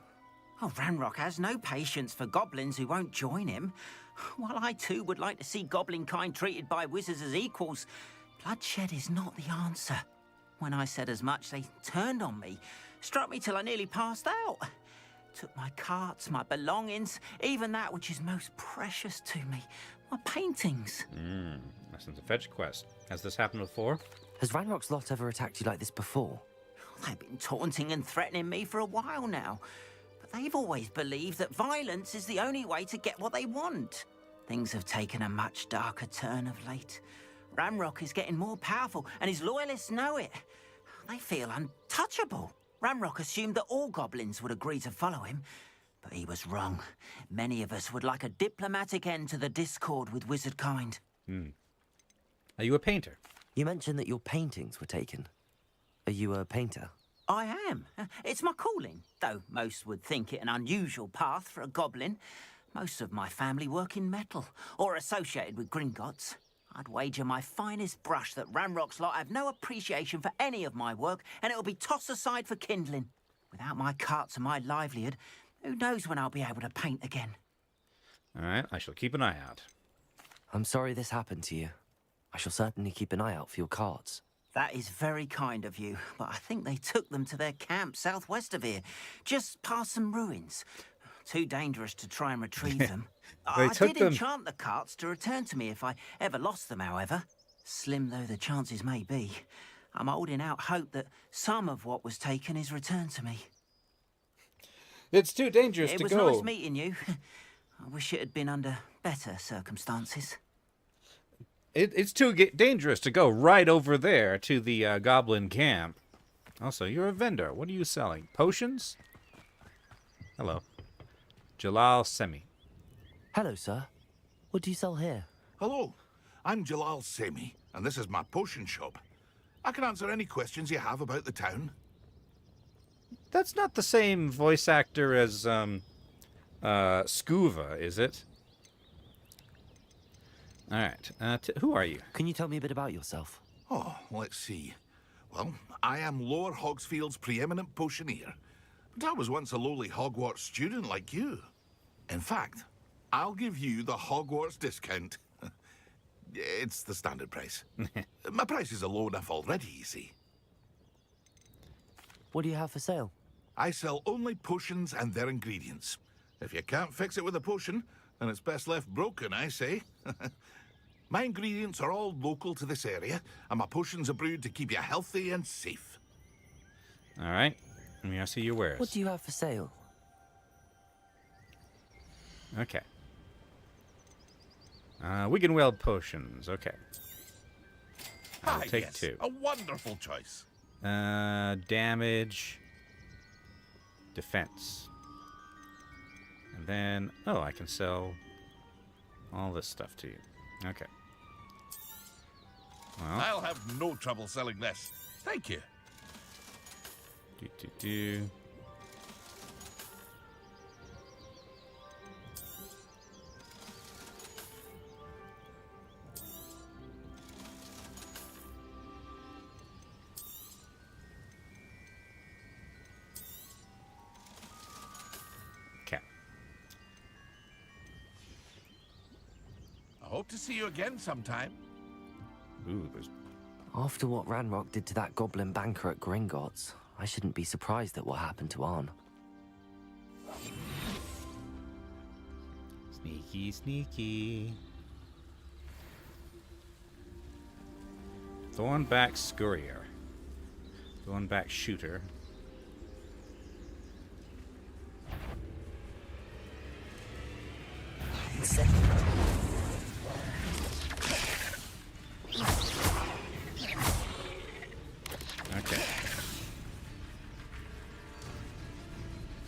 Oh, Ranrock has no patience for goblins who won't join him. While I too would like to see goblin kind treated by wizards as equals, bloodshed is not the answer. When I said as much, they turned on me, struck me till I nearly passed out. Took my carts, my belongings, even that which is most precious to me, my paintings. That's a fetch quest. Has this happened before? Has Ranrock's lot ever attacked you like this before? They've been taunting and threatening me for a while now. But they've always believed that violence is the only way to get what they want. Things have taken a much darker turn of late. Ramrock is getting more powerful, and his loyalists know it. They feel untouchable. Ramrock assumed that all goblins would agree to follow him, but he was wrong. Many of us would like a diplomatic end to the discord with wizard kind. Are you a painter? You mentioned that your paintings were taken. Are you a painter? I am. It's my calling, though most would think it an unusual path for a goblin. Most of my family work in metal, or associated with Gringotts. I'd wager my finest brush that Ramrock's lot have no appreciation for any of my work, and it'll be tossed aside for kindling. Without my carts and my livelihood, who knows when I'll be able to paint again. All right, I shall keep an eye out. I'm sorry this happened to you. I shall certainly keep an eye out for your cards. That is very kind of you, but I think they took them to their camp southwest of here, just past some ruins. Too dangerous to try and retrieve them. I did enchant the carts to return to me if I ever lost them, however. Slim though the chances may be, I'm holding out hope that some of what was taken is returned to me. It's too dangerous to go. It was nice meeting you. I wish it had been under better circumstances. It's too dangerous to go right over there to the goblin camp. Also, you're a vendor. What are you selling? Potions? Hello. Jalal Semi. Hello, sir. What do you sell here? Hello, I'm Jalal Semi, and this is my potion shop. I can answer any questions you have about the town. That's not the same voice actor as Scuva, is it? All right. Who are you? Can you tell me a bit about yourself? Oh, let's see. Well, I am Lower Hogsfield's preeminent potioneer. But I was once a lowly Hogwarts student like you. In fact, I'll give you the Hogwarts discount. It's the standard price. My prices are low enough already, you see. What do you have for sale? I sell only potions and their ingredients. If you can't fix it with a potion, then it's best left broken, I say. My ingredients are all local to this area, and my potions are brewed to keep you healthy and safe. All right. Let me see your wares. What do you have for sale? Okay. Wiggenweld potions. Okay. I'll take yes, 2. A wonderful choice. Damage. Defense. And then, I can sell all this stuff to you. Okay. Well, I'll have no trouble selling this. Thank you. Okay. I hope to see you again sometime. Ooh, there's... After what Ranrock did to that goblin banker at Gringotts, I shouldn't be surprised at what happened to Arn. Sneaky, sneaky. Thornback Scurrier. Thornback Shooter. Okay.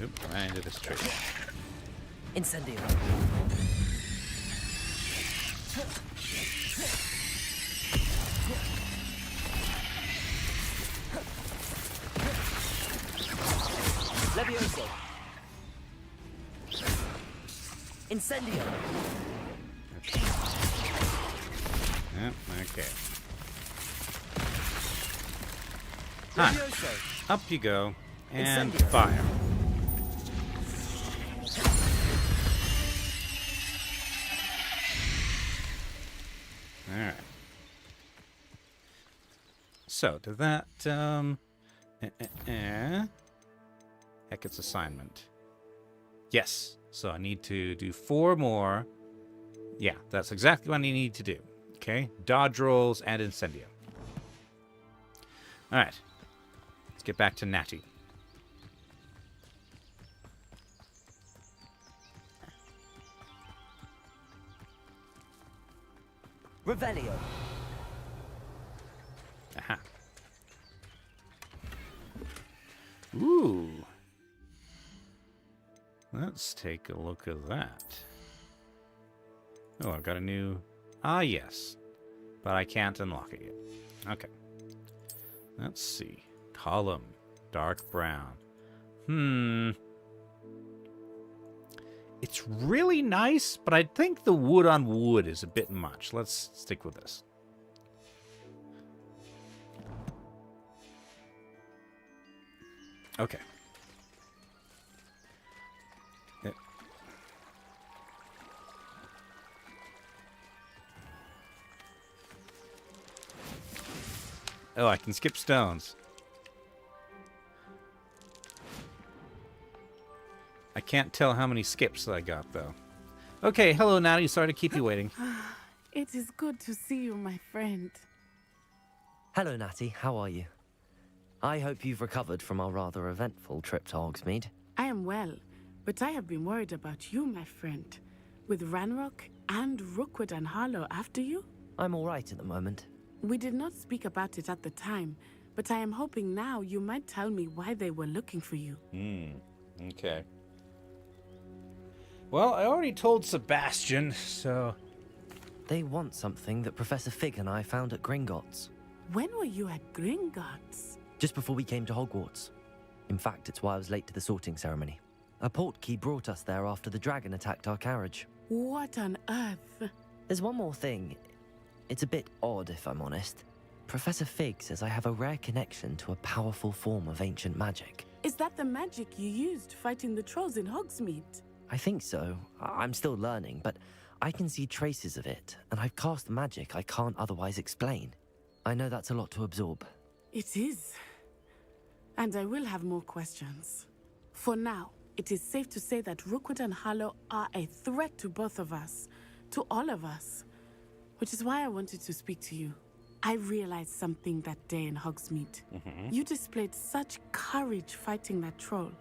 Oop, right into this tree. Incendio. Levioso. Incendio. Yep, okay. Hi. Up you go. And Incendio. fire. Alright. So, to that, Hecat's assignment. Yes. So I need to do 4 more. Yeah, that's exactly what I need to do. Okay? Dodge rolls and Incendio. Alright. Let's get back to Natty. Revelio. Aha. Ooh. Let's take a look at that. Oh, I've got a new... Ah, yes. But I can't unlock it yet. Okay. Let's see. Column. Dark brown. It's really nice, but I think the wood on wood is a bit much. Let's stick with this. Okay. Oh, I can skip stones. I can't tell how many skips I got, though. Okay, hello, Natty. Sorry to keep you waiting. It is good to see you, my friend. Hello, Natty. How are you? I hope you've recovered from our rather eventful trip to Hogsmeade. I am well, but I have been worried about you, my friend. With Ranrock and Rookwood and Harlow after you? I'm all right at the moment. We did not speak about it at the time, but I am hoping now you might tell me why they were looking for you. Okay. Well, I already told Sebastian, so... They want something that Professor Fig and I found at Gringotts. When were you at Gringotts? Just before we came to Hogwarts. In fact, it's why I was late to the sorting ceremony. A portkey brought us there after the dragon attacked our carriage. What on earth? There's one more thing. It's a bit odd, if I'm honest. Professor Fig says I have a rare connection to a powerful form of ancient magic. Is that the magic you used fighting the trolls in Hogsmeade? I think so. I'm still learning, but I can see traces of it, and I've cast magic I can't otherwise explain. I know that's a lot to absorb. It is. And I will have more questions. For now, it is safe to say that Rookwood and Harlow are a threat to both of us. To all of us. Which is why I wanted to speak to you. I realized something that day in Hogsmeade. You displayed such courage fighting that troll.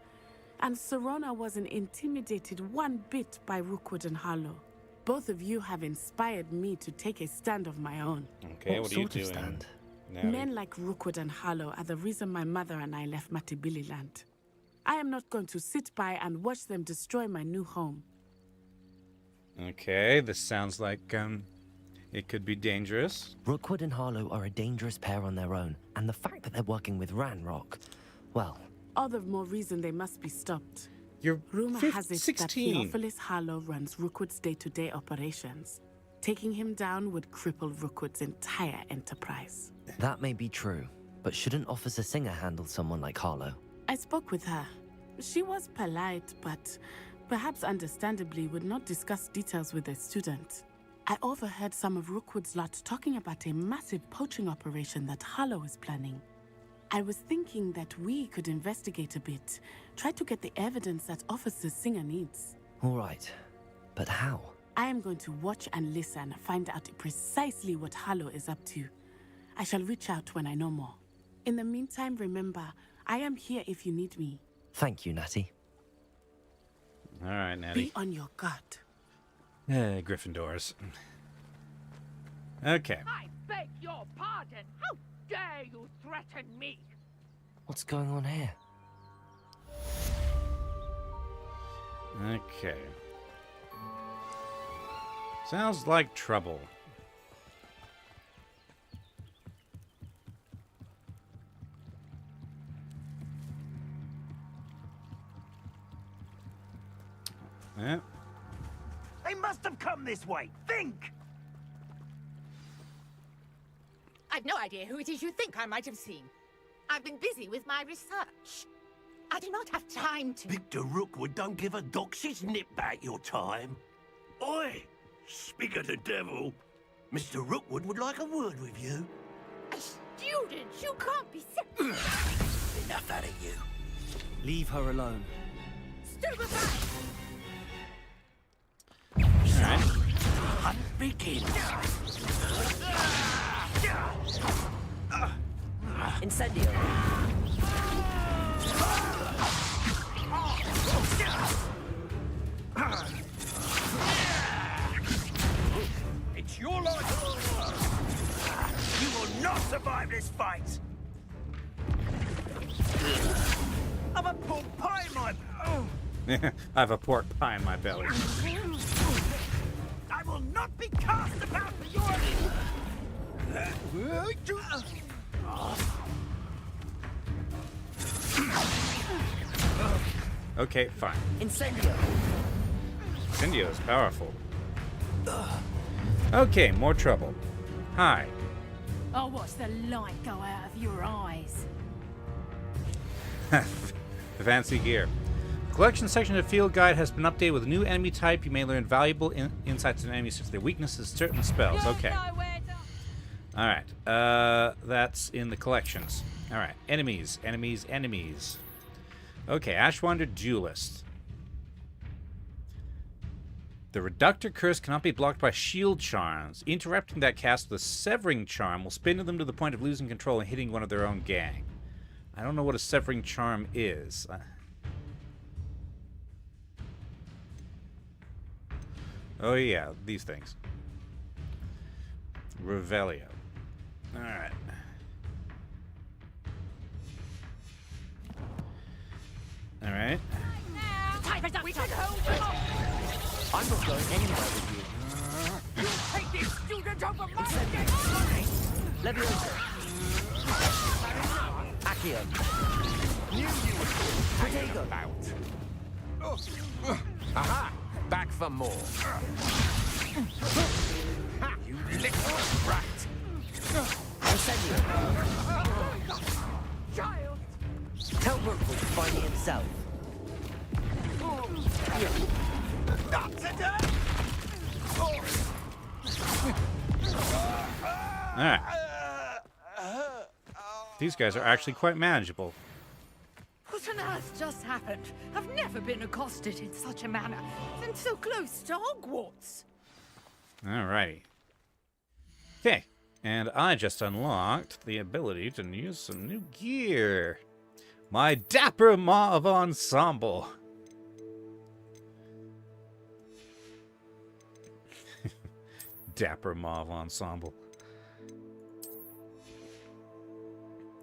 And Serona wasn't intimidated one bit by Rookwood and Harlow. Both of you have inspired me to take a stand of my own. Okay, what are you doing? Stand? Men like Rookwood and Harlow are the reason my mother and I left Matibili Land. I am not going to sit by and watch them destroy my new home. Okay, this sounds like, it could be dangerous. Rookwood and Harlow are a dangerous pair on their own, and the fact that they're working with Ranrock, well... All the more reason they must be stopped. Rumor has it 16. that Theophilus Harlow runs Rookwood's day-to-day operations. Taking him down would cripple Rookwood's entire enterprise. That may be true, but shouldn't Officer Singer handle someone like Harlow? I spoke with her. She was polite, but perhaps understandably would not discuss details with a student. I overheard some of Rookwood's lot talking about a massive poaching operation that Harlow is planning. I was thinking that we could investigate a bit, try to get the evidence that Officer Singer needs. All right, but how? I am going to watch and listen, find out precisely what Harlow is up to. I shall reach out when I know more. In the meantime, remember, I am here if you need me. Thank you, Natty. All right, Natty. Be on your guard. Gryffindors. Okay. I beg your pardon. How dare you threaten me? What's going on here? Okay. Sounds like trouble. Yeah. They must have come this way. Think! I've no idea who it is you think I might have seen. I've been busy with my research. I do not have time to... Victor Rookwood don't give a doxy's nip back your time. Oi! Speak of the devil. Mr. Rookwood would like a word with you. A student? You can't be Enough out of you. Leave her alone. Stupefy! Alright. Hunt begins. Incendio. It's your life. I have a pork pie in my belly. I will not be cast about for your... Okay, fine. Incendio. Incendio is powerful. Okay, more trouble. Hi. I'll watch the light go out of your eyes. The fancy gear. The collection section of the field guide has been updated with a new enemy type. You may learn valuable insights on enemies such as their weaknesses, certain spells. Okay. Alright. That's in the collections. Alright. Enemies. Okay, Ashwander Duelist. The Reductor Curse cannot be blocked by shield charms. Interrupting that cast with a Severing Charm will spin them to the point of losing control and hitting one of their own gang. I don't know what a Severing Charm is. Oh yeah, these things. Revelio. Alright. Alright. We can hold them off. I'm not going anywhere with you. You take this student over my dead. Leviosa. Accio. Knew you would hang about. Aha! Back for more. You little brat. Incendio. Child. Tell Rookwood to find me himself. Alright. These guys are actually quite manageable. What on earth just happened? I've never been accosted in such a manner, and so close to Hogwarts. Alrighty. Okay. And I just unlocked the ability to use some new gear. My Dapper Mauve Ensemble. Dapper Mauve Ensemble.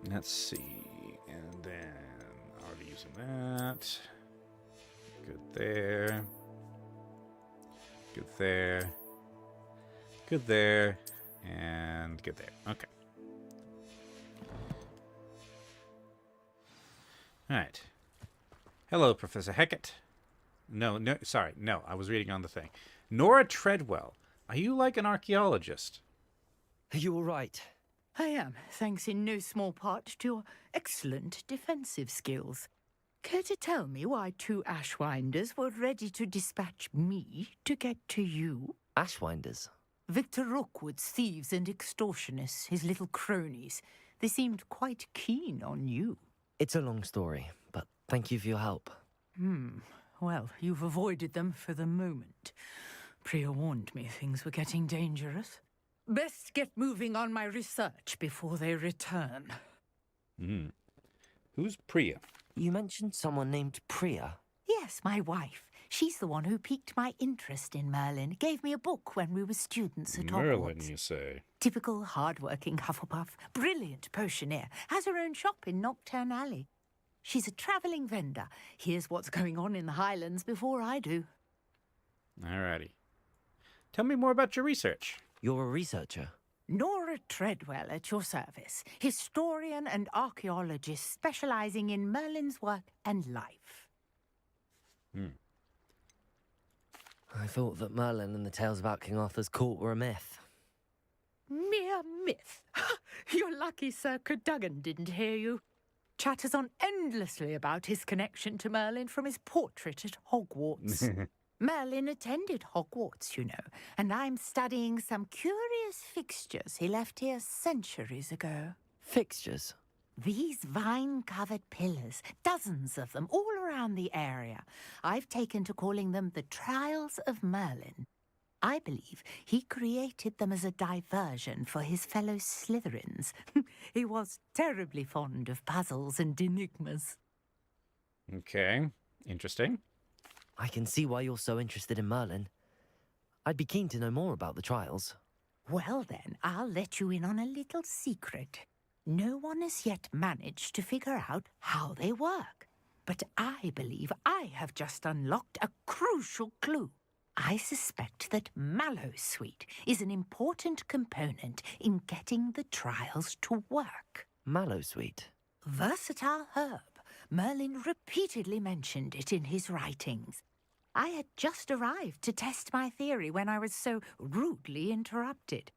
Let's see. And then already using that. Good there. Good there. Good there. And good there. Okay. Alright. Hello, Professor Hecat. No, sorry. No, I was reading on the thing. Nora Treadwell. Are you like an archaeologist? Are you all right? I am, thanks in no small part to your excellent defensive skills. Care to tell me why 2 Ashwinders were ready to dispatch me to get to you? Ashwinders? Victor Rookwood's thieves and extortionists, his little cronies. They seemed quite keen on you. It's a long story, but thank you for your help. Well, you've avoided them for the moment. Priya warned me things were getting dangerous. Best get moving on my research before they return. Who's Priya? You mentioned someone named Priya. Yes, my wife. She's the one who piqued my interest in Merlin. Gave me a book when we were students at Hogwarts. Merlin, you say? Typical hard-working Hufflepuff. Brilliant potioneer. Has her own shop in Knockturn Alley. She's a travelling vendor. Hears what's going on in the Highlands before I do. Alrighty. Tell me more about your research. You're a researcher? Nora Treadwell at your service. Historian and archaeologist specialising in Merlin's work and life. I thought that Merlin and the tales about King Arthur's court were a myth. Mere myth. You're lucky Sir Cadogan didn't hear you. Chatters on endlessly about his connection to Merlin from his portrait at Hogwarts. Merlin attended Hogwarts, you know, and I'm studying some curious fixtures he left here centuries ago. Fixtures? These vine-covered pillars, dozens of them, all around the area. I've taken to calling them the Trials of Merlin. I believe he created them as a diversion for his fellow Slytherins. He was terribly fond of puzzles and enigmas. Okay, interesting. I can see why you're so interested in Merlin. I'd be keen to know more about the trials. Well then, I'll let you in on a little secret. No one has yet managed to figure out how they work. but I believe I have just unlocked a crucial clue. I suspect that Mallowsweet is an important component in getting the trials to work. Mallowsweet? Versatile herb. Merlin repeatedly mentioned it in his writings. I had just arrived to test my theory when I was so rudely interrupted.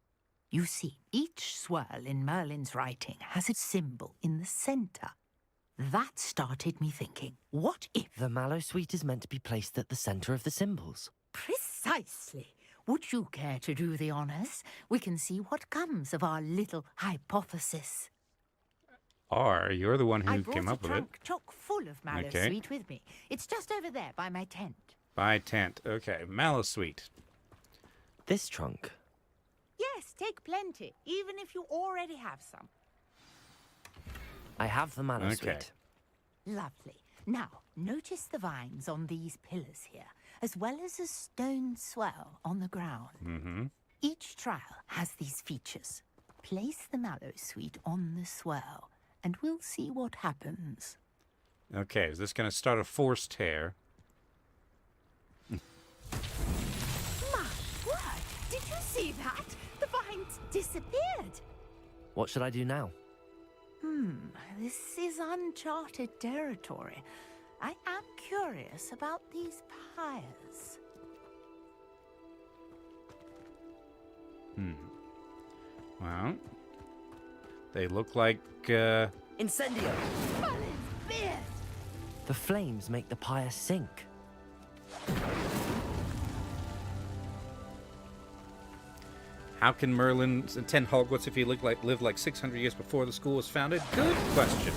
You see, each swirl in Merlin's writing has a symbol in the center. That started me thinking, what if... The Mallowsweet is meant to be placed at the center of the symbols. Precisely. Would you care to do the honors? We can see what comes of our little hypothesis. You're the one who I brought came up a with it. trunk chock full of Mallowsweet with me. It's just over there by my tent. By tent. Okay, Mallowsweet. This trunk? Yes, take plenty, even if you already have some. I have the Mallowsweet. Okay. Lovely. Now, notice the vines on these pillars here, as well as a stone swell on the ground. Mm-hmm. Each trial has these features. Place the Mallowsweet on the swell, and we'll see what happens. Okay, is this going to start a forced tear? My word! Did you see that? The vines disappeared. What should I do now? This is uncharted territory. I am curious about these pyres. Well, they look like, Incendio! Merlin's beard! The flames make the pyre sink. How can Merlin attend Hogwarts if he lived like 600 years before the school was founded? Good question.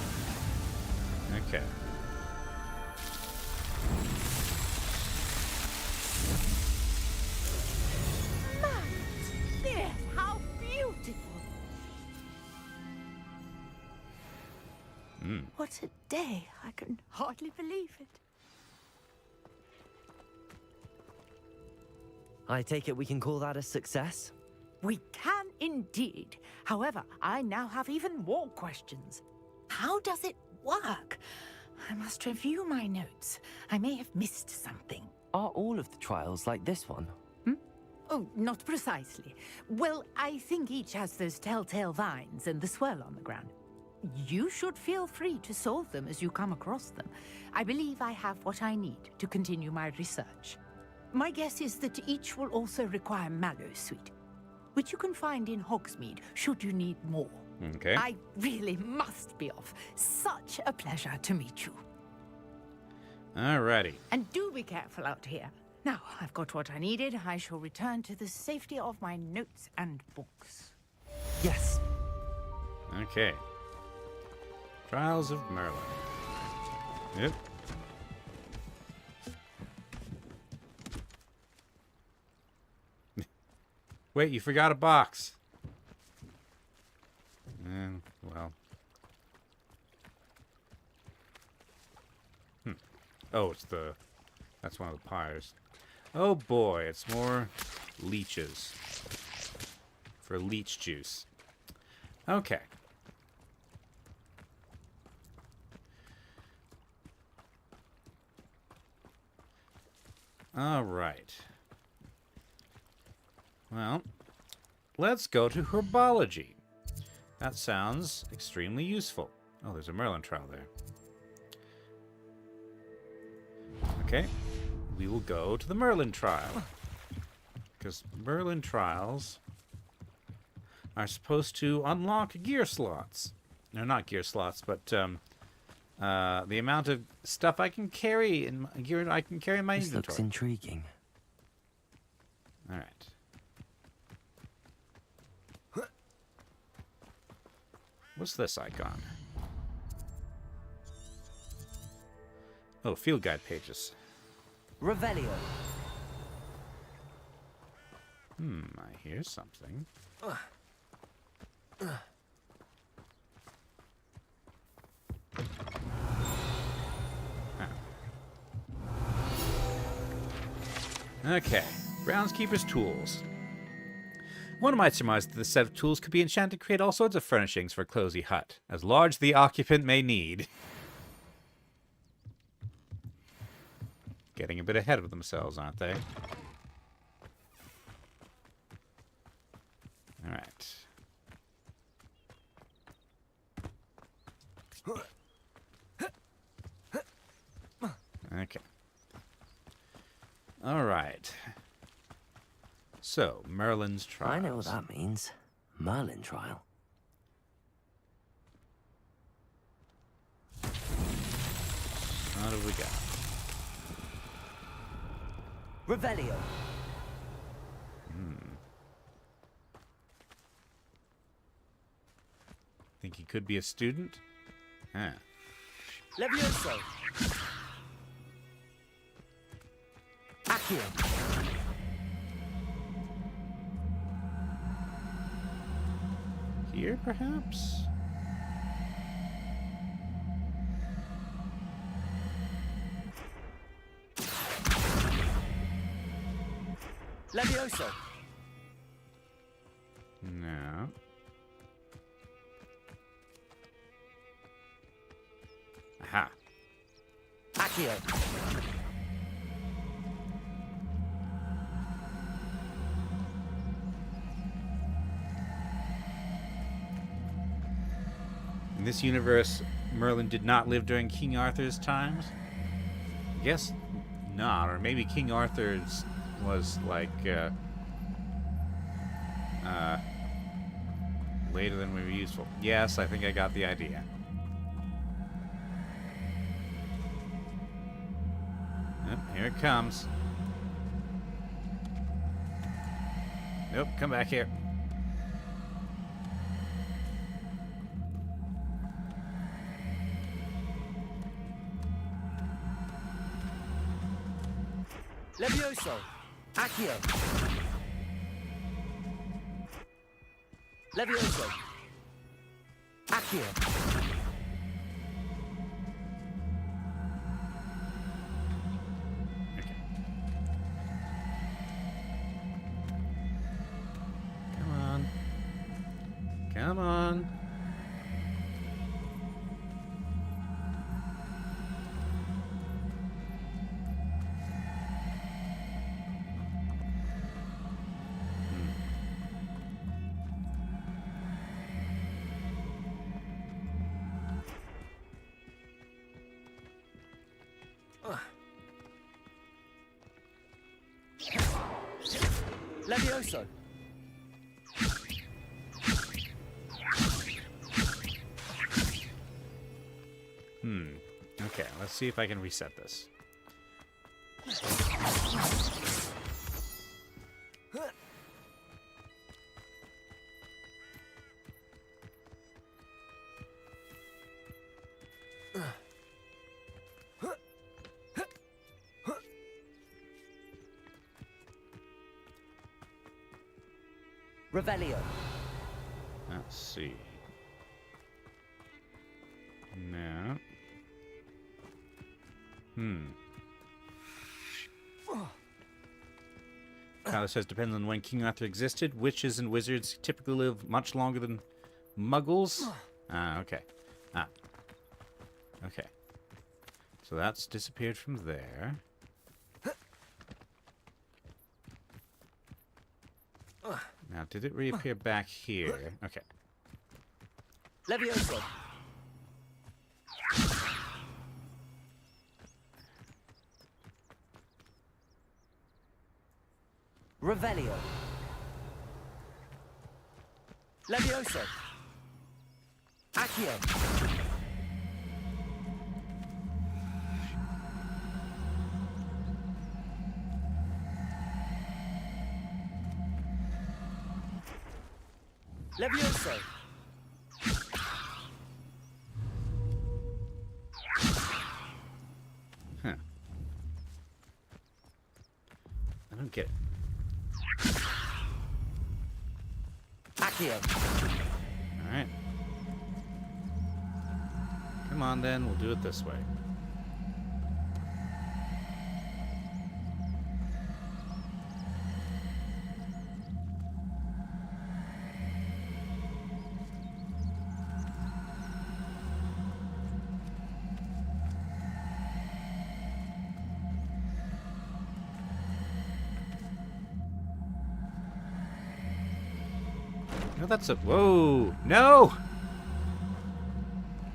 Okay. Yes, how beautiful! What a day! I can hardly believe it. I take it we can call that a success? We can indeed. However, I now have even more questions. How does it work? I must review my notes. I may have missed something. Are all of the trials like this one? Oh, not precisely. Well, I think each has those telltale vines and the swirl on the ground. You should feel free to solve them as you come across them. I believe I have what I need to continue my research. My guess is that each will also require Mallowsweet, which you can find in Hogsmeade should you need more. Okay. I really must be off. Such a pleasure to meet you. Alrighty. And do be careful out here. Now, I've got what I needed. I shall return to the safety of my notes and books. Yes. Okay. Trials of Merlin. Yep. Wait, you forgot a box. Well. Oh, that's one of the pyres. Oh boy, it's more leeches. For leech juice. Okay. All right. Well, let's go to herbology. That sounds extremely useful. Oh, there's a Merlin trial there. Okay, we will go to the Merlin trial. Because Merlin trials are supposed to unlock gear slots. No, not gear slots, but the amount of stuff I can carry in gear I can carry in my inventory. This looks intriguing. All right. What's this icon? Oh, field guide pages. Revelio. I hear something. Okay, Groundskeeper's tools. One might surmise that the set of tools could be enchanted to create all sorts of furnishings for a cozy hut, as large as the occupant may need. Getting a bit ahead of themselves, aren't they? All right. Okay. All right. So, Merlin's trials. I know what that means. Merlin trial. What have we got? Revelio. Think he could be a student? Huh. Levioso. Accio. Here, perhaps? Levioso. No. Aha. Accio. In this universe, Merlin did not live during King Arthur's times? I guess not, or maybe King Arthur's was like later than we were useful. Yes, I think I got the idea. Yep, here it comes. Nope, come back here. Levioso. Accio. Levioso. Accio. Come on. Come on. Levioso. Okay, let's see if I can reset this. Revelio. Let's see. No. Tyler says depends on when King Arthur existed. Witches and wizards typically live much longer than muggles. Okay. Okay. So that's disappeared from there. Now, did it reappear back here? Okay. Levioso. Revelio. Levioso. Accio. Levioso. Huh. I don't get it. Accio. Alright. Come on then, we'll do it this way. No, that's a... Whoa! No!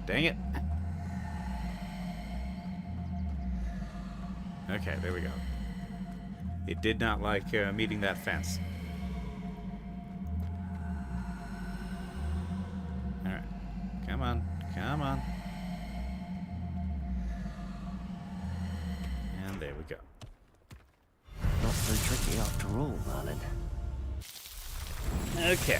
Dang it. Okay, there we go. It did not like meeting that fence. Alright. Come on. Come on. And there we go. Not so tricky after all, Merlin. Okay.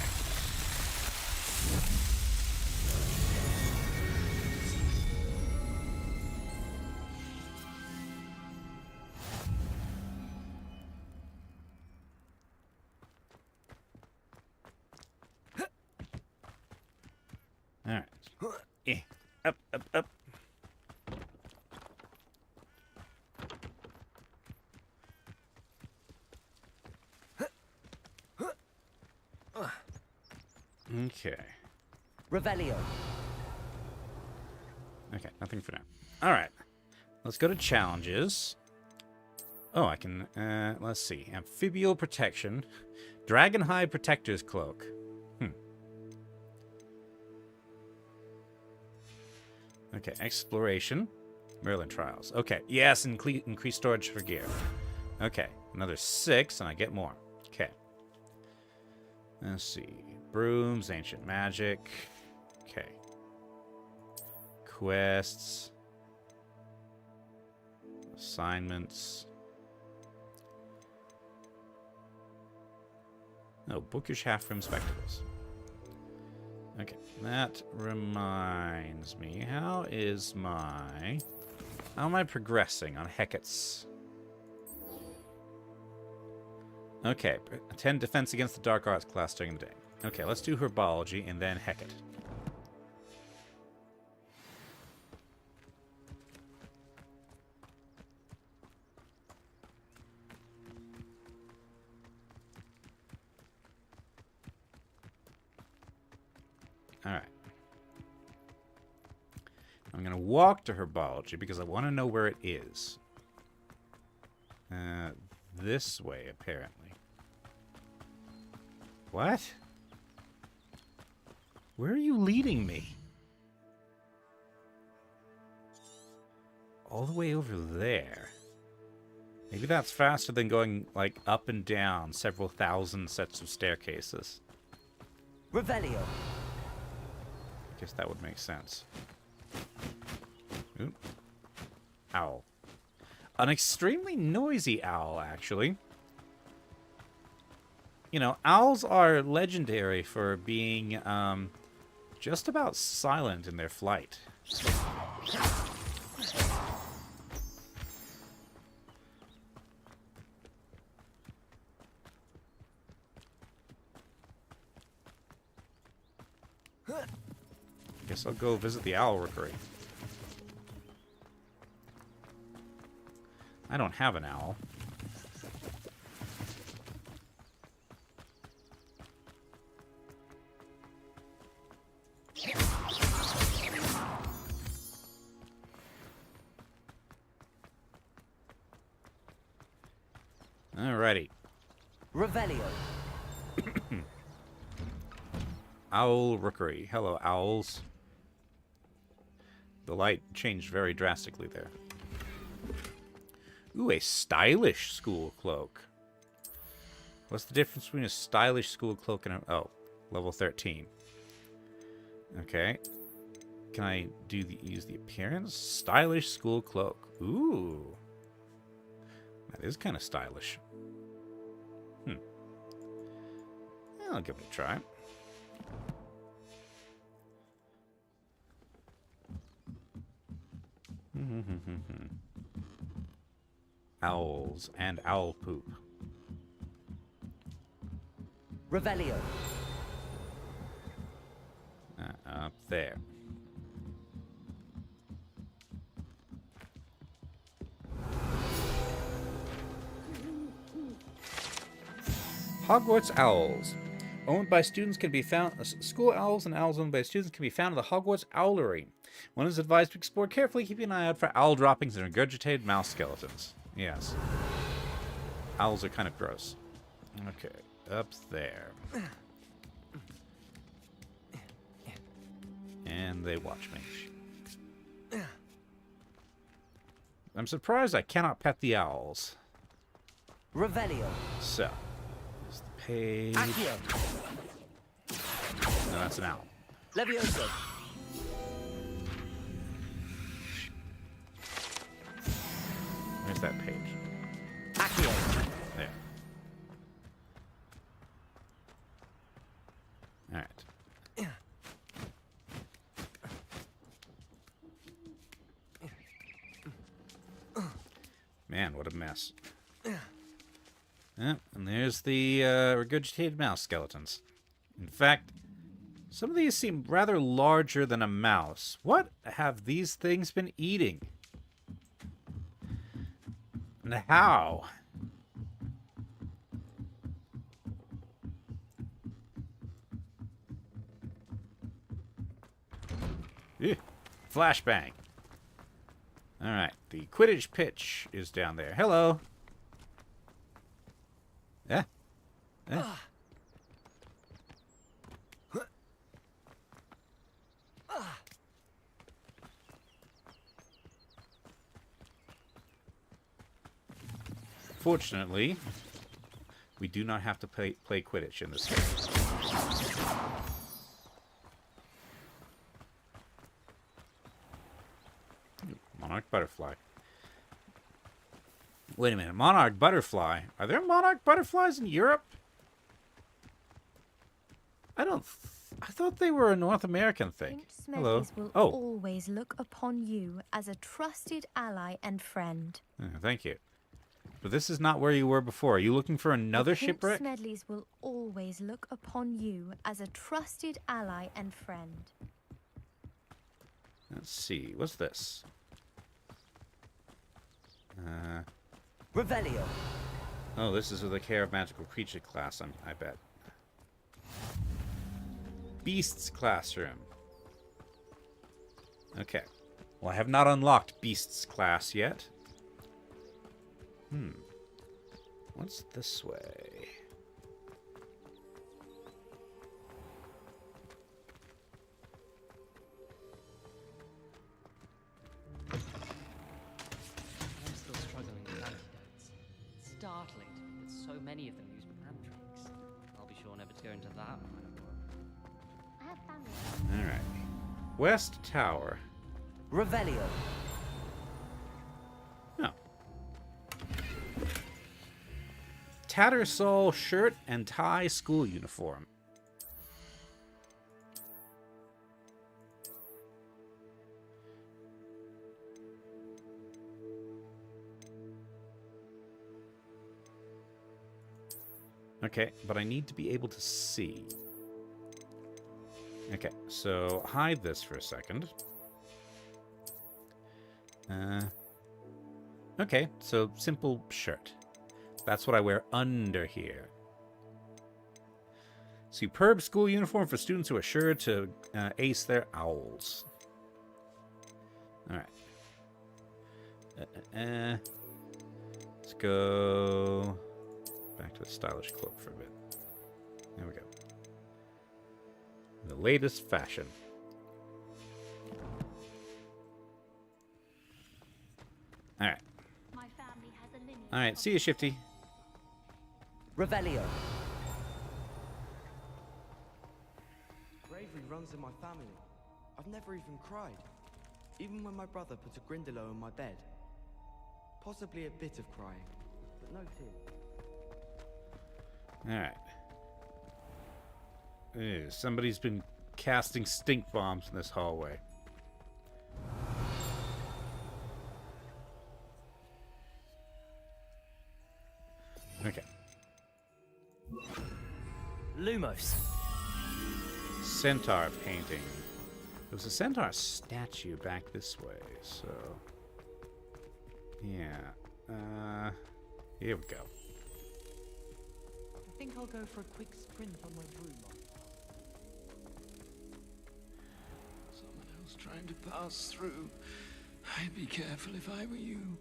Alright. Up, up, up. Okay. Revelio. Okay, nothing for now. Alright. Let's go to challenges. Oh, I can, let's see. Amphibial protection. Dragonhide Protector's Cloak. Okay, exploration. Merlin Trials. Okay, yes, increase storage for gear. Okay, another 6, and I get more. Okay. Let's see. Brooms, ancient magic. Okay. Quests. Assignments. Oh, bookish half-rim spectacles. Okay, that reminds me. How am I progressing on Hecate's? Okay, 10 defense against the dark arts class during the day. Okay, let's do herbology and then Hecate. Alright. I'm going to walk to herbology because I want to know where it is. This way, apparently. What? Where are you leading me? All the way over there. Maybe that's faster than going, like, up and down several thousand sets of staircases. Revelio. I guess that would make sense. Oop. Owl. An extremely noisy owl, actually. You know, owls are legendary for being, just about silent in their flight. Guess I'll go visit the owl rookery. I don't have an owl. Alrighty. Revelio. Owl rookery. Hello, owls. The light changed very drastically there. Ooh, a stylish school cloak. What's the difference between a stylish school cloak and a... Oh, level 13. Okay. Can I use the appearance? Stylish school cloak. Ooh. That is kind of stylish. I'll give it a try. Owls and owl poop. Revelio. Up there. Hogwarts Owls. Owned by students can be found. School owls and owls owned by students can be found at the Hogwarts Owlery. One is advised to explore carefully, keeping an eye out for owl droppings and regurgitated mouse skeletons. Yes. Owls are kind of gross. Okay, up there. And they watch me. I'm surprised I cannot pet the owls. Revelio. So, there's the page. Accio. No, that's an owl. Levioso. Where's that page? Accio. There. Alright. Man, what a mess. And there's the regurgitated mouse skeletons. In fact, some of these seem rather larger than a mouse. What have these things been eating? And how? Ew. Flashbang. Alright, the Quidditch pitch is down there. Hello. Yeah. Yeah. Fortunately, we do not have to play Quidditch in this game. Monarch butterfly. Wait a minute, monarch butterfly? Are there monarch butterflies in Europe? I thought they were a North American thing. Hello. Will Oh, always look upon you as a trusted ally and friend. Thank you. But this is not where you were before. Are you looking for another shipwreck? Smedleys will always look upon you as a trusted ally and friend. Let's see. What's this? Revelio. Oh, this is with the care of magical creature class, I bet. Beasts classroom. Okay. Well, I have not unlocked Beasts class yet. What's this way? I'm still struggling with antidotes. It's startling to me that so many of them use mandrake. I'll be sure never to go into that line of work. I have family. Alright. West Tower. Revelio. Oh. Tattersall shirt and tie school uniform. Okay, but I need to be able to see. Okay, so hide this for a second. Okay, so simple shirt. That's what I wear under here. Superb school uniform for students who are sure to ace their owls. Alright. Let's go back to the stylish cloak for a bit. There we go. The latest fashion. Alright. Alright, see you, Shifty. Revelio. Bravery runs in my family. I've never even cried. Even when my brother put a Grindylow on my bed. Possibly a bit of crying, but no tears. Alright. Somebody's been casting stink bombs in this hallway. Okay. Lumos. Centaur painting. There was a centaur statue back this way, so... Yeah. Here we go. I think I'll go for a quick sprint on my broom. Someone else trying to pass through. I'd be careful if I were you.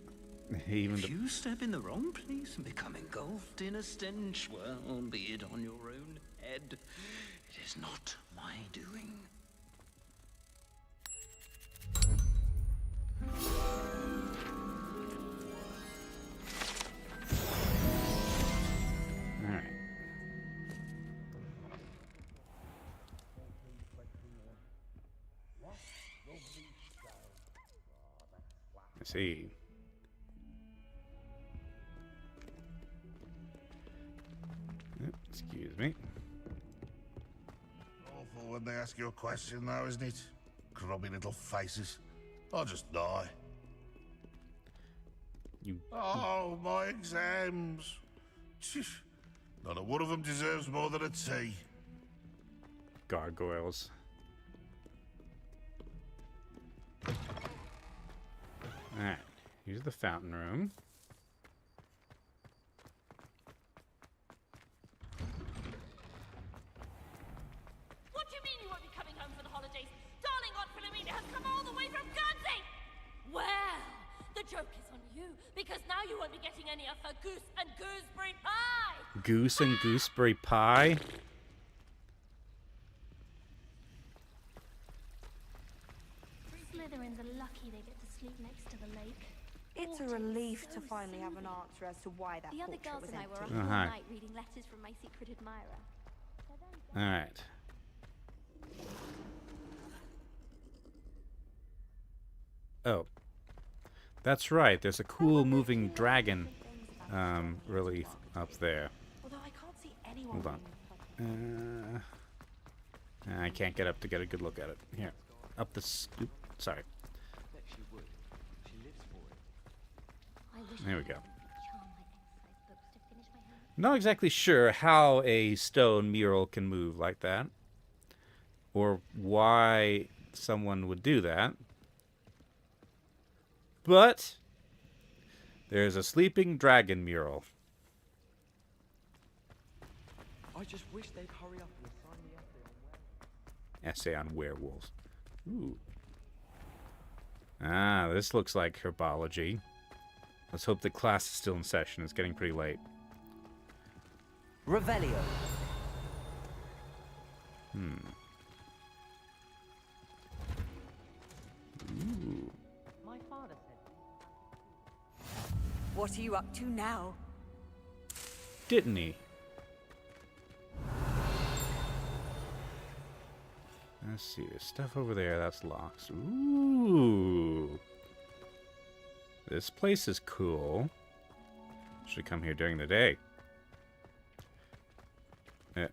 If you step in the wrong place and become engulfed in a stench, well, be it on your own head. It is not my doing. Alright. I see. Excuse me. Awful when they ask you a question now, isn't it? Grubby little faces. I'll just die. Oh, my exams. Not a one of them deserves more than a tea. Gargoyles. Alright, here's the fountain room. What do you mean you won't be coming home for the holidays? Darling Aunt Philomena has come all the way from Guernsey! Well, the joke is on you, because now you won't be getting any of her goose and gooseberry pie! Goose and gooseberry pie? Slytherins are lucky they get to sleep next to the lake. It's a relief to finally have an answer as to why that The other portrait girls was and I were up empty. all Uh-huh. night reading letters from my secret admirer. Alright. Oh. That's right, there's a cool moving dragon relief up there. Although I can't see anyone. Hold on. I can't get up to get a good look at it. Here. Up the stoop. Sorry. There we go. Not exactly sure how a stone mural can move like that, or why someone would do that. But there's a sleeping dragon mural. I just wish they'd hurry up and assign the Essay on werewolves. Ooh. Ah, this looks like herbology. Let's hope the class is still in session. It's getting pretty late. Revelio. Ooh. My father said. What are you up to now? Didn't he? Let's see. There's stuff over there. That's locked. Ooh. This place is cool. Should come here during the day.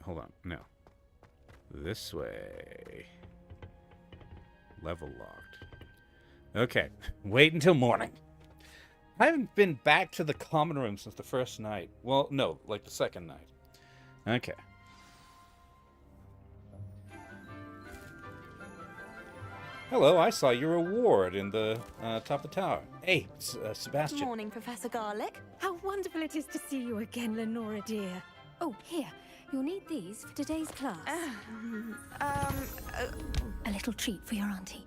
Hold on. No. This way. Level locked. Okay. Wait until morning. I haven't been back to the common room since the first night. Well, no, like the second night. Okay. Hello, I saw your award in the top of the tower. Hey, Sebastian. Morning, Professor Garlic. How wonderful it is to see you again, Lenora dear. Oh, here. You'll need these for today's class. A little treat for your auntie.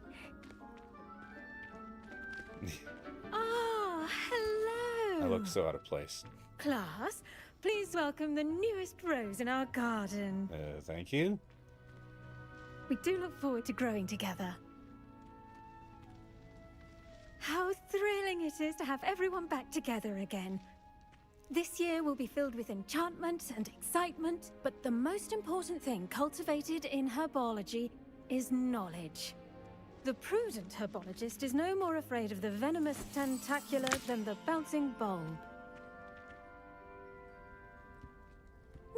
Ah, hello. I look so out of place. Class, please welcome the newest rose in our garden. Thank you. We do look forward to growing together. How thrilling it is to have everyone back together again. This year will be filled with enchantment and excitement, but the most important thing cultivated in herbology is knowledge. The prudent herbologist is no more afraid of the venomous tentacular than the bouncing bulb.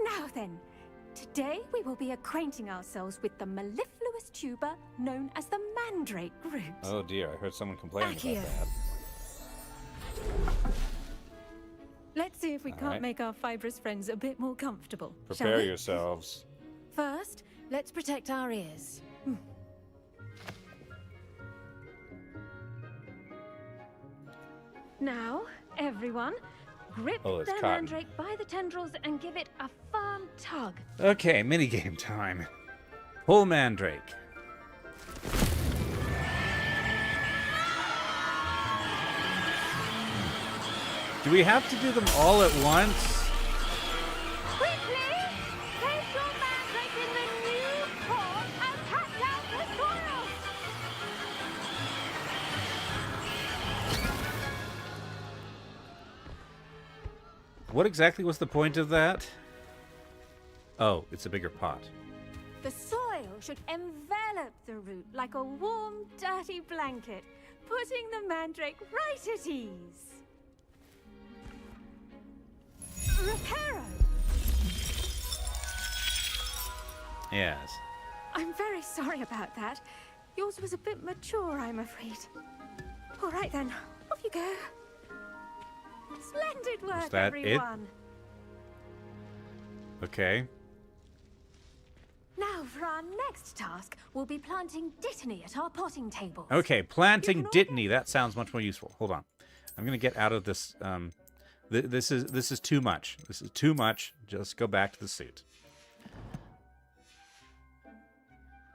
Now then, today we will be acquainting ourselves with the mellifluous tuber known as the mandrake root. Oh dear, I heard someone complaining Accio. about that. Let's see if we All can't right. make our fibrous friends a bit more comfortable. shall Prepare we? yourselves. First, let's protect our ears. Now, everyone, grip Oh, it's the cotton. mandrake by the tendrils and give it a firm tug. Okay, minigame time. Pull mandrake. Do we have to do them all at once? Quickly! Place your mandrake in the new pot and pat down the soil! What exactly was the point of that? Oh, it's a bigger pot. The soil should envelop the root like a warm, dirty blanket, putting the mandrake right at ease. Reparo! Yes. I'm very sorry about that. Yours was a bit mature, I'm afraid. All right then, off you go. Splendid work, Is that everyone. It? Okay. Now for our next task, we'll be planting Dittany at our potting tables. Okay, planting Dittany. That sounds much more useful. Hold on. I'm gonna get out of this. This is too much. This is too much. Just go back to the suit.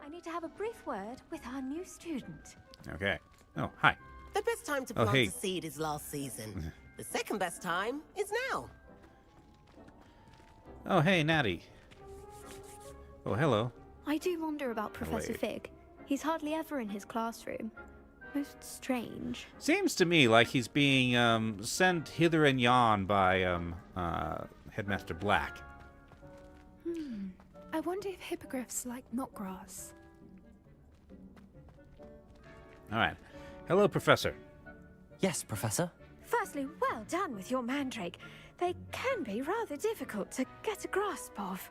I need to have a brief word with our new student. Okay. Oh, hi. The best time to Oh, plant hey. a seed is last season. The second best time is now. Oh, hey, Natty. Oh, hello. I do wonder about Professor Wait. Fig. He's hardly ever in his classroom. Most strange. Seems to me like he's being sent hither and yon by Headmaster Black. I wonder if hippogriffs like knotgrass. All right. Hello, Professor. Yes, Professor. Firstly, well done with your mandrake. They can be rather difficult to get a grasp of.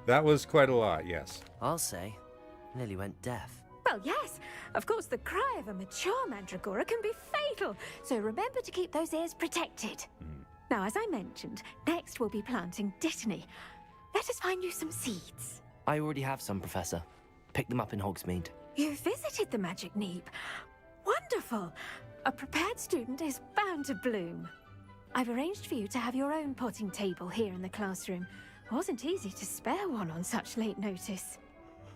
That was quite a lot, yes. I'll say. Nearly went deaf. Well, yes. Of course, the cry of a mature mandragora can be fatal, so remember to keep those ears protected. Now, as I mentioned, next we'll be planting Dittany. Let us find you some seeds. I already have some, Professor. Picked them up in Hogsmeade. You visited the Magic Neep. Wonderful. A prepared student is bound to bloom. I've arranged for you to have your own potting table here in the classroom. Wasn't easy to spare one on such late notice.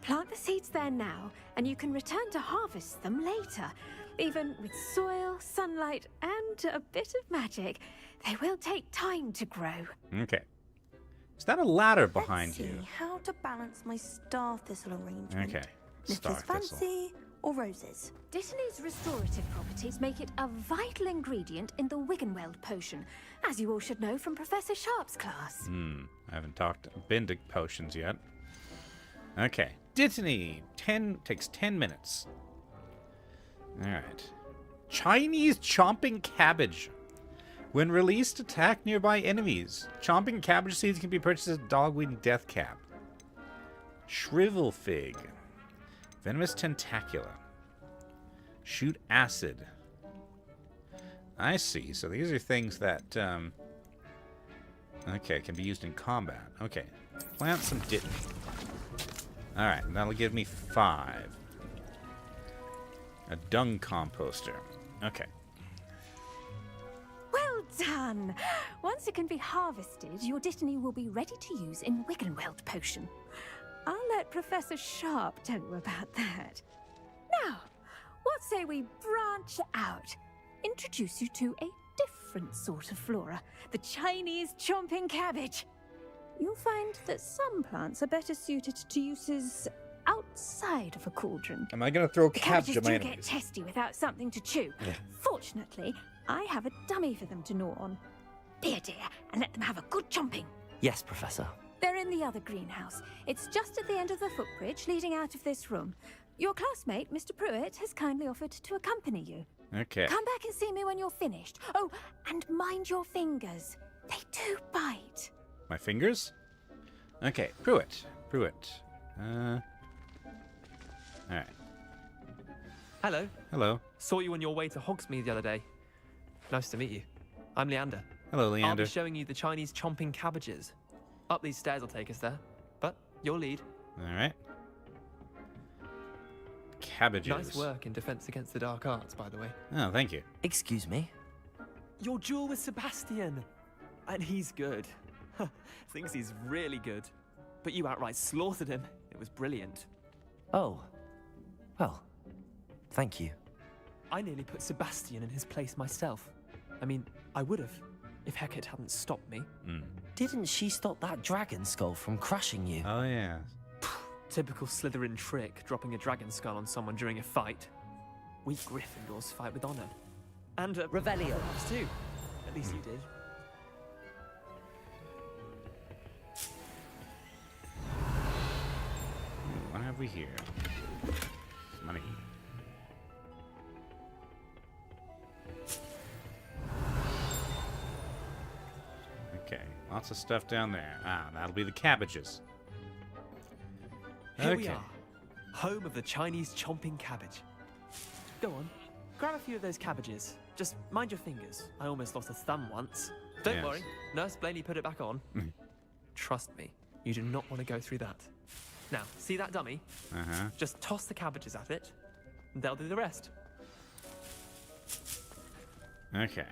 Plant the seeds there now, and you can return to harvest them later. Even with soil, sunlight, and a bit of magic, they will take time to grow. Okay. Is that a ladder behind you? How to balance my star thistle arrangement. Okay. If Star it's thistle. fancy or roses. Dittany's restorative properties make it a vital ingredient in the Wiggenweld potion, as you all should know from Professor Sharp's class. I haven't been to potions yet. Okay. Dittany. Takes 10 minutes. Alright. Chinese chomping cabbage. When released, attack nearby enemies. Chomping cabbage seeds can be purchased as Dogweed Death Cap. Shrivel fig. Venomous tentacula. Shoot acid. I see. So these are things that, okay, can be used in combat. Okay. Plant some Dittany. Alright, that'll give me 5. A dung composter. Okay. Well done! Once it can be harvested, your Dittany will be ready to use in Wiggenweld potion. I'll let Professor Sharp tell you about that. Now, what say we branch out? Introduce you to a different sort of flora, the Chinese chomping cabbage. You'll find that some plants are better suited to uses outside of a cauldron. Am I going to throw The cabbage cabbages at my do enemies? get testy without something to chew. Yeah. Fortunately, I have a dummy for them to gnaw on. Be a dear and let them have a good chomping. Yes, Professor. They're in the other greenhouse. It's just at the end of the footbridge leading out of this room. Your classmate, Mr. Pruitt, has kindly offered to accompany you. Okay. Come back and see me when you're finished. Oh, and mind your fingers. They do bite. My fingers? Okay. Pruitt. Alright. Hello. Hello. Saw you on your way to Hogsmeade the other day. Nice to meet you. I'm Leander. Hello, I'll Leander. be showing you the Chinese chomping cabbages. Up these stairs will take us there, but your lead. Alright. Cabbages. Nice work in defense against the dark arts, by the way. Oh, thank you. Excuse me? Your duel with Sebastian. And he's good. Thinks he's really good. But you outright slaughtered him. It was brilliant. Oh. Well, thank you. I nearly put Sebastian in his place myself. I mean, I would have, if Hecate hadn't stopped me. Didn't she stop that dragon skull from crushing you? Oh, yeah. Typical Slytherin trick, dropping a dragon skull on someone during a fight. We Gryffindors fight with honor. And Revelio. perhaps too. At least you did. What have we here? Money. Okay, lots of stuff down there. Ah, that'll be the cabbages. Here we are, home of the Chinese chomping cabbage. Go on, grab a few of those cabbages. Just mind your fingers. I almost lost a thumb once. Don't Yes. worry, Nurse Blaney put it back on. Trust me, you do not want to go through that. Now, see that dummy? Uh-huh. Just toss the cabbages at it, and they'll do the rest. Okay.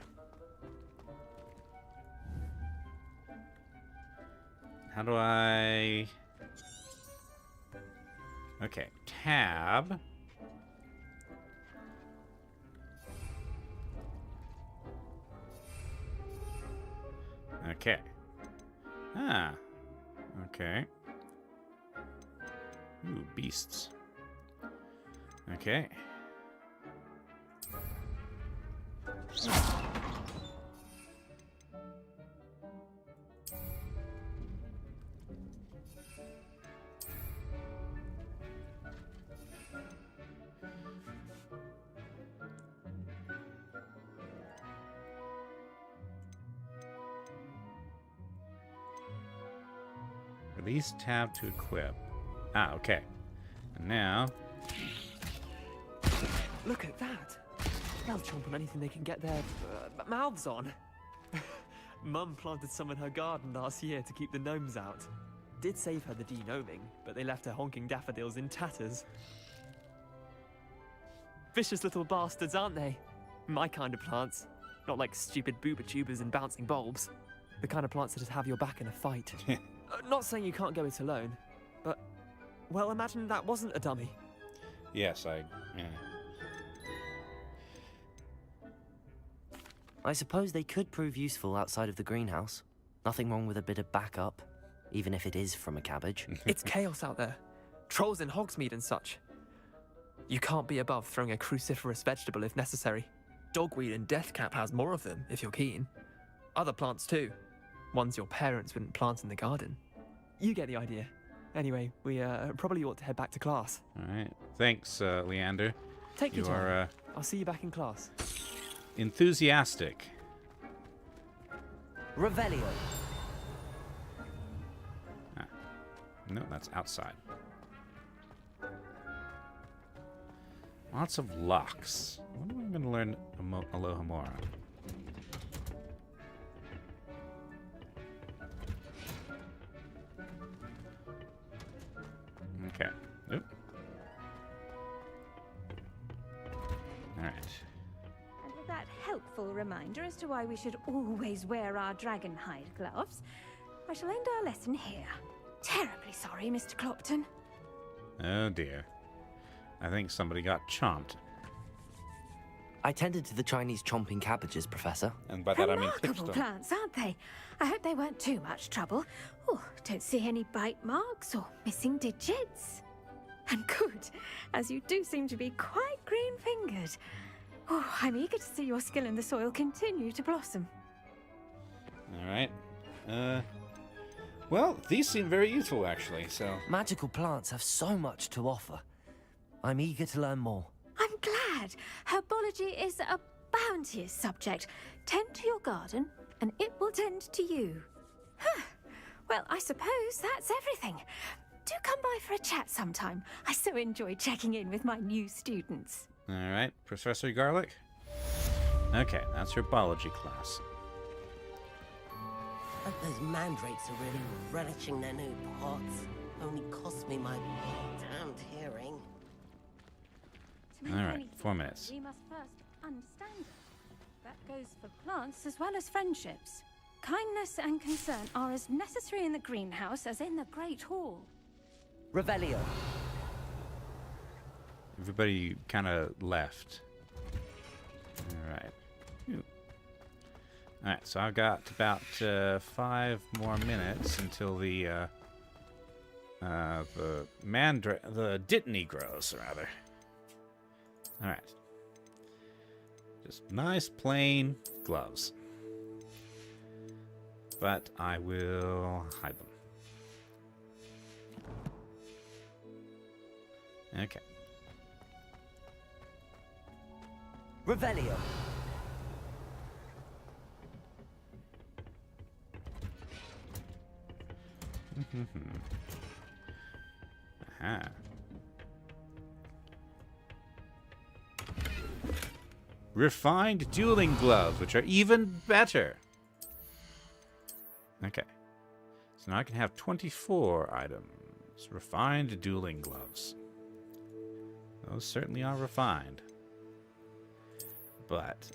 How do I... Okay, tab. Okay. Ah. Okay. Ooh, beasts. Okay. Release tab to equip. Ah, okay. And now... Look at that. They'll chomp on anything they can get their mouths on. Mum planted some in her garden last year to keep the gnomes out. Did save her the de-gnoming, but they left her honking daffodils in tatters. Vicious little bastards, aren't they? My kind of plants. Not like stupid booba tubers and bouncing bulbs. The kind of plants that just have your back in a fight. Not saying you can't go it alone, but... Well, imagine that wasn't a dummy. Yes, yeah. I suppose they could prove useful outside of the greenhouse. Nothing wrong with a bit of backup, even if it is from a cabbage. It's chaos out there. Trolls in Hogsmeade and such. You can't be above throwing a cruciferous vegetable if necessary. Dogweed and deathcap has more of them, if you're keen. Other plants too. Ones your parents wouldn't plant in the garden. You get the idea. Anyway, we probably ought to head back to class. All right. Thanks, Leander. Take your You time. are I'll see you back in class. enthusiastic. Revelio. Ah. No, that's outside. Lots of locks. When am I going to learn Alohomora? Okay. Oop. All right. And with that helpful reminder as to why we should always wear our dragon hide gloves, I shall end our lesson here. Terribly sorry, Mr. Clopton. Oh dear. I think somebody got chomped. I tended to the Chinese chomping cabbages, Professor. And by that I mean Remarkable Pipstone. plants, aren't they? I hope they weren't too much trouble. Oh, don't see any bite marks or missing digits. And good, as you do seem to be quite green-fingered. Oh, I'm eager to see your skill in the soil continue to blossom. All right. Well, these seem very useful, actually, so... Magical plants have so much to offer. I'm eager to learn more. I'm glad. Herbology is a bounteous subject. Tend to your garden, and it will tend to you. Huh. Well, I suppose that's everything. Do come by for a chat sometime. I so enjoy checking in with my new students. All right, Professor Garlic? Okay, that's your biology class. Hope those mandrakes are really relishing their new pots. Only cost me my damned hearing. To All make right, anything, 4 minutes. We must first understand it. That goes for plants as well as friendships. Kindness and concern are as necessary in the greenhouse as in the Great Hall. Revelio. Everybody kind of left. All right. Ooh. All right, so I've got about 5 more minutes until the Dittany grows, rather. All right. Just nice, plain gloves. But I will hide them. Okay. Revelio. Aha. Refined dueling gloves, which are even better. Okay. So now I can have 24 items. Refined dueling gloves. Those certainly are refined. But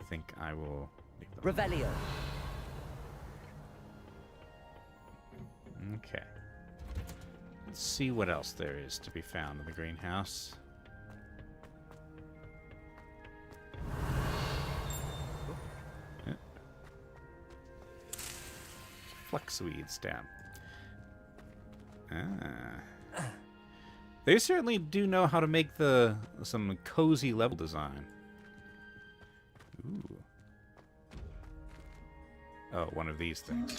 I think I will leave them. Revelio. Okay. Let's see what else there is to be found in the greenhouse. Fluxweed stem. Ah. They certainly do know how to make some cozy level design. Ooh. Oh, one of these things.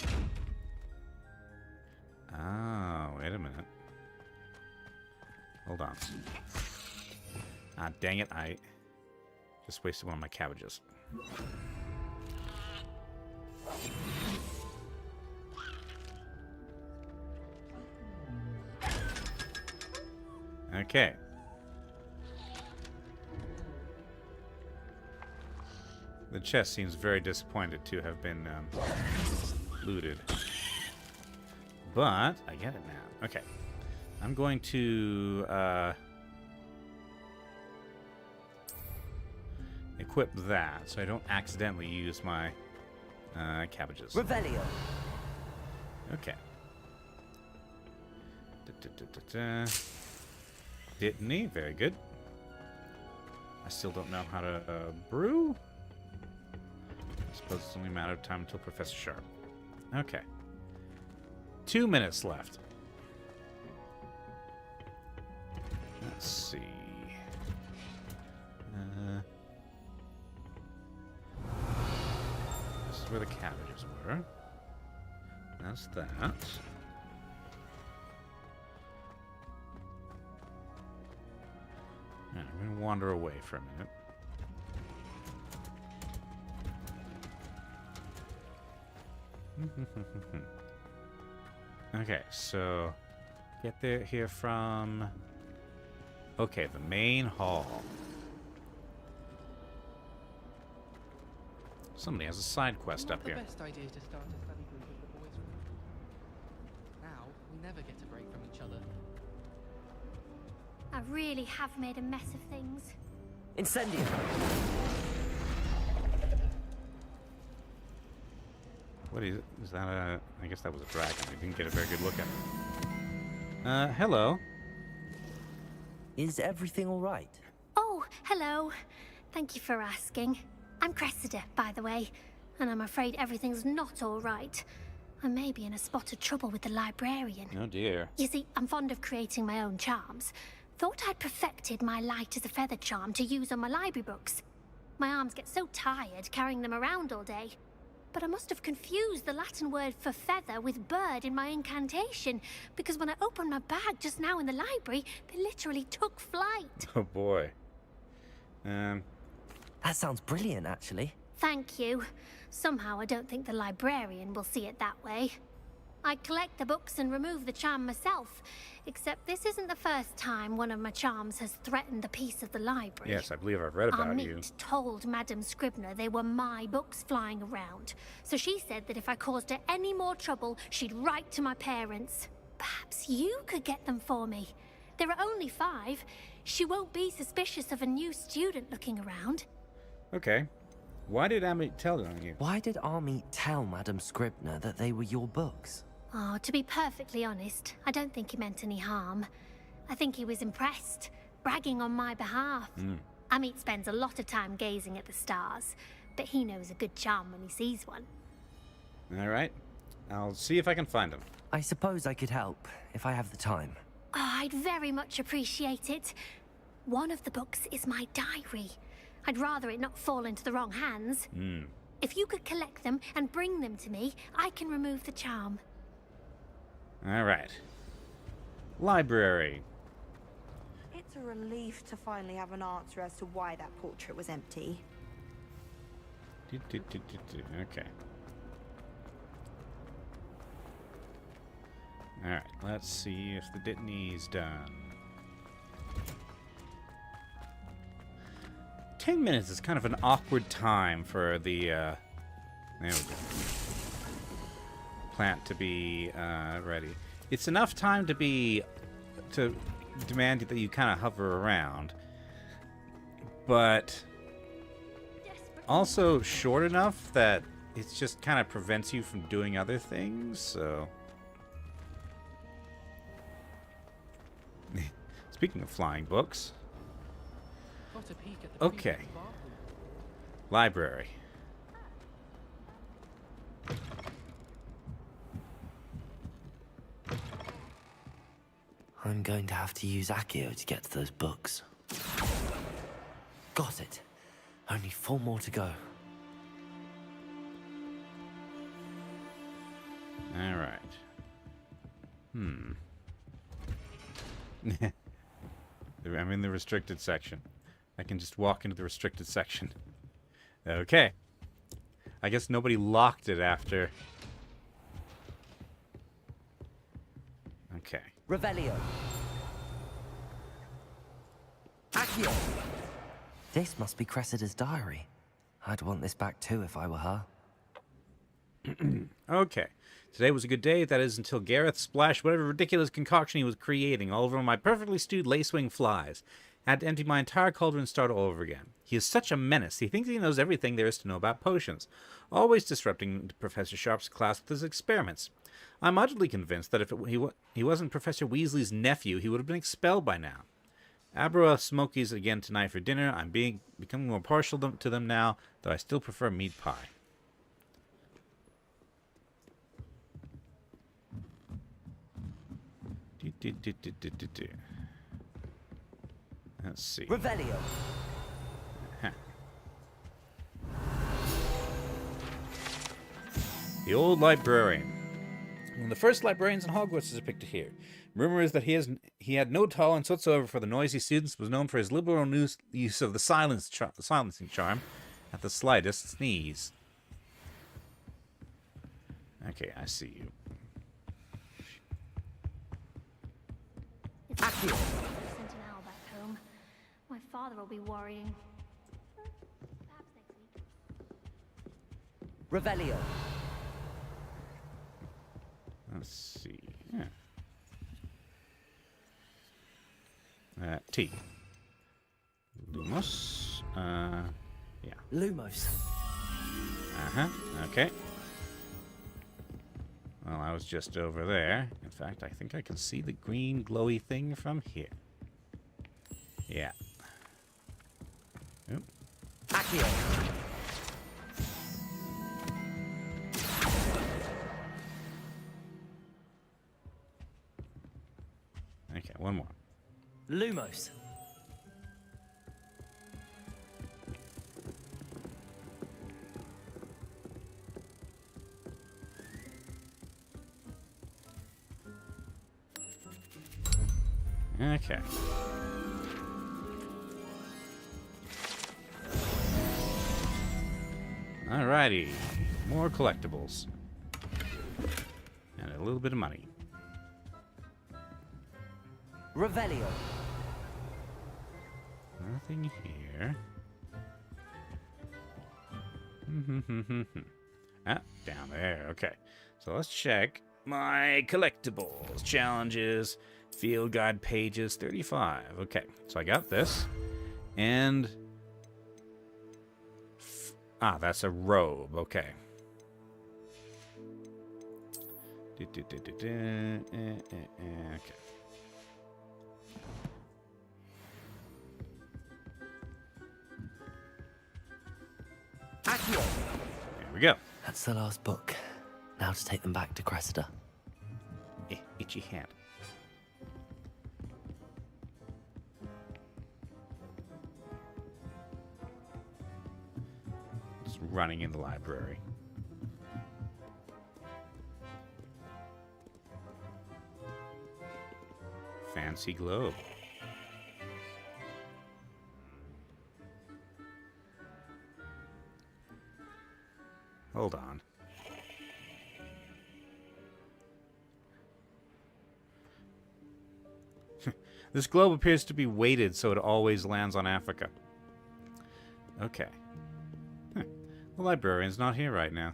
Oh, wait a minute. Hold on. Ah, dang it, I just wasted one of my cabbages. Okay. The chest seems very disappointed to have been looted. But I get it now. Okay. I'm going to equip that so I don't accidentally use my cabbages. Revelio. Okay. Dittany, very good. I still don't know how to brew. I suppose it's only a matter of time until Professor Sharp. Okay. 2 minutes left. Let's see. This is where the cabbages were. That's that. Yeah, I'm going to wander away for a minute. Okay, so get there here from... Okay, the main hall. Somebody has a side quest up here. Not the best idea to start a study group at the boys' room. Now, we never get a break from each other. I really have made a mess of things. Incendio. What is that? I guess that was a dragon. I didn't get a very good look at it. Hello. Is everything all right? Oh, hello. Thank you for asking. I'm Cressida, by the way, and I'm afraid everything's not all right. I may be in a spot of trouble with the librarian. Oh dear. You see, I'm fond of creating my own charms. Thought I'd perfected my light as a feather charm to use on my library books. My arms get so tired carrying them around all day. But I must have confused the Latin word for feather with bird in my incantation, because when I opened my bag just now in the library, they literally took flight. Oh boy. That sounds brilliant, actually. Thank you. Somehow I don't think the librarian will see it that way. I collect the books and remove the charm myself, except this isn't the first time one of my charms has threatened the peace of the library. Yes, I believe I've read about you. Amit told Madame Scribner they were my books flying around, so she said that if I caused her any more trouble, she'd write to my parents. Perhaps you could get them for me. There are only 5. She won't be suspicious of a new student looking around. Okay. Why did Amit tell on you? Why did Amit tell Madame Scribner that they were your books? Oh, to be perfectly honest, I don't think he meant any harm. I think he was impressed, bragging on my behalf. Amit spends a lot of time gazing at the stars, but he knows a good charm when he sees one. All right. I'll see if I can find him. I suppose I could help, if I have the time. I'd very much appreciate it. One of the books is my diary. I'd rather it not fall into the wrong hands. If you could collect them and bring them to me, I can remove the charm. All right. Library. It's a relief to finally have an answer as to why that portrait was empty. Okay. All right. Let's see if the Dittany's done. 10 minutes is kind of an awkward time for the, there we go. Plant to be, ready. It's enough time to demand that you kind of hover around. But also short enough that it just kind of prevents you from doing other things, so... Speaking of flying books... Okay. Library. I'm going to have to use Accio to get to those books. Got it. Only 4 more to go. All right. I'm in the restricted section. I can just walk into the restricted section. Okay. I guess nobody locked it after. Okay. Revelio. Accio. This must be Cressida's diary. I'd want this back too if I were her. Okay. Today was a good day. That is until Gareth splashed whatever ridiculous concoction he was creating all over my perfectly stewed lacewing flies. I had to empty my entire cauldron and start all over again. He is such a menace. He thinks he knows everything there is to know about potions, always disrupting Professor Sharp's class with his experiments. I'm utterly convinced that if he wasn't Professor Weasley's nephew, he would have been expelled by now. Abra Smokies again tonight for dinner. I'm becoming more partial to them now, though I still prefer meat pie. Let's see. Revelio. The old librarian. One of the first librarians in Hogwarts is depicted here. Rumor is that he had no tolerance whatsoever for the noisy students, was known for his liberal use of the silencing charm at the slightest sneeze. Okay, I see you. Sent an owl back home. My father will be worrying. Perhaps next week. Revelio. Let's see. Yeah. T. Lumos. Yeah. Lumos. Okay. Well, I was just over there. In fact, I think I can see the green glowy thing from here. Yeah. Oop. Accio. Okay, one more. Lumos. Okay. Alrighty. More collectibles. And a little bit of money. Revelio. Nothing here. Down there. Okay. So let's check my collectibles. Challenges. Field guide pages. 35. Okay. So I got this. And... that's a robe. Okay. Okay. Accio. There we go. That's the last book. Now to take them back to Cressida. Itchy hand. running in the library. Fancy globe. Hold on. This globe appears to be weighted so it always lands on Africa. Okay. Huh. The librarian's not here right now.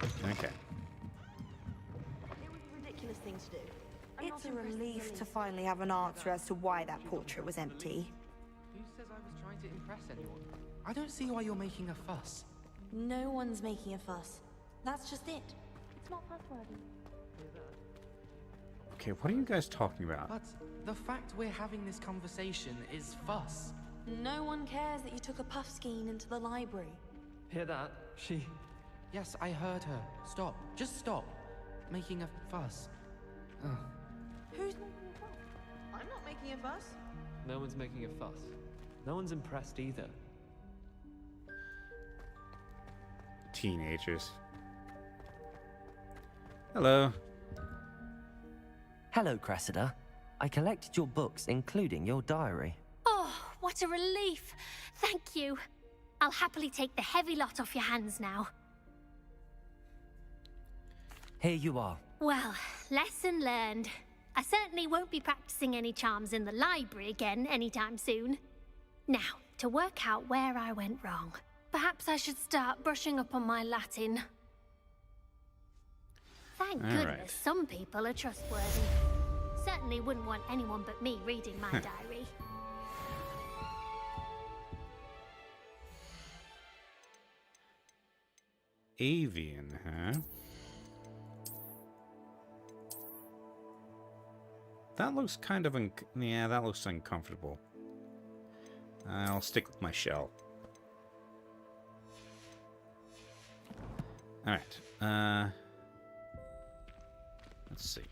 Okay. It was a ridiculous thing to do. It's a relief to finally have an answer as to why that portrait was empty. Who says I was trying to impress anyone? I don't see why you're making a fuss. No one's making a fuss. That's just it. It's not fussworthy. Okay, what are you guys talking about? But the fact we're having this conversation is fuss. No one cares that you took a puffskein into the library. Hear that? She... Yes, I heard her. Stop. Just stop. Making a fuss. Ugh. Who's making a fuss? I'm not making a fuss. No one's making a fuss. No one's impressed either. Teenagers. Hello. Hello, Cressida. I collected your books, including your diary. Oh, what a relief. Thank you. I'll happily take the heavy lot off your hands now. Here you are. Well, lesson learned. I certainly won't be practicing any charms in the library again anytime soon. Now, to work out where I went wrong. Perhaps I should start brushing up on my Latin. Thank goodness some people are trustworthy. Certainly wouldn't want anyone but me reading my diary. Avian, huh? That looks kind of yeah, that looks uncomfortable. I'll stick with my shell. Alright, let's see.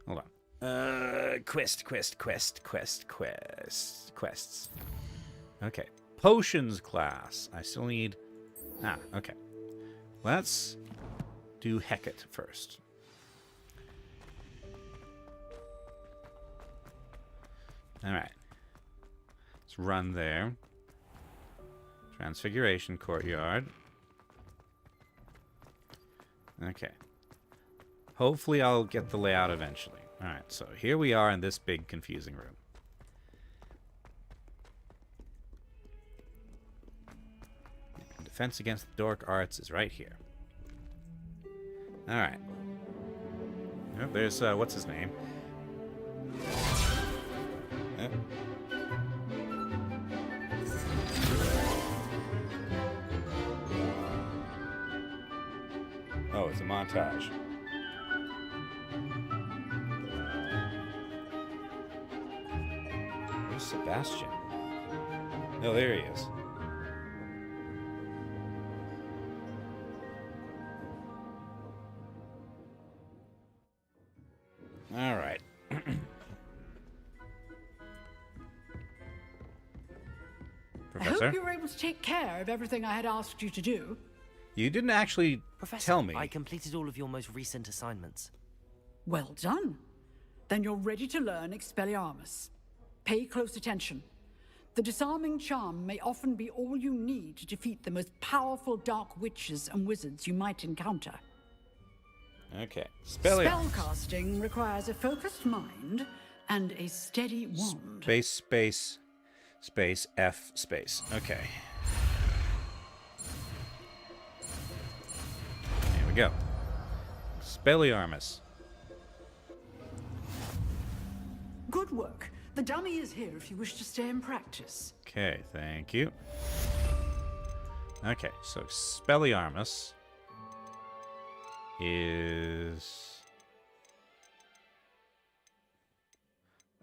Hold on. Quests. Okay. Potions class. I still need... Ah, okay. Let's do Hecate first. Alright. Let's run there. Transfiguration Courtyard. Okay. Hopefully I'll get the layout eventually. Alright, so here we are in this big confusing room. Defense against the Dork Arts is right here. Alright. Oh, there's, what's his name? Oh, it's a montage. Where's Sebastian? Oh, there he is. All right. Professor? I hope you were able to take care of everything I had asked you to do. You didn't actually tell me. I completed all of your most recent assignments. Well done. Then you're ready to learn Expelliarmus. Pay close attention. The disarming charm may often be all you need to defeat the most powerful dark witches and wizards you might encounter. Okay. Spellcasting. Spellcasting requires a focused mind and a steady wand. Space, F, space. Okay. Here we go. Expelliarmus. Good work. The dummy is here if you wish to stay and practice. Okay, thank you. Okay, so Expelliarmus is...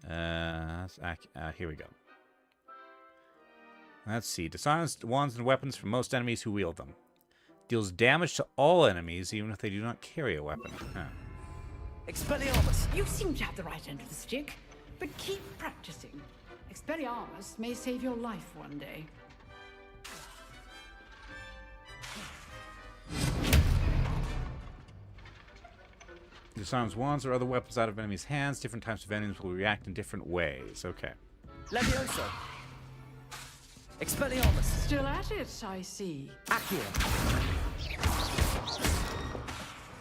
here we go. Let's see. Disarms wands and weapons from most enemies who wield them. Deals damage to all enemies, even if they do not carry a weapon. Huh. Expelliarmus! You seem to have the right end of the stick, but keep practicing. Expelliarmus may save your life one day. Disarms wands or other weapons out of enemies' hands. Different types of enemies will react in different ways. Okay. Levioso. Expelliarmus. Still at it, I see. Accio.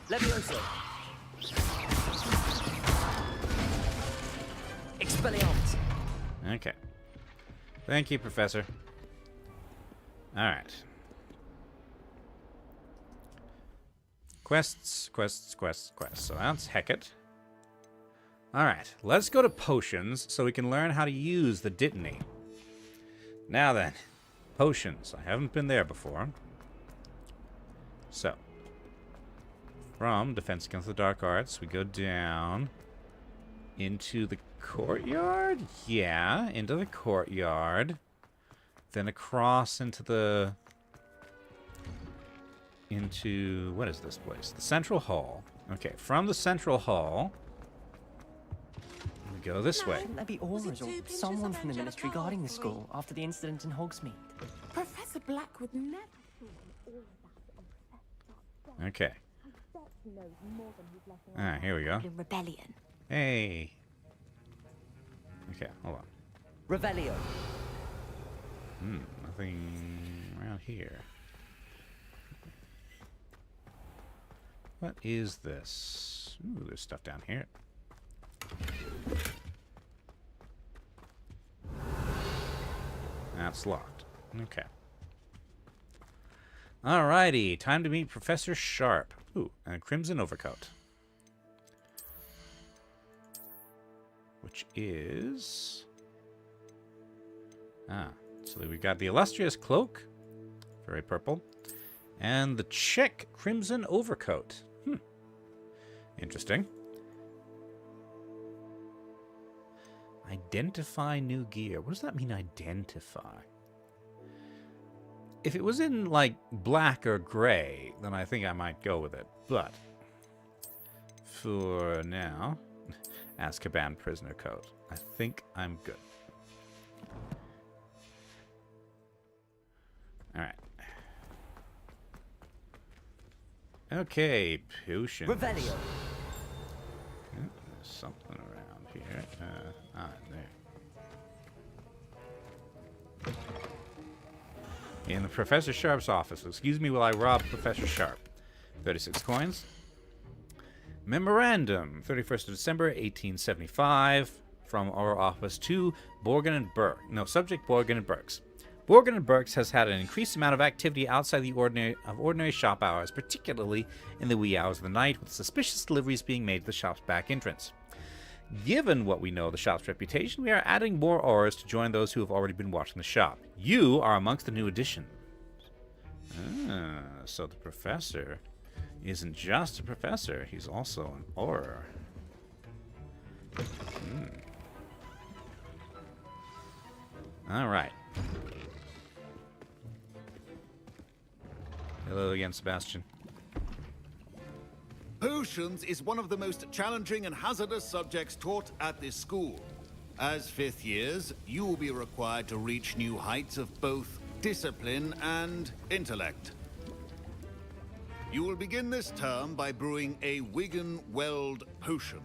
Levioso. Expelliarmus. Okay. Thank you, Professor. Alright. Quests. So that's Hecate. Alright, let's go to potions so we can learn how to use the Dittany. Now then, potions. I haven't been there before. So, from Defense Against the Dark Arts, we go down into the courtyard? Yeah, into the courtyard. Then across into the... what is this place? The Central Hall. Okay, from the Central Hall, we go this way. Shouldn't there be aurors or someone from the ministry guarding the school after the incident in Hogsmeade? Professor Black would never. Okay. Ah, here we go. Rebellion. Hey. Okay, hold on. Revelio. Nothing around here. What is this? Ooh, there's stuff down here. That's locked. Okay. Alrighty, time to meet Professor Sharp. Ooh, and a crimson overcoat. Which is... so we've got the illustrious cloak, very purple, and the chic crimson overcoat. Interesting. Identify new gear. What does that mean, identify? If it was in, like, black or gray, then I think I might go with it. But, for now, Azkaban prisoner coat. I think I'm good. Alright. Okay, potions. Revelio. There's something around here. There. In the Professor Sharp's office. Excuse me while I rob Professor Sharp. 36 coins. Memorandum. 31st of December, 1875. From our office to Borgin and Burke. No, subject Borgin and Burke's. Borgin and Burke's has had an increased amount of activity outside the ordinary shop hours, particularly in the wee hours of the night, with suspicious deliveries being made to the shop's back entrance. Given what we know of the shop's reputation, we are adding more aurors to join those who have already been watching the shop. You are amongst the new additions. So the professor isn't just a professor, he's also an auror. Alright. Hello again, Sebastian. Potions is one of the most challenging and hazardous subjects taught at this school. As fifth years, you will be required to reach new heights of both discipline and intellect. You will begin this term by brewing a Wigan-Weld potion.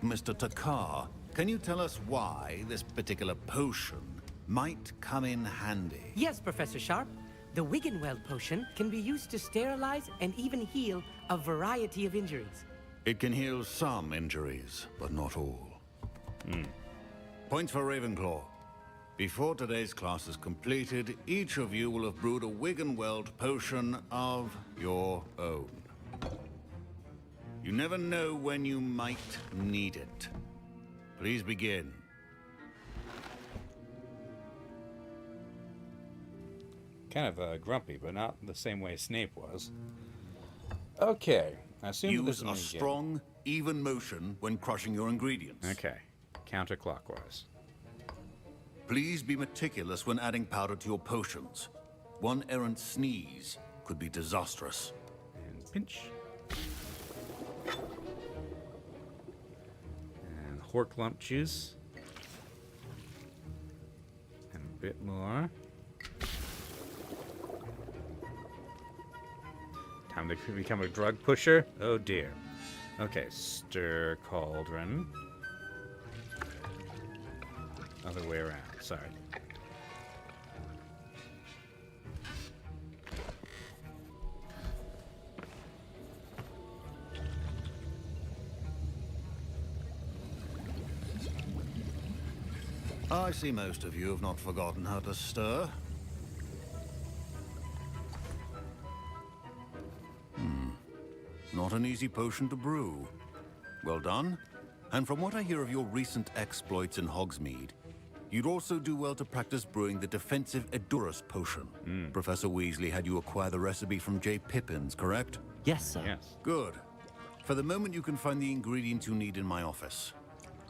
Mr. Takar, can you tell us why this particular potion might come in handy? Yes, Professor Sharp. The Wigan-Weld potion can be used to sterilize and even heal a variety of injuries. It can heal some injuries, but not all. Points for Ravenclaw. Before today's class is completed, each of you will have brewed a Wigan-Weld potion of your own. You never know when you might need it. Please begin. Kind of grumpy, but not the same way Snape was. Okay, I assume Use a strong, even motion when crushing your ingredients. Okay, counterclockwise. Please be meticulous when adding powder to your potions. One errant sneeze could be disastrous. And pinch. And Horklump juice. And a bit more. Time to become a drug pusher? Oh dear. Okay, stir cauldron. Other way around, sorry. I see most of you have not forgotten how to stir. Not an easy potion to brew. Well done. And from what I hear of your recent exploits in Hogsmeade, you'd also do well to practice brewing the defensive Edurus potion. Professor Weasley had you acquire the recipe from J. Pippins, correct? Yes, sir. Yes. Good. For the moment, you can find the ingredients you need in my office.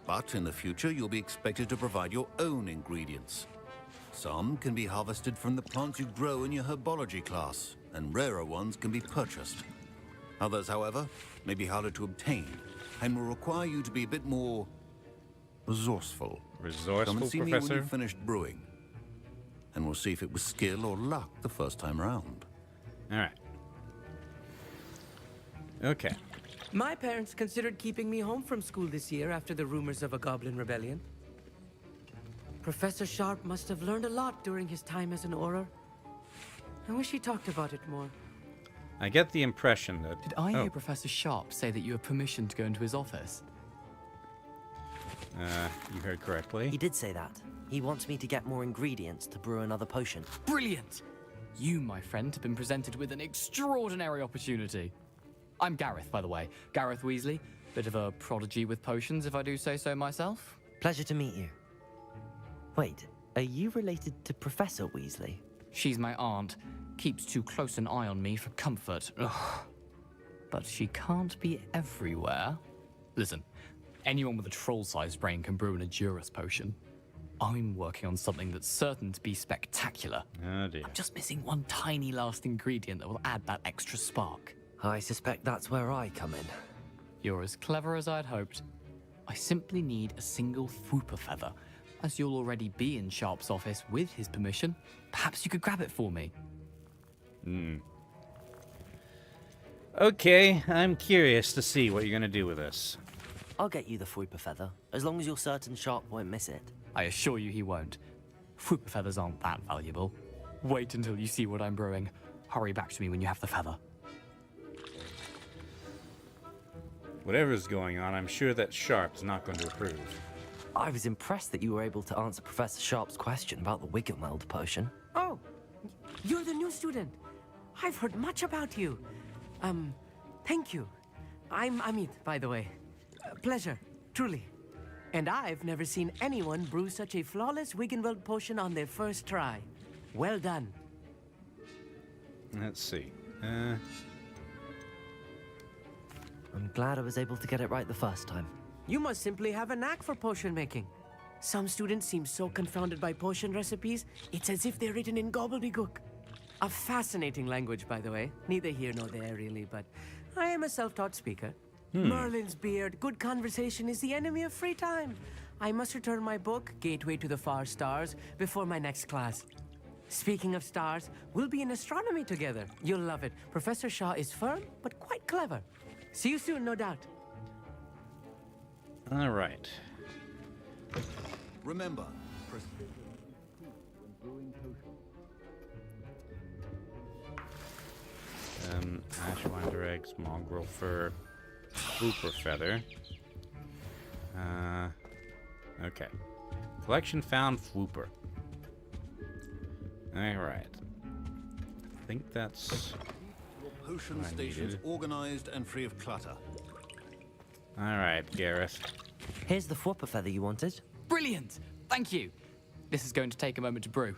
But in the future, you'll be expected to provide your own ingredients. Some can be harvested from the plants you grow in your herbology class, and rarer ones can be purchased. Others, however, may be harder to obtain, and will require you to be a bit more resourceful. Resourceful, Come and see me Professor? when you've finished brewing, and we'll see if it was skill or luck the first time round. All right. Okay. My parents considered keeping me home from school this year after the rumors of a goblin rebellion. Professor Sharp must have learned a lot during his time as an Auror. I wish he talked about it more. I get the impression that... Did I hear Professor Sharp say that you have permission to go into his office? You heard correctly. He did say that. He wants me to get more ingredients to brew another potion. Brilliant! You, my friend, have been presented with an extraordinary opportunity. I'm Gareth, by the way. Gareth Weasley. Bit of a prodigy with potions, if I do say so myself. Pleasure to meet you. Wait, are you related to Professor Weasley? She's my aunt. Keeps too close an eye on me for comfort. Ugh. But she can't be everywhere. Listen, anyone with a troll-sized brain can brew an Edurus potion. I'm working on something that's certain to be spectacular. Oh dear. I'm just missing one tiny last ingredient that will add that extra spark. I suspect that's where I come in. You're as clever as I'd hoped. I simply need a single Fwooper feather. As you'll already be in Sharp's office with his permission, perhaps you could grab it for me. Okay, I'm curious to see what you're going to do with this. I'll get you the Fwooper feather, as long as you're certain Sharp won't miss it. I assure you he won't. Fwooper feathers aren't that valuable. Wait until you see what I'm brewing. Hurry back to me when you have the feather. Whatever's going on, I'm sure that Sharp's not going to approve. I was impressed that you were able to answer Professor Sharp's question about the Wiggenweld potion. Oh, you're the new student. I've heard much about you. Thank you. I'm Amit, by the way. Pleasure, truly. And I've never seen anyone brew such a flawless Wiggenweld potion on their first try. Well done. Let's see. I'm glad I was able to get it right the first time. You must simply have a knack for potion making. Some students seem so confounded by potion recipes, it's as if they're written in gobbledygook. A fascinating language, by the way. Neither here nor there, really, but I am a self-taught speaker. Merlin's beard, good conversation is the enemy of free time. I must return my book, Gateway to the Far Stars, before my next class. Speaking of stars, we'll be in astronomy together. You'll love it. Professor Shaw is firm, but quite clever. See you soon, no doubt. All right. Remember, Ashwinder eggs, mongrel fur, Fwooper feather. Okay. Collection found Fwooper. Alright. I think that's potion what I stations needed. organized and free of clutter. Alright, Gareth. Here's the Fwooper feather you wanted. Brilliant! Thank you! This is going to take a moment to brew.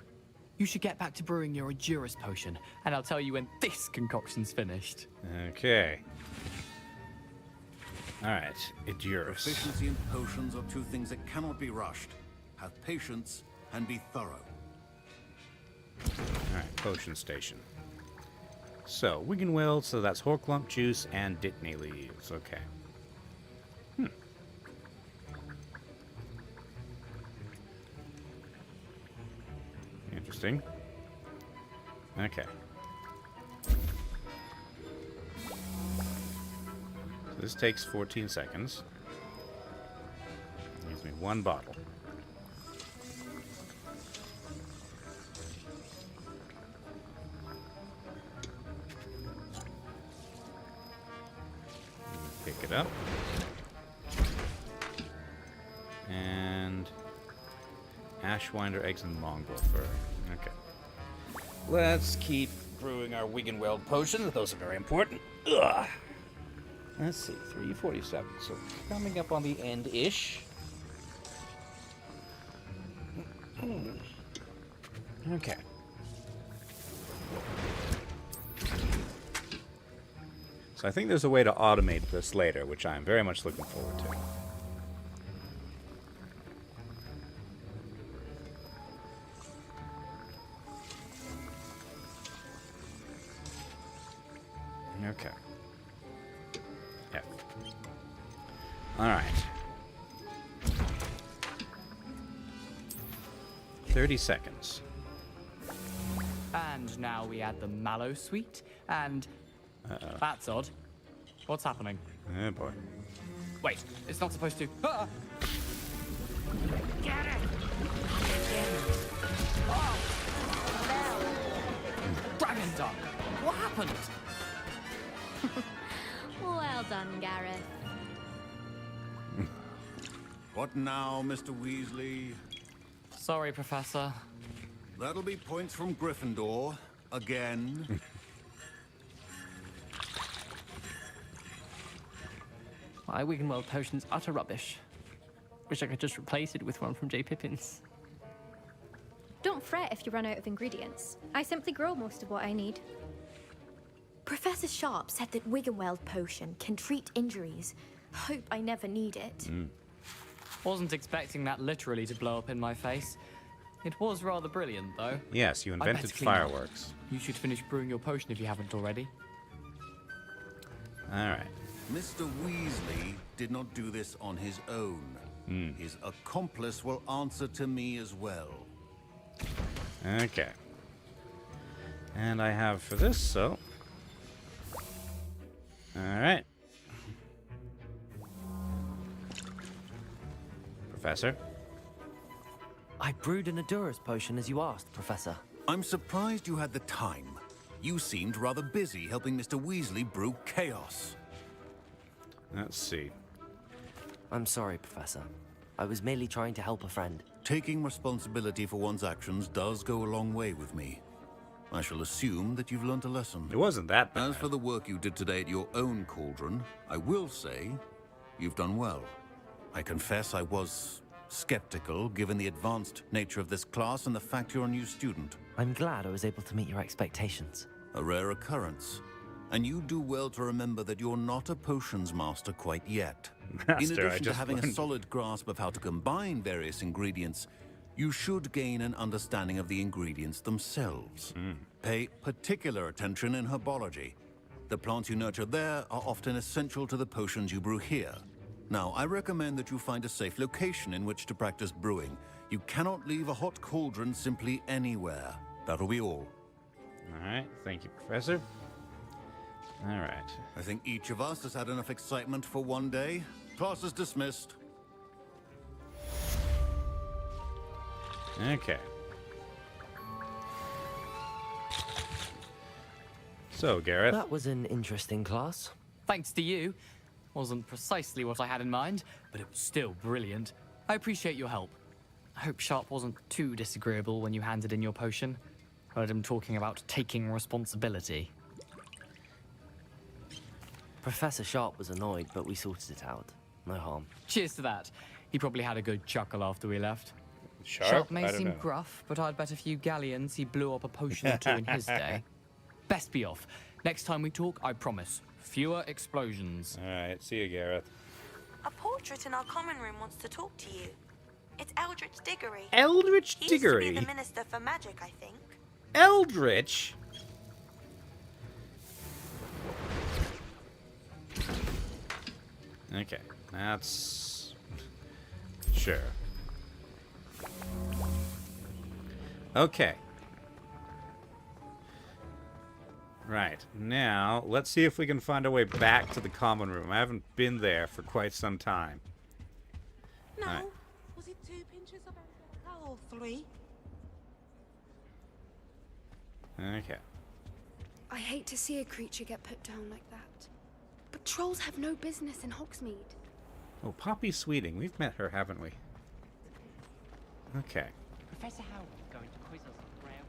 You should get back to brewing your Edurus potion, and I'll tell you when this concoction's finished. Okay. Alright, Edurus. Proficiency in potions are two things that cannot be rushed. Have patience and be thorough. Alright, potion station. So, Wiggenweld, so that's Horklump juice and Dittany leaves. Okay. Interesting. Okay. This takes 14 seconds. Gives me 1 bottle. Pick it up. And Ashwinder eggs and mongrel fur. Okay. Let's keep brewing our Wiggenweld potions. Those are very important. Ugh. Let's see, 3:47. So coming up on the end-ish. Okay. So I think there's a way to automate this later, which I'm very much looking forward to. Okay. Yeah. All right. 30 seconds. And now we add the mallow sweet, and... That's odd. What's happening? Oh, boy. Wait, it's not supposed to... Ah! Get it! Dragon Duck! What happened? Well done, Gareth. What now, Mr. Weasley? Sorry, Professor. That'll be points from Gryffindor. Again. My Wiggenweld potion's utter rubbish. Wish I could just replace it with one from J. Pippin's. Don't fret if you run out of ingredients. I simply grow most of what I need. Professor Sharp said that Wiggenweld potion can treat injuries. Hope I never need it. Wasn't expecting that literally to blow up in my face. It was rather brilliant, though. Yes, you I invented better clean up. fireworks. You should finish brewing your potion if you haven't already. All right. Mr. Weasley did not do this on his own. His accomplice will answer to me as well. Okay. And I have for this, so... Alright. Professor? I brewed an Adura's potion as you asked, Professor. I'm surprised you had the time. You seemed rather busy helping Mr. Weasley brew chaos. Let's see. I'm sorry, Professor. I was merely trying to help a friend. Taking responsibility for one's actions does go a long way with me. I shall assume that you've learnt a lesson. It wasn't that bad. As for the work you did today at your own cauldron, I will say you've done well. I confess I was skeptical, given the advanced nature of this class and the fact you're a new student. I'm glad I was able to meet your expectations. A rare occurrence. And you do well to remember that you're not a potions master quite yet. In addition to having a solid grasp of how to combine various ingredients, you should gain an understanding of the ingredients themselves. Pay particular attention in herbology. The plants you nurture there are often essential to the potions you brew here. Now, I recommend that you find a safe location in which to practice brewing. You cannot leave a hot cauldron simply anywhere. That'll be all. All right. Thank you, Professor. All right. I think each of us has had enough excitement for one day. Class is dismissed. Okay. So, Gareth. That was an interesting class. Thanks to you. Wasn't precisely what I had in mind, but it was still brilliant. I appreciate your help. I hope Sharp wasn't too disagreeable when you handed in your potion. Heard him talking about taking responsibility. Professor Sharp was annoyed, but we sorted it out. No harm. Cheers to that. He probably had a good chuckle after we left. Sharp may seem gruff, but I'd bet a few galleons he blew up a potion or two in his day. Best be off. Next time we talk, I promise. Fewer explosions. All right, see you, Gareth. A portrait in our common room wants to talk to you. It's Eldritch Diggory. Eldritch He used to Diggory? be the Minister for Magic, I think. Eldritch? Okay, that's... Sure. Right. Now, let's see if we can find our way back to the common room. I haven't been there for quite some time. No. Right. Was it 2 pinches of alcohol or 3? Okay. I hate to see a creature get put down like that. But trolls have no business in Hogsmeade. Oh, Poppy Sweeting. We've met her, haven't we? Okay. Professor Howard is going to quiz us on rare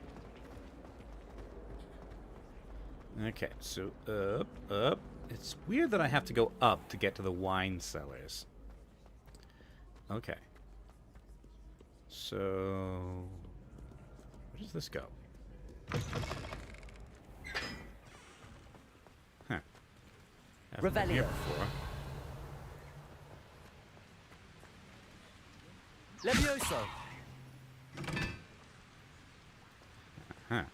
water. Okay, so up. It's weird that I have to go up to get to the wine cellars. Okay. So, where does this go? Huh. Haven't been here before. Levioso. Huh.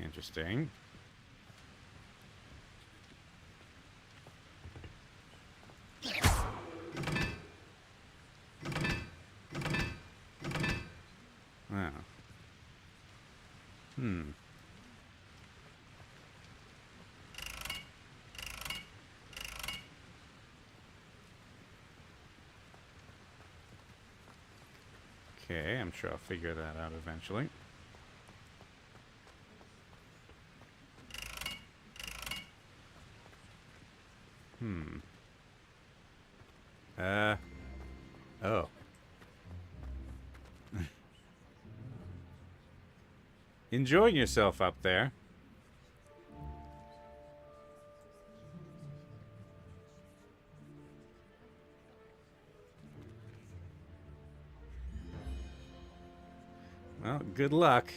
Interesting. Wow. Okay, I'm sure I'll figure that out eventually. Oh. Enjoying yourself up there. Well, good luck.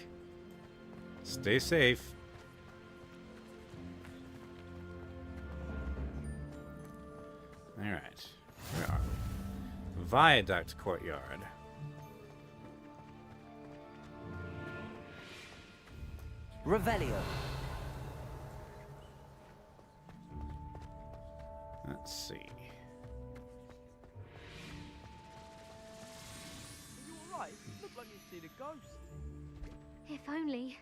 Stay safe. All right. Where are we? Viaduct Courtyard. Revelio. Let's see. Are you alright? Look like you've seen a ghost. If only.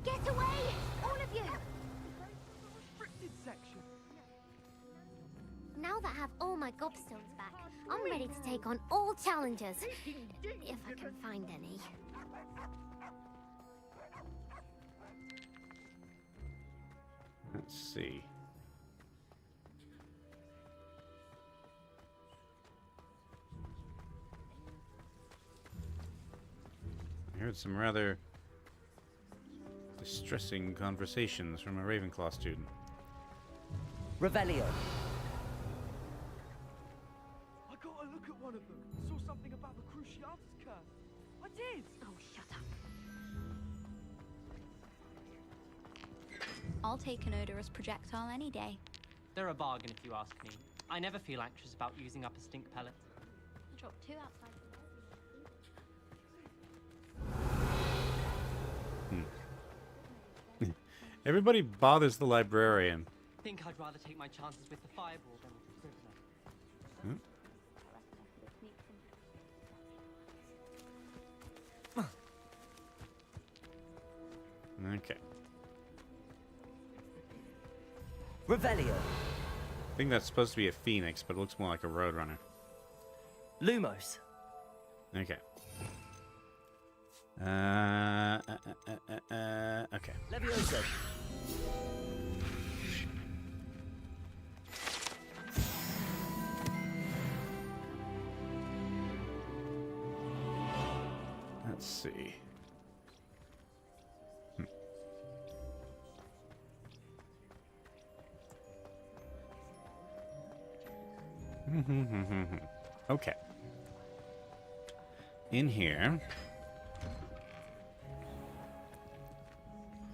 Get away! All of you! Restricted section. Now that I have all my gobstones back, I'm ready to take on all challenges. If I can find any. Let's see. I heard some rather distressing conversations from a Ravenclaw student. Revelio. I got a look at one of them. Saw something about the Cruciatus curse. I did. Oh, shut up. I'll take an odorous projectile any day. They're a bargain if you ask me. I never feel anxious about using up a stink pellet. I dropped 2 outside. Everybody bothers the librarian. Think I'd rather take my chances with the fireball than with the prisoner. Okay. Revelio. I think that's supposed to be a phoenix, but it looks more like a roadrunner. Lumos. Okay. Okay. Levioso. Let's see. Okay. In here.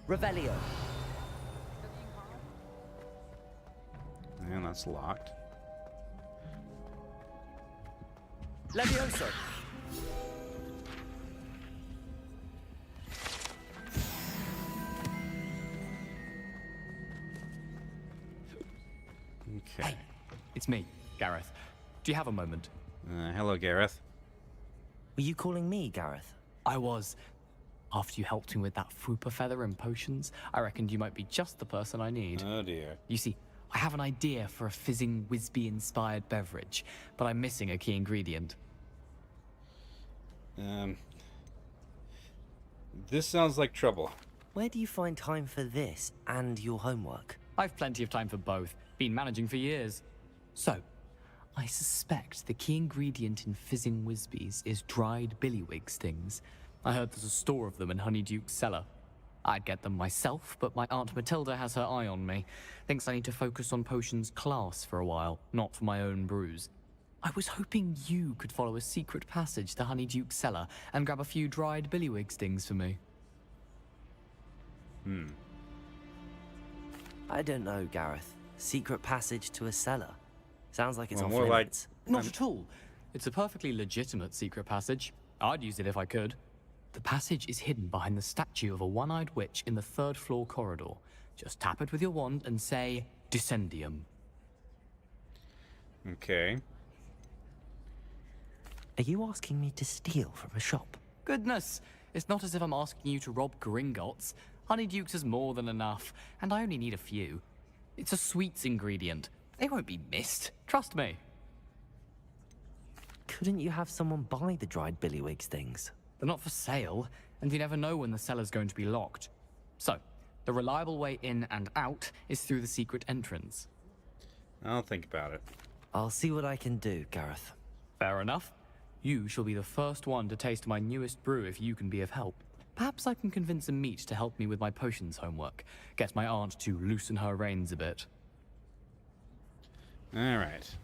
Revelio. And that's locked. Levioso. Okay. Hey, it's me, Gareth. Do you have a moment? Hello, Gareth. Were you calling me, Gareth? I was. After you helped me with that Fupa feather and potions, I reckoned you might be just the person I need. Oh dear. You see, I have an idea for a fizzing Whizbee-inspired beverage, but I'm missing a key ingredient. This sounds like trouble. Where do you find time for this and your homework? I've plenty of time for both. Been managing for years. So, I suspect the key ingredient in fizzing Whizbees is dried billywig stings. I heard there's a store of them in Honeyduke's cellar. I'd get them myself, but my Aunt Matilda has her eye on me. Thinks I need to focus on potions class for a while, not for my own brews. I was hoping you could follow a secret passage to Honeyduke's cellar and grab a few dried billywig stings for me. I don't know, Gareth. Secret passage to a cellar. Sounds like it's Well, off more like- limits. Not at all. It's a perfectly legitimate secret passage. I'd use it if I could. The passage is hidden behind the statue of a one-eyed witch in the third-floor corridor. Just tap it with your wand and say, Descendium. Okay. Are you asking me to steal from a shop? Goodness, it's not as if I'm asking you to rob Gringotts. Honeyduke's is more than enough, and I only need a few. It's a sweets ingredient. They won't be missed. Trust me. Couldn't you have someone buy the dried billywig stings? They're not for sale, and you never know when the cellar's going to be locked. So, the reliable way in and out is through the secret entrance. I'll think about it. I'll see what I can do, Gareth. Fair enough. You shall be the first one to taste my newest brew if you can be of help. Perhaps I can convince a meat to help me with my potions homework. Get my aunt to loosen her reins a bit. Alright.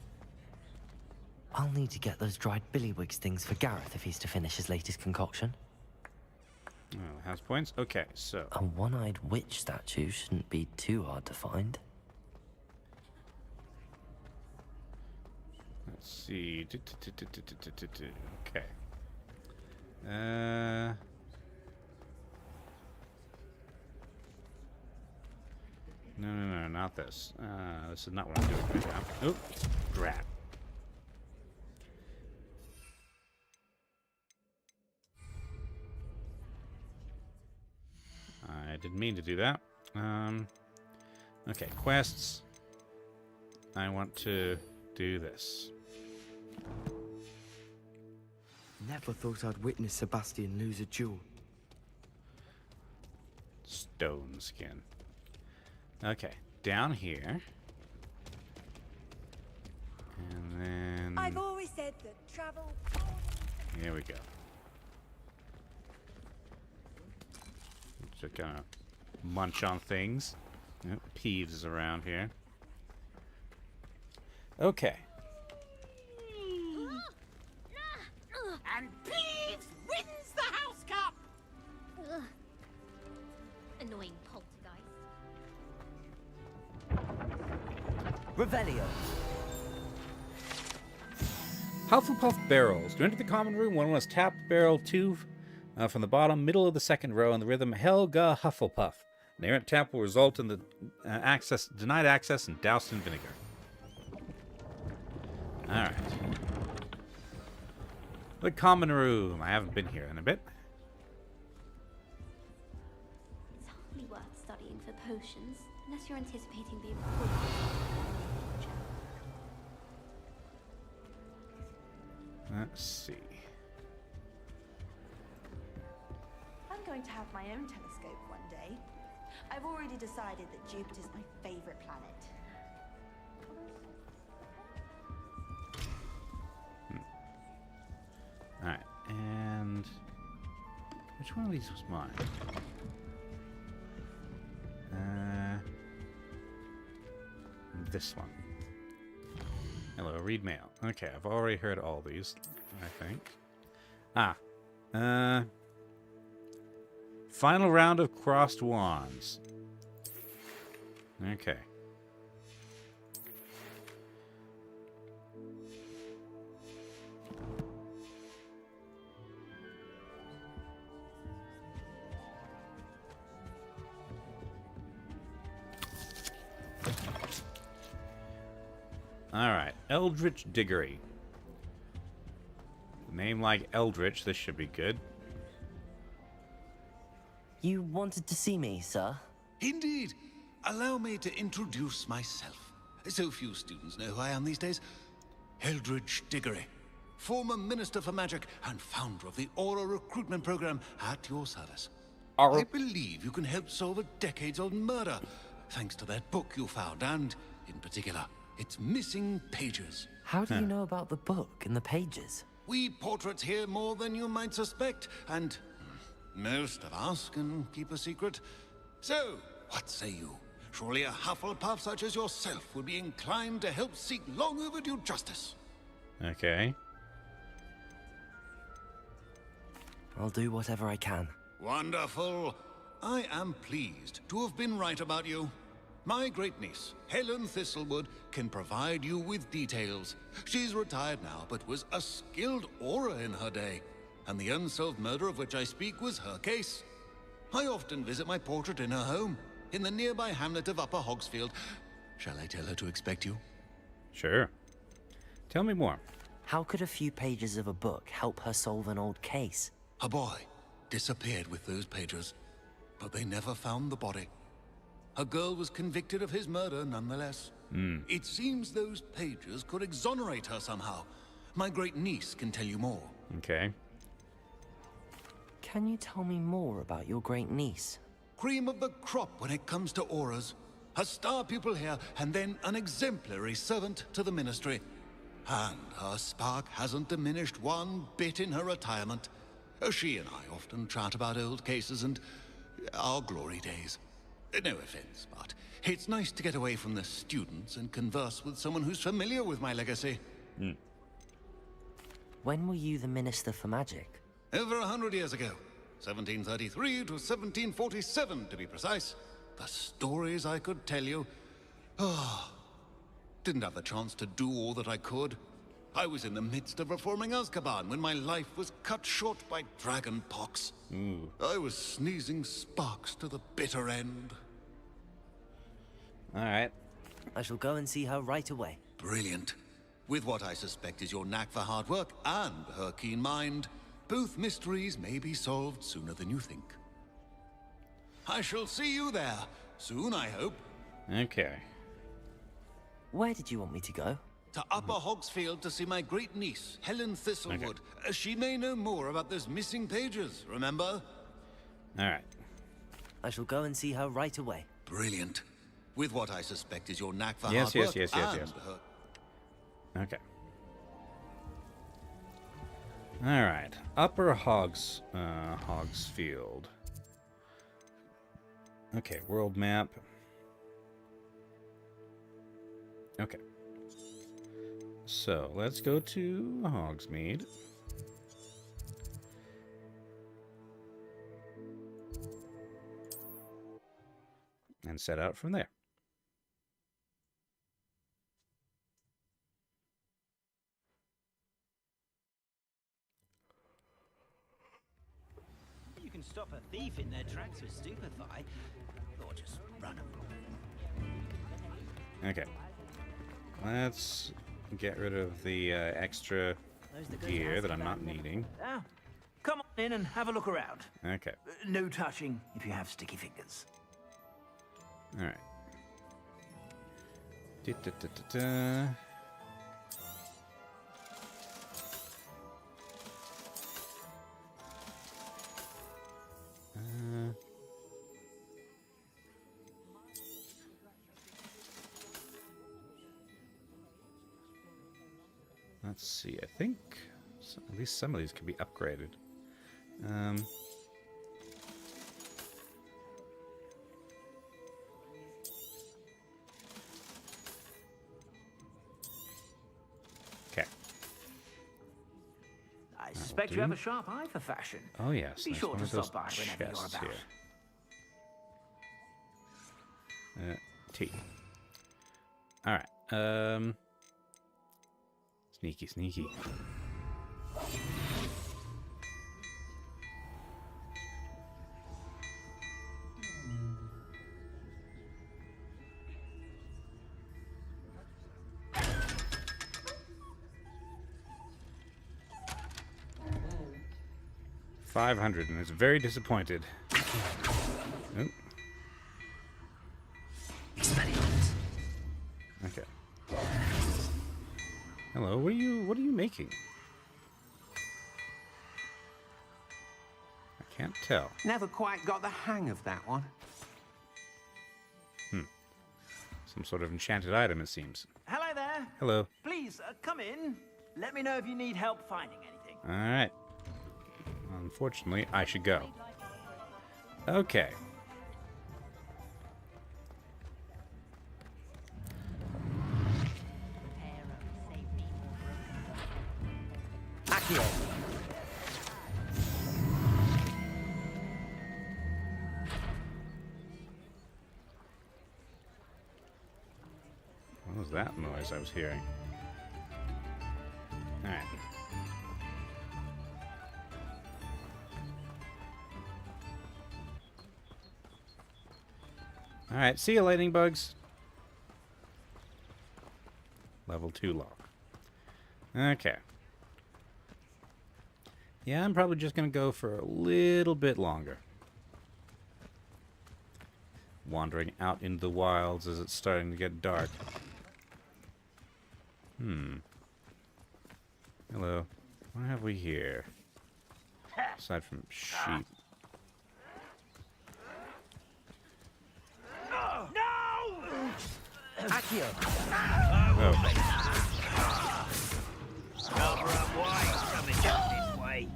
I'll need to get those dried billywig stings for Gareth if he's to finish his latest concoction. Oh, house points? Okay, so. A one-eyed witch statue shouldn't be too hard to find. Let's see. Okay. No, not this. This is not what I'm doing right now. Oop. Drat. I didn't mean to do that. Okay, quests. I want to do this. Never thought I'd witness Sebastian lose a duel. Stone skin. Okay, down here. And then... I've always said that travel... Here we go. Just gonna munch on things. Yep, Peeves is around here. Okay. And Peeves wins the house cup! Ugh. Annoying poltergeist. Revelio. Hufflepuff barrels. To enter the common room, one must tap barrel 2 from the bottom, middle of the second row, in the rhythm Helga Hufflepuff. An errant tap will result in the denied access and doused in vinegar. Alright. The common room. I haven't been here in a bit. It's hardly worth studying for potions, unless you're anticipating the importance. Let's see. I'm going to have my own telescope one day. I've already decided that Jupiter's my favorite planet. Alright, and... which one of these was mine? This one. Hello, read mail. Okay, I've already heard all these, I think. Final round of crossed wands. Okay. Alright, Eldritch Diggory. Name like Eldritch, this should be good. You wanted to see me, sir? Indeed. Allow me to introduce myself. So few students know who I am these days. Eldridge Diggory, former Minister for Magic and founder of the Aura recruitment program at your service. I believe you can help solve a decades-old murder, thanks to that book you found, and, in particular, its missing pages. How do you know about the book and the pages? We portraits hear more than you might suspect, and most of us can keep a secret. So, what say you? Surely a Hufflepuff such as yourself would be inclined to help seek long overdue justice. Okay. I'll do whatever I can. Wonderful. I am pleased to have been right about you. My great-niece, Helen Thistlewood, can provide you with details. She's retired now, but was a skilled aura in her day. And the unsolved murder of which I speak was her case. I often visit my portrait in her home, in the nearby hamlet of Upper Hogsfield. Shall I tell her to expect you? Sure. Tell me more. How could a few pages of a book help her solve an old case? A boy disappeared with those pages, but they never found the body. A girl was convicted of his murder nonetheless. It seems those pages could exonerate her somehow. My great-niece can tell you more. Okay. Can you tell me more about your great-niece? Cream of the crop when it comes to auras. A star pupil here, and then an exemplary servant to the ministry. And her spark hasn't diminished one bit in her retirement. She and I often chat about old cases and our glory days. No offense, but it's nice to get away from the students and converse with someone who's familiar with my legacy. When were you the Minister for Magic? Over 100 years ago. 1733 to 1747, to be precise. The stories I could tell you. Didn't have the chance to do all that I could. I was in the midst of reforming Azkaban when my life was cut short by dragon pox. I was sneezing sparks to the bitter end. All right. I shall go and see her right away. Brilliant. With what I suspect is your knack for hard work and her keen mind, both mysteries may be solved sooner than you think. I shall see you there soon, I hope. Okay. Where did you want me to go? To Upper Hogsfield to see my great-niece, Helen Thistlewood. She may know more about those missing pages, remember? All right. I shall go and see her right away. Brilliant. With what I suspect is your knack for Yes, hard work yes. and Okay. All right. Upper Hogsfield. Okay, world map. Okay. So, let's go to Hogsmeade. And set out from there. You can stop a thief in their tracks with Stupefy, or just run them. Okay. Let's get rid of the extra gear that I'm not needing. Now, come on in and have a look around. Okay. No touching if you have sticky fingers. All right. Da-da-da-da-da. Let's see, I think at least some of these can be upgraded. Okay. I suspect you have a sharp eye for fashion. Oh yes, Be nice. sure One to of those stop by whenever you're chests about. here. T. All right. Sneaky. $500, and it's very disappointed. Oop. Okay. Hello, what are you making? I can't tell. Never quite got the hang of that one. Some sort of enchanted item, it seems. Hello there. Hello. Please, come in. Let me know if you need help finding anything. Alright. Unfortunately, I should go. Okay. Accio. What was that noise I was hearing? Alright. Alright, see you, lightning bugs. Level 2 lock. Okay. Yeah, I'm probably just going to go for a little bit longer. Wandering out into the wilds as it's starting to get dark. Hello. What have we here? Aside from sheep. No! Accio. Oh. Cover up wide, coming down this way.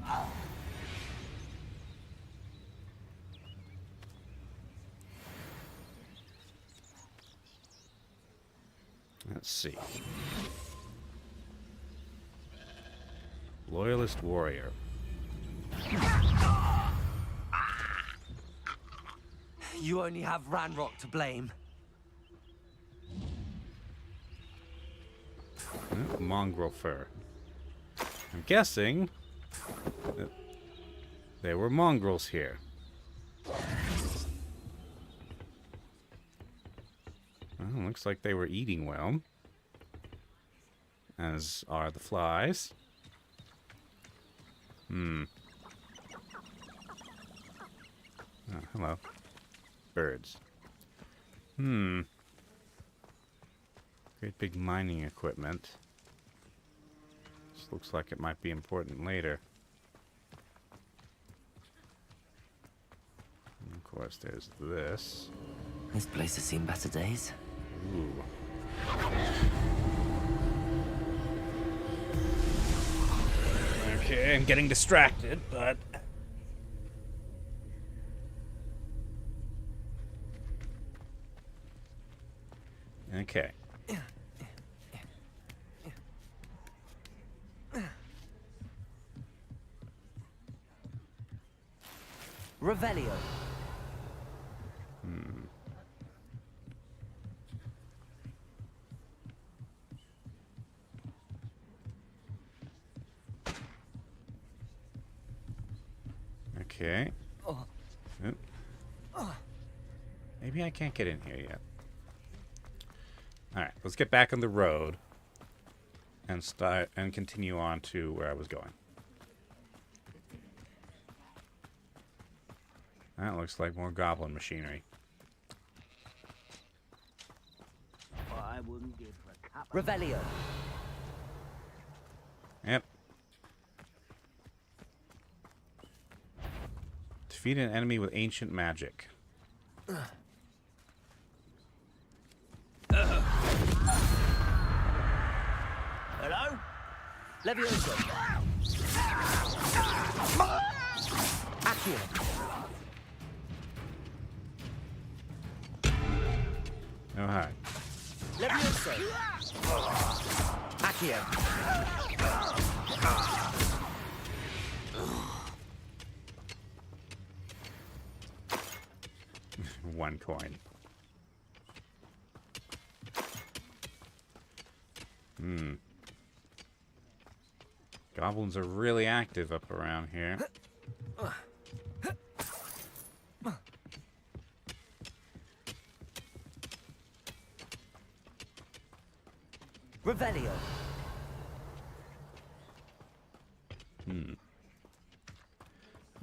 Let's see. Loyalist warrior. You only have Ranrock to blame. Mongrel fur. I'm guessing that there were mongrels here. Well, looks like they were eating well. As are the flies. Oh, hello. Birds. Great big mining equipment. This looks like it might be important later. And of course, there's this. This place has seen better days. Ooh. Okay, I'm getting distracted, but... Okay. Revelio. Okay. Oop. Maybe I can't get in here yet. Alright, let's get back on the road and start and continue on to where I was going. That looks like more goblin machinery. I wouldn't give a cup. Revelio. Yep. Defeat an enemy with ancient magic. Hello? Levioso. Accio. Oh, hi. Levioso. Accio. One coin. Goblins are really active up around here. Revelio.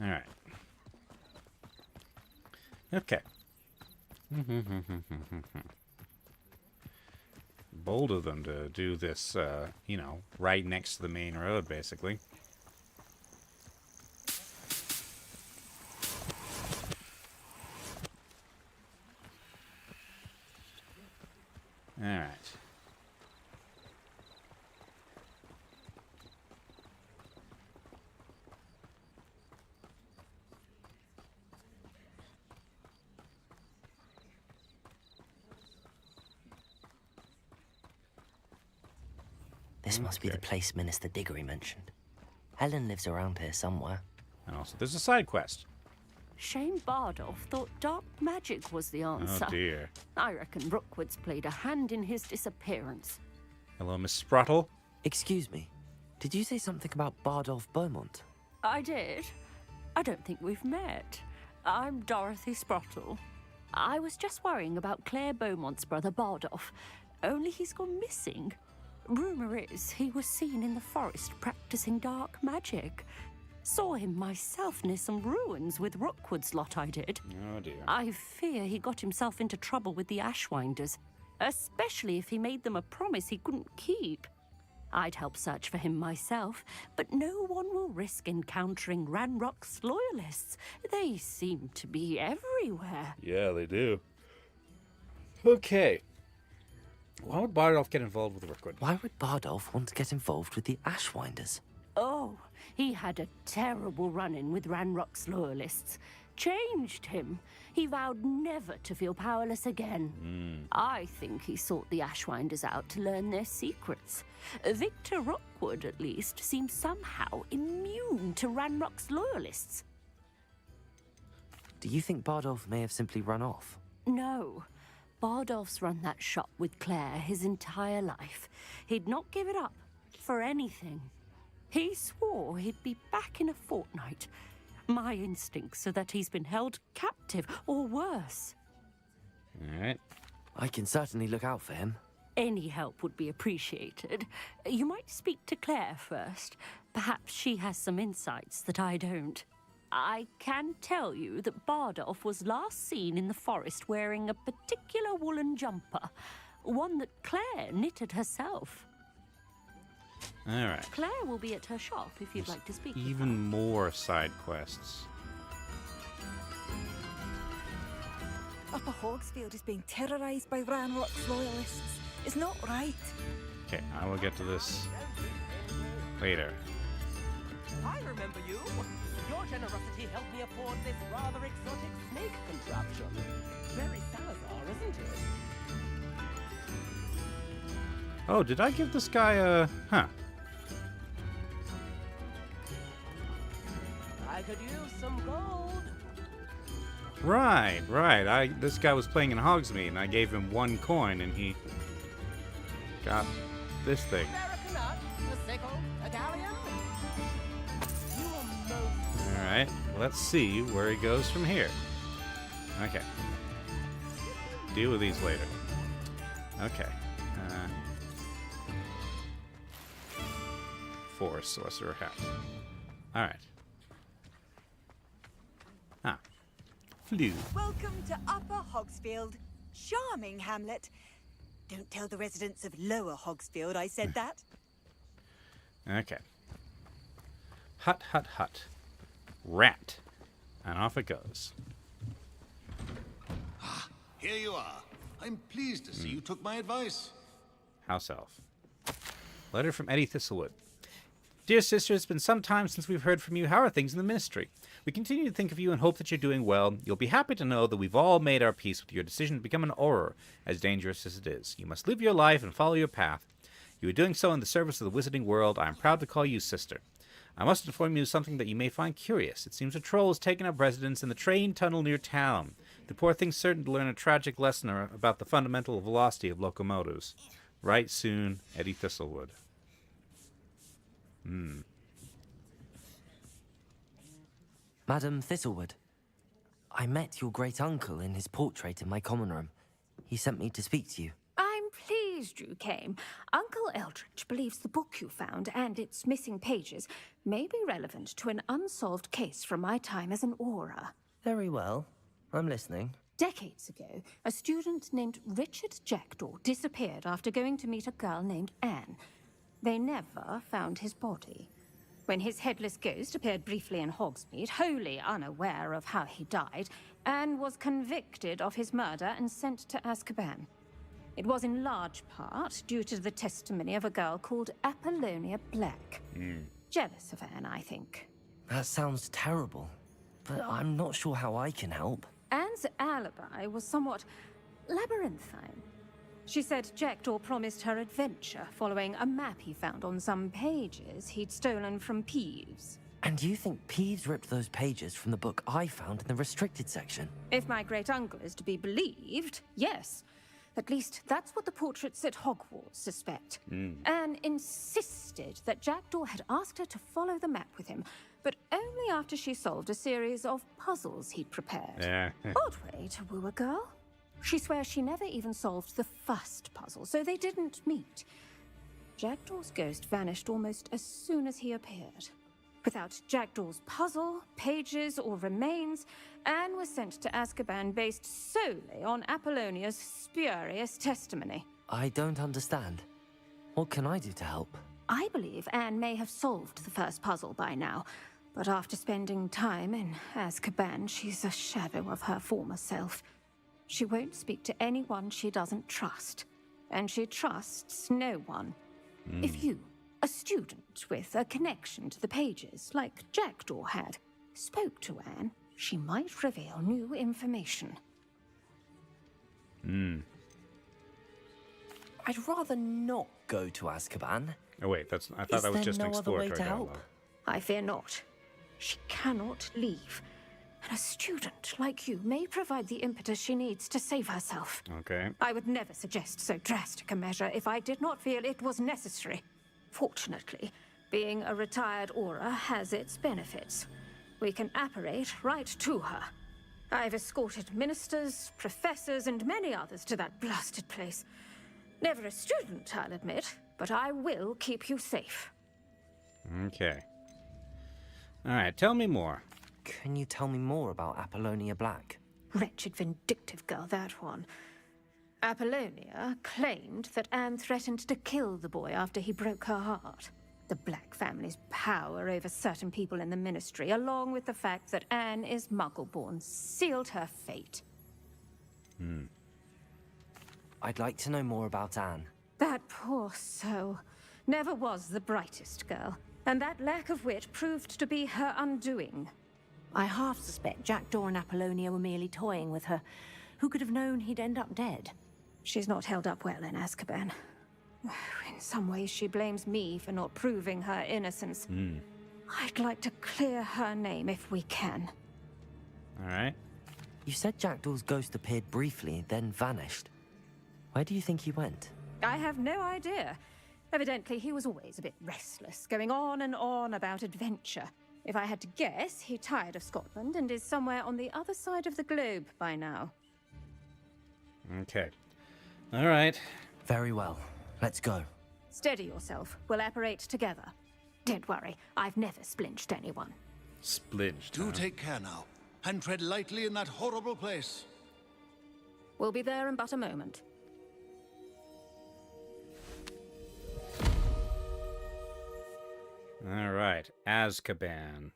Alright. Okay. Bold of them to do this, you know, right next to the main road, basically. Alright. This must be the place Minister Diggory mentioned. Helen lives around here somewhere. And also, there's a side quest. Shane Bardolph thought dark magic was the answer. Oh dear. I reckon Rookwood's played a hand in his disappearance. Hello, Miss Sprottle. Excuse me. Did you say something about Bardolph Beaumont? I did. I don't think we've met. I'm Dorothy Sprottle. I was just worrying about Claire Beaumont's brother Bardolph, only he's gone missing. Rumour is he was seen in the forest practicing dark magic. Saw him myself near some ruins with Rookwood's lot I did. Oh dear. I fear he got himself into trouble with the Ashwinders, especially if he made them a promise he couldn't keep. I'd help search for him myself, but no one will risk encountering Ranrock's loyalists. They seem to be everywhere. Yeah, they do. Okay. Why would Bardolph get involved with Rookwood? Why would Bardolph want to get involved with the Ashwinders? Oh, he had a terrible run-in with Ranrock's loyalists. Changed him. He vowed never to feel powerless again. I think he sought the Ashwinders out to learn their secrets. Victor Rookwood, at least, seems somehow immune to Ranrock's loyalists. Do you think Bardolph may have simply run off? No. Bardolph's run that shop with Claire his entire life. He'd not give it up for anything. He swore he'd be back in a fortnight. My instincts are that he's been held captive, or worse. Alright. I can certainly look out for him. Any help would be appreciated. You might speak to Claire first. Perhaps she has some insights that I don't. I can tell you that Bardolph was last seen in the forest wearing a particular woolen jumper, one that Claire knitted herself. Alright. Claire will be at her shop if you'd like to speak with her. Even more side quests. Upper Hogsfield is being terrorised by Ranrock's loyalists. It's not right. Okay, I will get to this later. I remember you. Your generosity helped me afford this rather exotic snake contraption. Very Salazar, isn't it? Oh, did I give this guy a... Huh. I could use some gold. Right. This guy was playing in Hogsmeade, and I gave him 1 coin, and he got this thing. American nut, a sickle, a galleon. You are most... Alright, let's see where he goes from here. Okay. Deal with these later. Okay. Forest Sorcerer Hat. Alright. Ah. Flue. Welcome to Upper Hogsfield. Charming hamlet. Don't tell the residents of Lower Hogsfield I said that. Okay. Hut, hut, hut. Rat. And off it goes. Here you are. I'm pleased to see you took my advice. House elf. Letter from Eddie Thistlewood. Dear sister, it's been some time since we've heard from you. How are things in the ministry? We continue to think of you and hope that you're doing well. You'll be happy to know that we've all made our peace with your decision to become an Auror, as dangerous as it is. You must live your life and follow your path. You are doing so in the service of the wizarding world. I am proud to call you sister. I must inform you of something that you may find curious. It seems a troll has taken up residence in the train tunnel near town. The poor thing's certain to learn a tragic lesson about the fundamental velocity of locomotives. Write soon, Eddie Thistlewood. Madam Thistlewood, I met your great-uncle in his portrait in my common room. He sent me to speak to you. I'm pleased you came. Uncle Eldridge believes the book you found and its missing pages may be relevant to an unsolved case from my time as an Auror. Very well. I'm listening. Decades ago, a student named Richard Jackdaw disappeared after going to meet a girl named Anne. They never found his body. When his headless ghost appeared briefly in Hogsmeade, wholly unaware of how he died, Anne was convicted of his murder and sent to Azkaban. It was in large part due to the testimony of a girl called Apollonia Black. Jealous of Anne, I think. That sounds terrible, but I'm not sure how I can help. Anne's alibi was somewhat labyrinthine. She said Jackdaw promised her adventure following a map he found on some pages he'd stolen from Peeves. And you think Peeves ripped those pages from the book I found in the restricted section? If my great-uncle is to be believed, yes. At least that's what the portraits at Hogwarts suspect. Anne insisted that Jackdaw had asked her to follow the map with him, but only after she solved a series of puzzles he'd prepared. Odd way to woo a girl. She swears she never even solved the first puzzle, so they didn't meet. Jackdaw's ghost vanished almost as soon as he appeared. Without Jackdaw's puzzle, pages, or remains, Anne was sent to Azkaban based solely on Apollonia's spurious testimony. I don't understand. What can I do to help? I believe Anne may have solved the first puzzle by now, but after spending time in Azkaban, she's a shadow of her former self. She won't speak to anyone she doesn't trust, and she trusts no one. If you, a student with a connection to the pages, like Jackdaw had, spoke to Anne, she might reveal new information. I'd rather not go to Azkaban. Oh wait, I thought that was just an exploratory to help? dialogue. I fear not. She cannot leave. And a student like you may provide the impetus she needs to save herself. Okay. I would never suggest so drastic a measure if I did not feel it was necessary. Fortunately, being a retired Auror has its benefits. We can apparate right to her. I've escorted ministers, professors, and many others to that blasted place. Never a student, I'll admit, but I will keep you safe. Okay. All right, tell me more. Can you tell me more about Apollonia Black? Wretched, vindictive girl, that one. Apollonia claimed that Anne threatened to kill the boy after he broke her heart. The Black family's power over certain people in the Ministry, along with the fact that Anne is Muggle-born, sealed her fate. I'd like to know more about Anne. That poor soul never was the brightest girl, and that lack of wit proved to be her undoing. I half suspect Jackdaw and Apollonia were merely toying with her. Who could have known he'd end up dead? She's not held up well in Azkaban. In some ways, she blames me for not proving her innocence. I'd like to clear her name if we can. All right. You said Jackdaw's ghost appeared briefly, then vanished. Where do you think he went? I have no idea. Evidently, he was always a bit restless, going on and on about adventure. If I had to guess, he tired of Scotland and is somewhere on the other side of the globe by now. Okay. All right. Very well. Let's go. Steady yourself. We'll apparate together. Don't worry, I've never splinched anyone. Splinched, Do take care now, and tread lightly in that horrible place. We'll be there in but a moment. All right. Azkaban.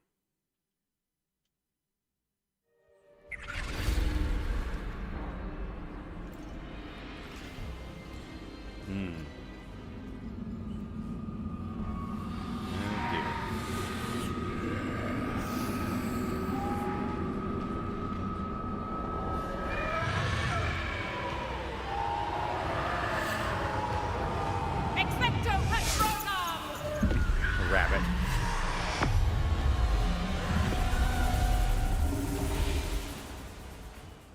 Rabbit.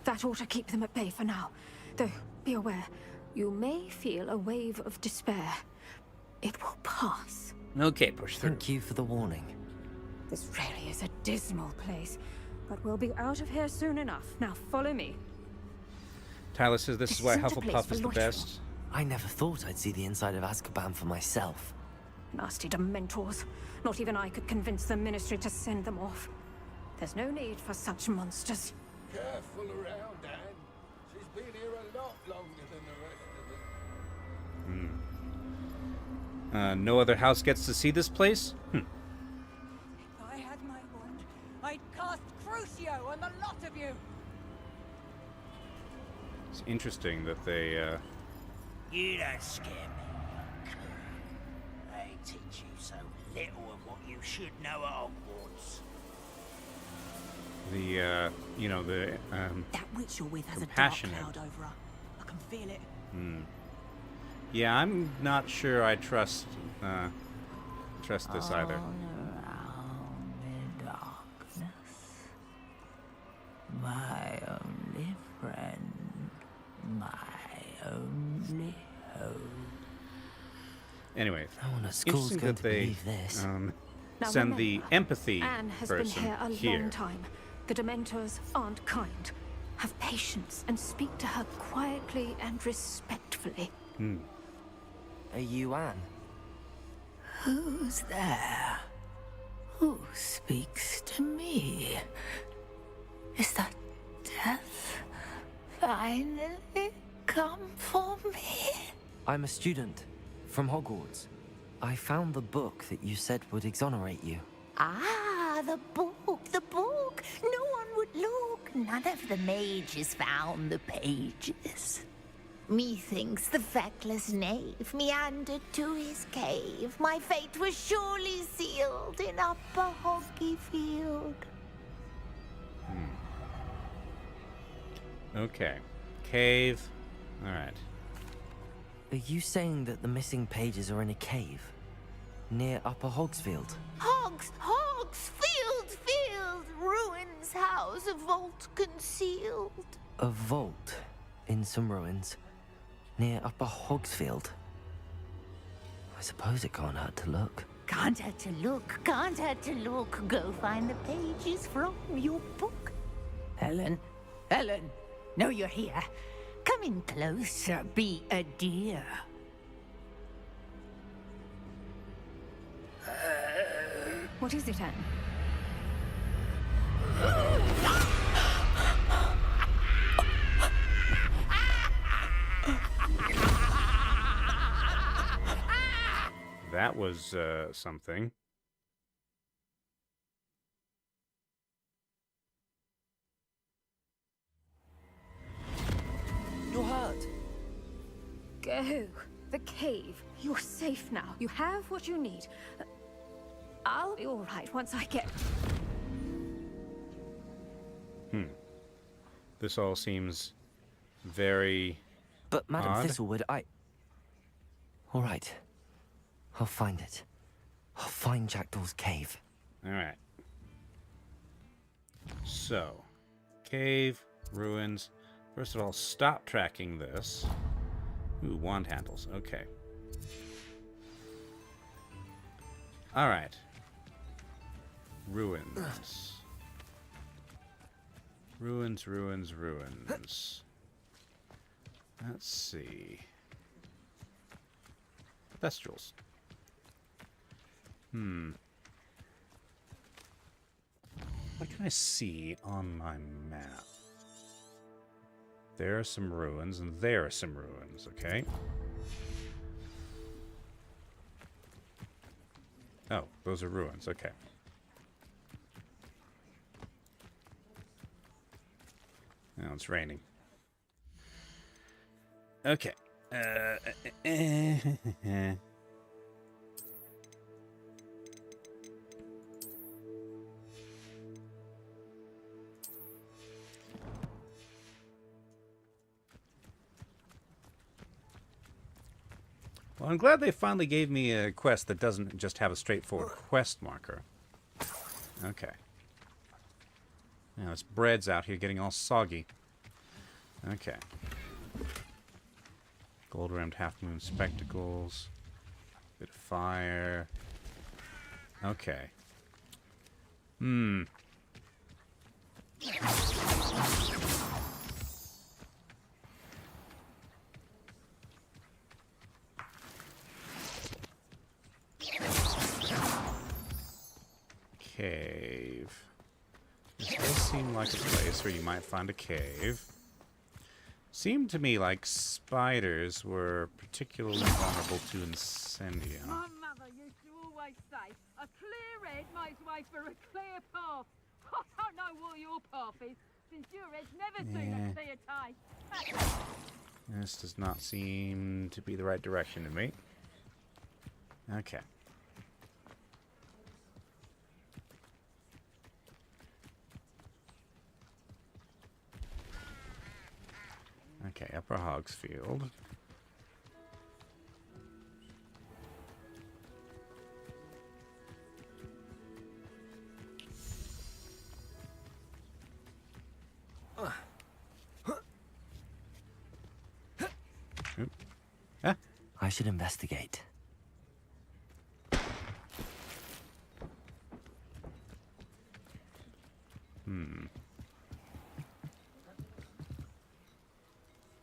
That ought to keep them at bay for now. Though, be aware, you may feel a wave of despair. It will pass. Okay, push through. Thank you for the warning. This really is a dismal place, but we'll be out of here soon enough. Now follow me. Tyler says this is why isn't a place Hufflepuff for is the loitering. best. I never thought I'd see the inside of Azkaban for myself. Nasty Dementors. Not even I could convince the Ministry to send them off. There's no need for such monsters. careful around, Anne. She's been here a lot longer than the rest of them. No other house gets to see this place? If I had my wand, I'd cast Crucio on the lot of you. It's interesting that they, You don't scare me. They teach you so little of what you should know at Hogwarts. the, you know, the, That witch you're with has a dark compassionate. cloud over her. I can feel it. Yeah, I'm not sure I trust this either. Around in darkness, my only friend, my only hope. Anyway, No one at school's interesting going that to they believe this. Now send the remember, empathy Anne has person been here a long time. The Dementors aren't kind. Have patience and speak to her quietly and respectfully. Are you Anne? Who's there? Who speaks to me? Is that death finally come for me? I'm a student from Hogwarts. I found the book that you said would exonerate you. Ah, the book, the book. No one would look. None of the mages found the pages. Methinks the feckless knave meandered to his cave. My fate was surely sealed in Upper Hoggyfield. Okay. Cave. Alright. Are you saying that the missing pages are in a cave? Near Upper Hogsfield? Field, ruins house, a vault concealed. A vault in some ruins near Upper Hogsfield. I suppose it can't hurt to look. Can't hurt to look. Go find the pages from your book. Helen, know you're here. Come in closer, be a dear. What is it, Anne? That was, something. You're hurt. Go. The cave. You're safe now. You have what you need. I'll be all right once I get... This all seems very But Madam odd. Thistlewood, All right. I'll find it. I'll find Jackdaw's cave. Alright. So, cave, ruins. First of all, stop tracking this. Ooh, wand handles. Okay. Alright. Ruins. Ruins. Let's see. Thestrals. What can I see on my map? There are some ruins, and there are some ruins, okay? Oh, those are ruins, okay. Now it's raining. Okay. Well, I'm glad they finally gave me a quest that doesn't just have a straightforward quest marker. Okay. Now this bread's out here getting all soggy. Okay. Gold-rimmed half-moon spectacles. Bit of fire. Okay. Cave. This does seem like a place where you might find a cave. Seemed to me like spiders were particularly vulnerable to incendium. My mother used to always say, a clear head makes way for a clear path. I don't know what your path is, since your head's never seen a clear taste. This does not seem to be the right direction to me. Okay. Okay, Upper Hogsfield. Oop. Ah. I should investigate.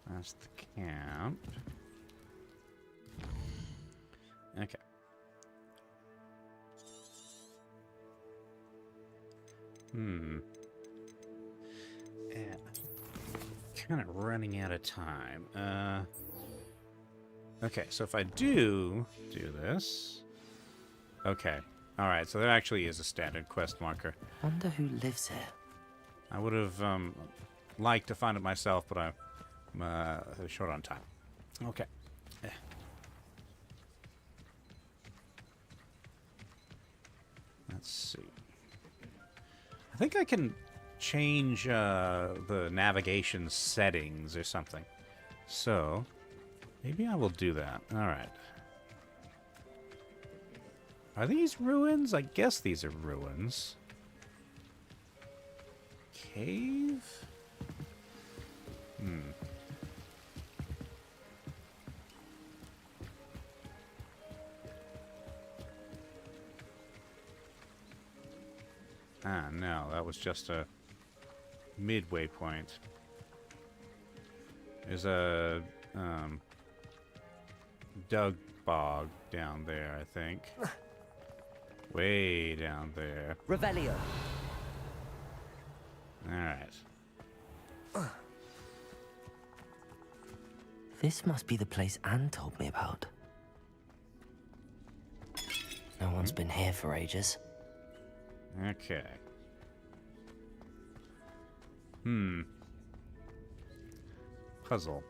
That's the camp. Okay. Yeah. Kind of running out of time. Okay, so if I do this... Okay. Alright, so there actually is a standard quest marker. Wonder who lives here. I would have liked to find it myself, but I'm short on time. Okay. Let's see. I think I can change the navigation settings or something. So, maybe I will do that. Alright. Are these ruins? I guess these are ruins. Cave? Ah, no, that was just a midway point. There's a dug bog down there, I think. Way down there. Revelio. Alright. This must be the place Anne told me about. No one's been here for ages. Okay. Puzzle.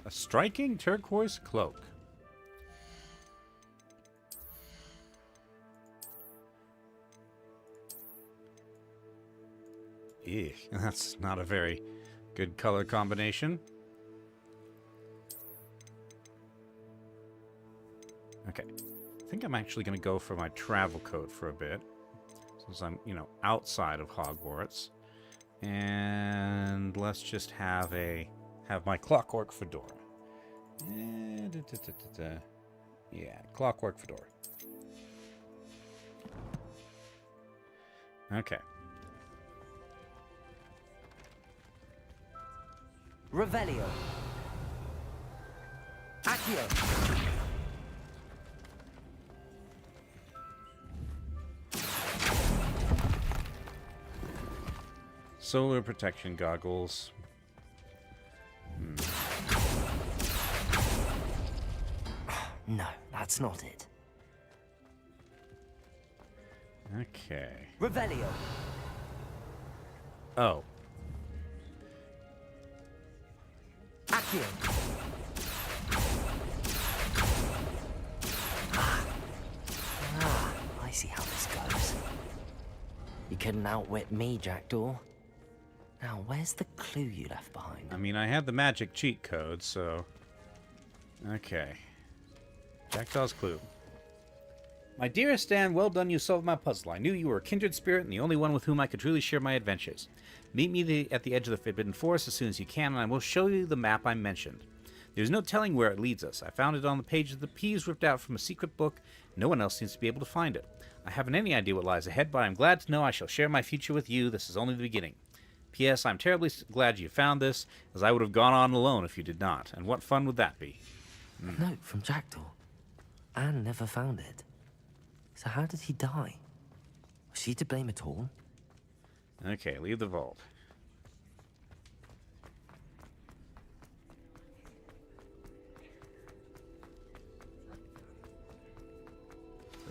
A striking turquoise cloak. Eek, that's not a very good color combination. Okay, I think I'm actually going to go for my travel coat for a bit, since I'm, outside of Hogwarts. And let's just have my clockwork fedora. Yeah, clockwork fedora. Okay. Revelio. Accio. Solar protection goggles. No, that's not it. Okay. Revelio. Oh. Accio. I see how this goes. You couldn't outwit me, Jackdaw. Now, where's the clue you left behind? I mean, I had the magic cheat code, so... Okay. Jackdaw's clue. My dearest Anne, well done, you solved my puzzle. I knew you were a kindred spirit and the only one with whom I could truly share my adventures. Meet me at the edge of the Forbidden Forest as soon as you can, and I will show you the map I mentioned. There's no telling where it leads us. I found it on the page of the Peas ripped out from a secret book. No one else seems to be able to find it. I haven't any idea what lies ahead, but I'm glad to know I shall share my future with you. This is only the beginning. P.S. I'm terribly glad you found this, as I would have gone on alone if you did not. And what fun would that be? A note from Jackdaw. Anne never found it. So how did he die? Was she to blame at all? Okay, leave the vault.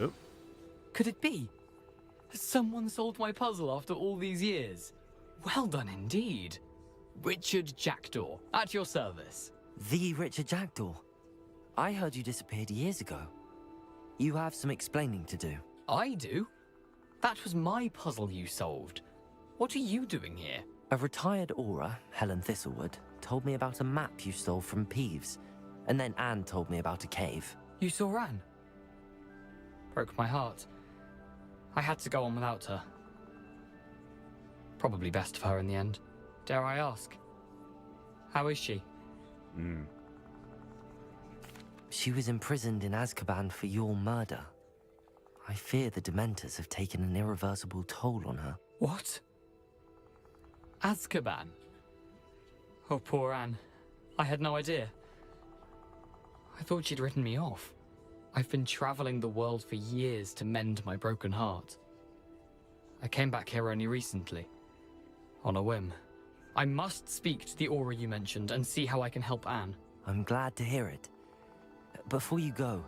Oh. Could it be? Has someone solved my puzzle after all these years? Well done indeed. Richard Jackdaw, at your service. The Richard Jackdaw. I heard you disappeared years ago. You have some explaining to do. I do? That was my puzzle you solved. What are you doing here? A retired aura, Helen Thistlewood, told me about a map you stole from Peeves. And then Anne told me about a cave. You saw Anne? Broke my heart. I had to go on without her. Probably best for her in the end. Dare I ask? How is she? She was imprisoned in Azkaban for your murder. I fear the Dementors have taken an irreversible toll on her. What? Azkaban? Oh, poor Anne. I had no idea. I thought she'd written me off. I've been traveling the world for years to mend my broken heart. I came back here only recently. On a whim. I must speak to the aura you mentioned and see how I can help Anne. I'm glad to hear it. Before you go,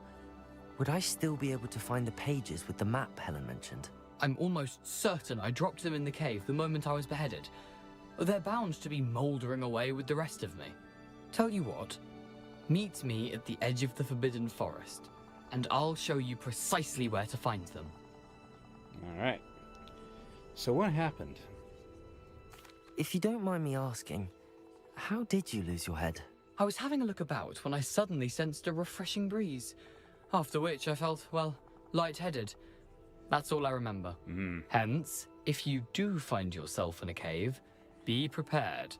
would I still be able to find the pages with the map Helen mentioned? I'm almost certain I dropped them in the cave the moment I was beheaded. They're bound to be mouldering away with the rest of me. Tell you what, meet me at the edge of the Forbidden Forest, and I'll show you precisely where to find them. Alright. So what happened? If you don't mind me asking, how did you lose your head? I was having a look about when I suddenly sensed a refreshing breeze, after which I felt, well, lightheaded. That's all I remember. Hence, if you do find yourself in a cave, be prepared.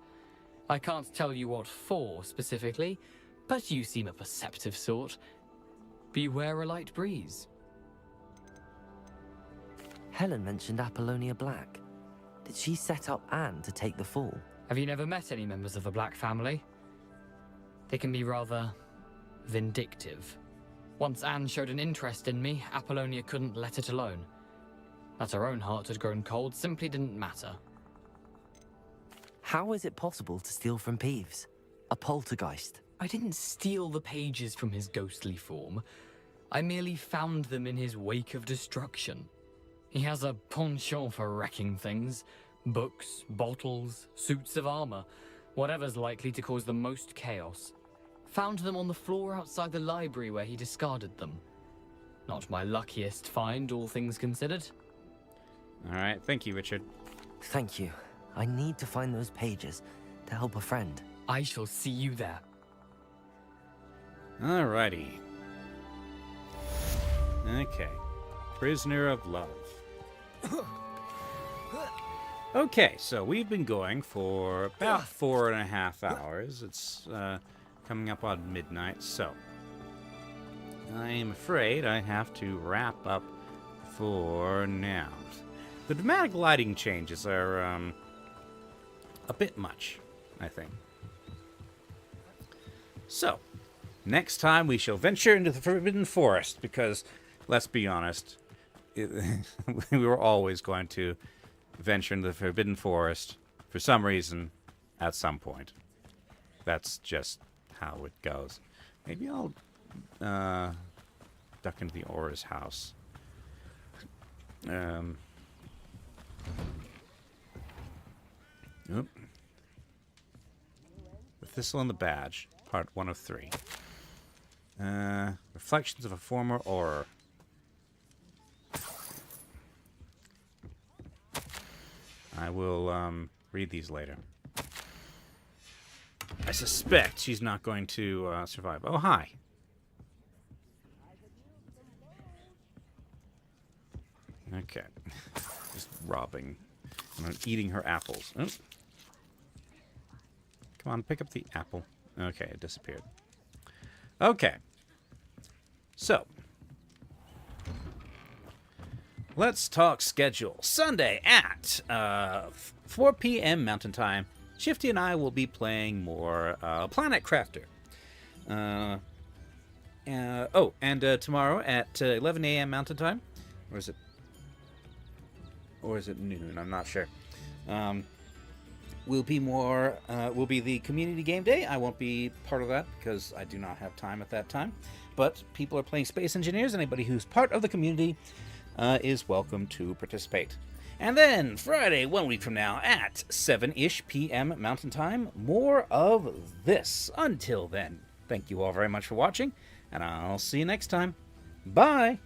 I can't tell you what for specifically, but you seem a perceptive sort. Beware a light breeze. Helen mentioned Apollonia Black. Did she set up Anne to take the fall? Have you never met any members of the Black family? They can be rather vindictive. Once Anne showed an interest in me, Apollonia couldn't let it alone. That her own heart had grown cold simply didn't matter. How is it possible to steal from Peeves? A poltergeist? I didn't steal the pages from his ghostly form. I merely found them in his wake of destruction. He has a penchant for wrecking things. Books, bottles, suits of armor. Whatever's likely to cause the most chaos. Found them on the floor outside the library where he discarded them. Not my luckiest find, all things considered. Alright, thank you, Richard. Thank you. I need to find those pages to help a friend. I shall see you there. Alrighty. Okay. Prisoner of Love. Okay, so we've been going for about 4.5 hours. It's coming up on midnight, so I'm afraid I have to wrap up for now. The dramatic lighting changes are a bit much, I think. So, next time we shall venture into the Forbidden Forest, because, let's be honest, we were always going to venture into the Forbidden Forest for some reason at some point. That's just how it goes. Maybe I'll duck into the Aura's house. Oop. The Thistle and the Badge, part 1 of 3. Reflections of a Former Aura. I will read these later. I suspect she's not going to survive. Oh, hi. Okay. Just robbing. And eating her apples. Oh. Come on, pick up the apple. Okay, it disappeared. Okay. So. Let's talk schedule. Sunday at 4 p.m. Mountain Time. Shifty and I will be playing more Planet Crafter. And tomorrow at 11 a.m. Mountain Time, or is it noon? I'm not sure. Will be the community game day. I won't be part of that because I do not have time at that time. But people are playing Space Engineers. Anybody who's part of the community is welcome to participate. And then Friday, 1 week from now, at 7-ish p.m. Mountain Time, more of this. Until then, thank you all very much for watching, and I'll see you next time. Bye!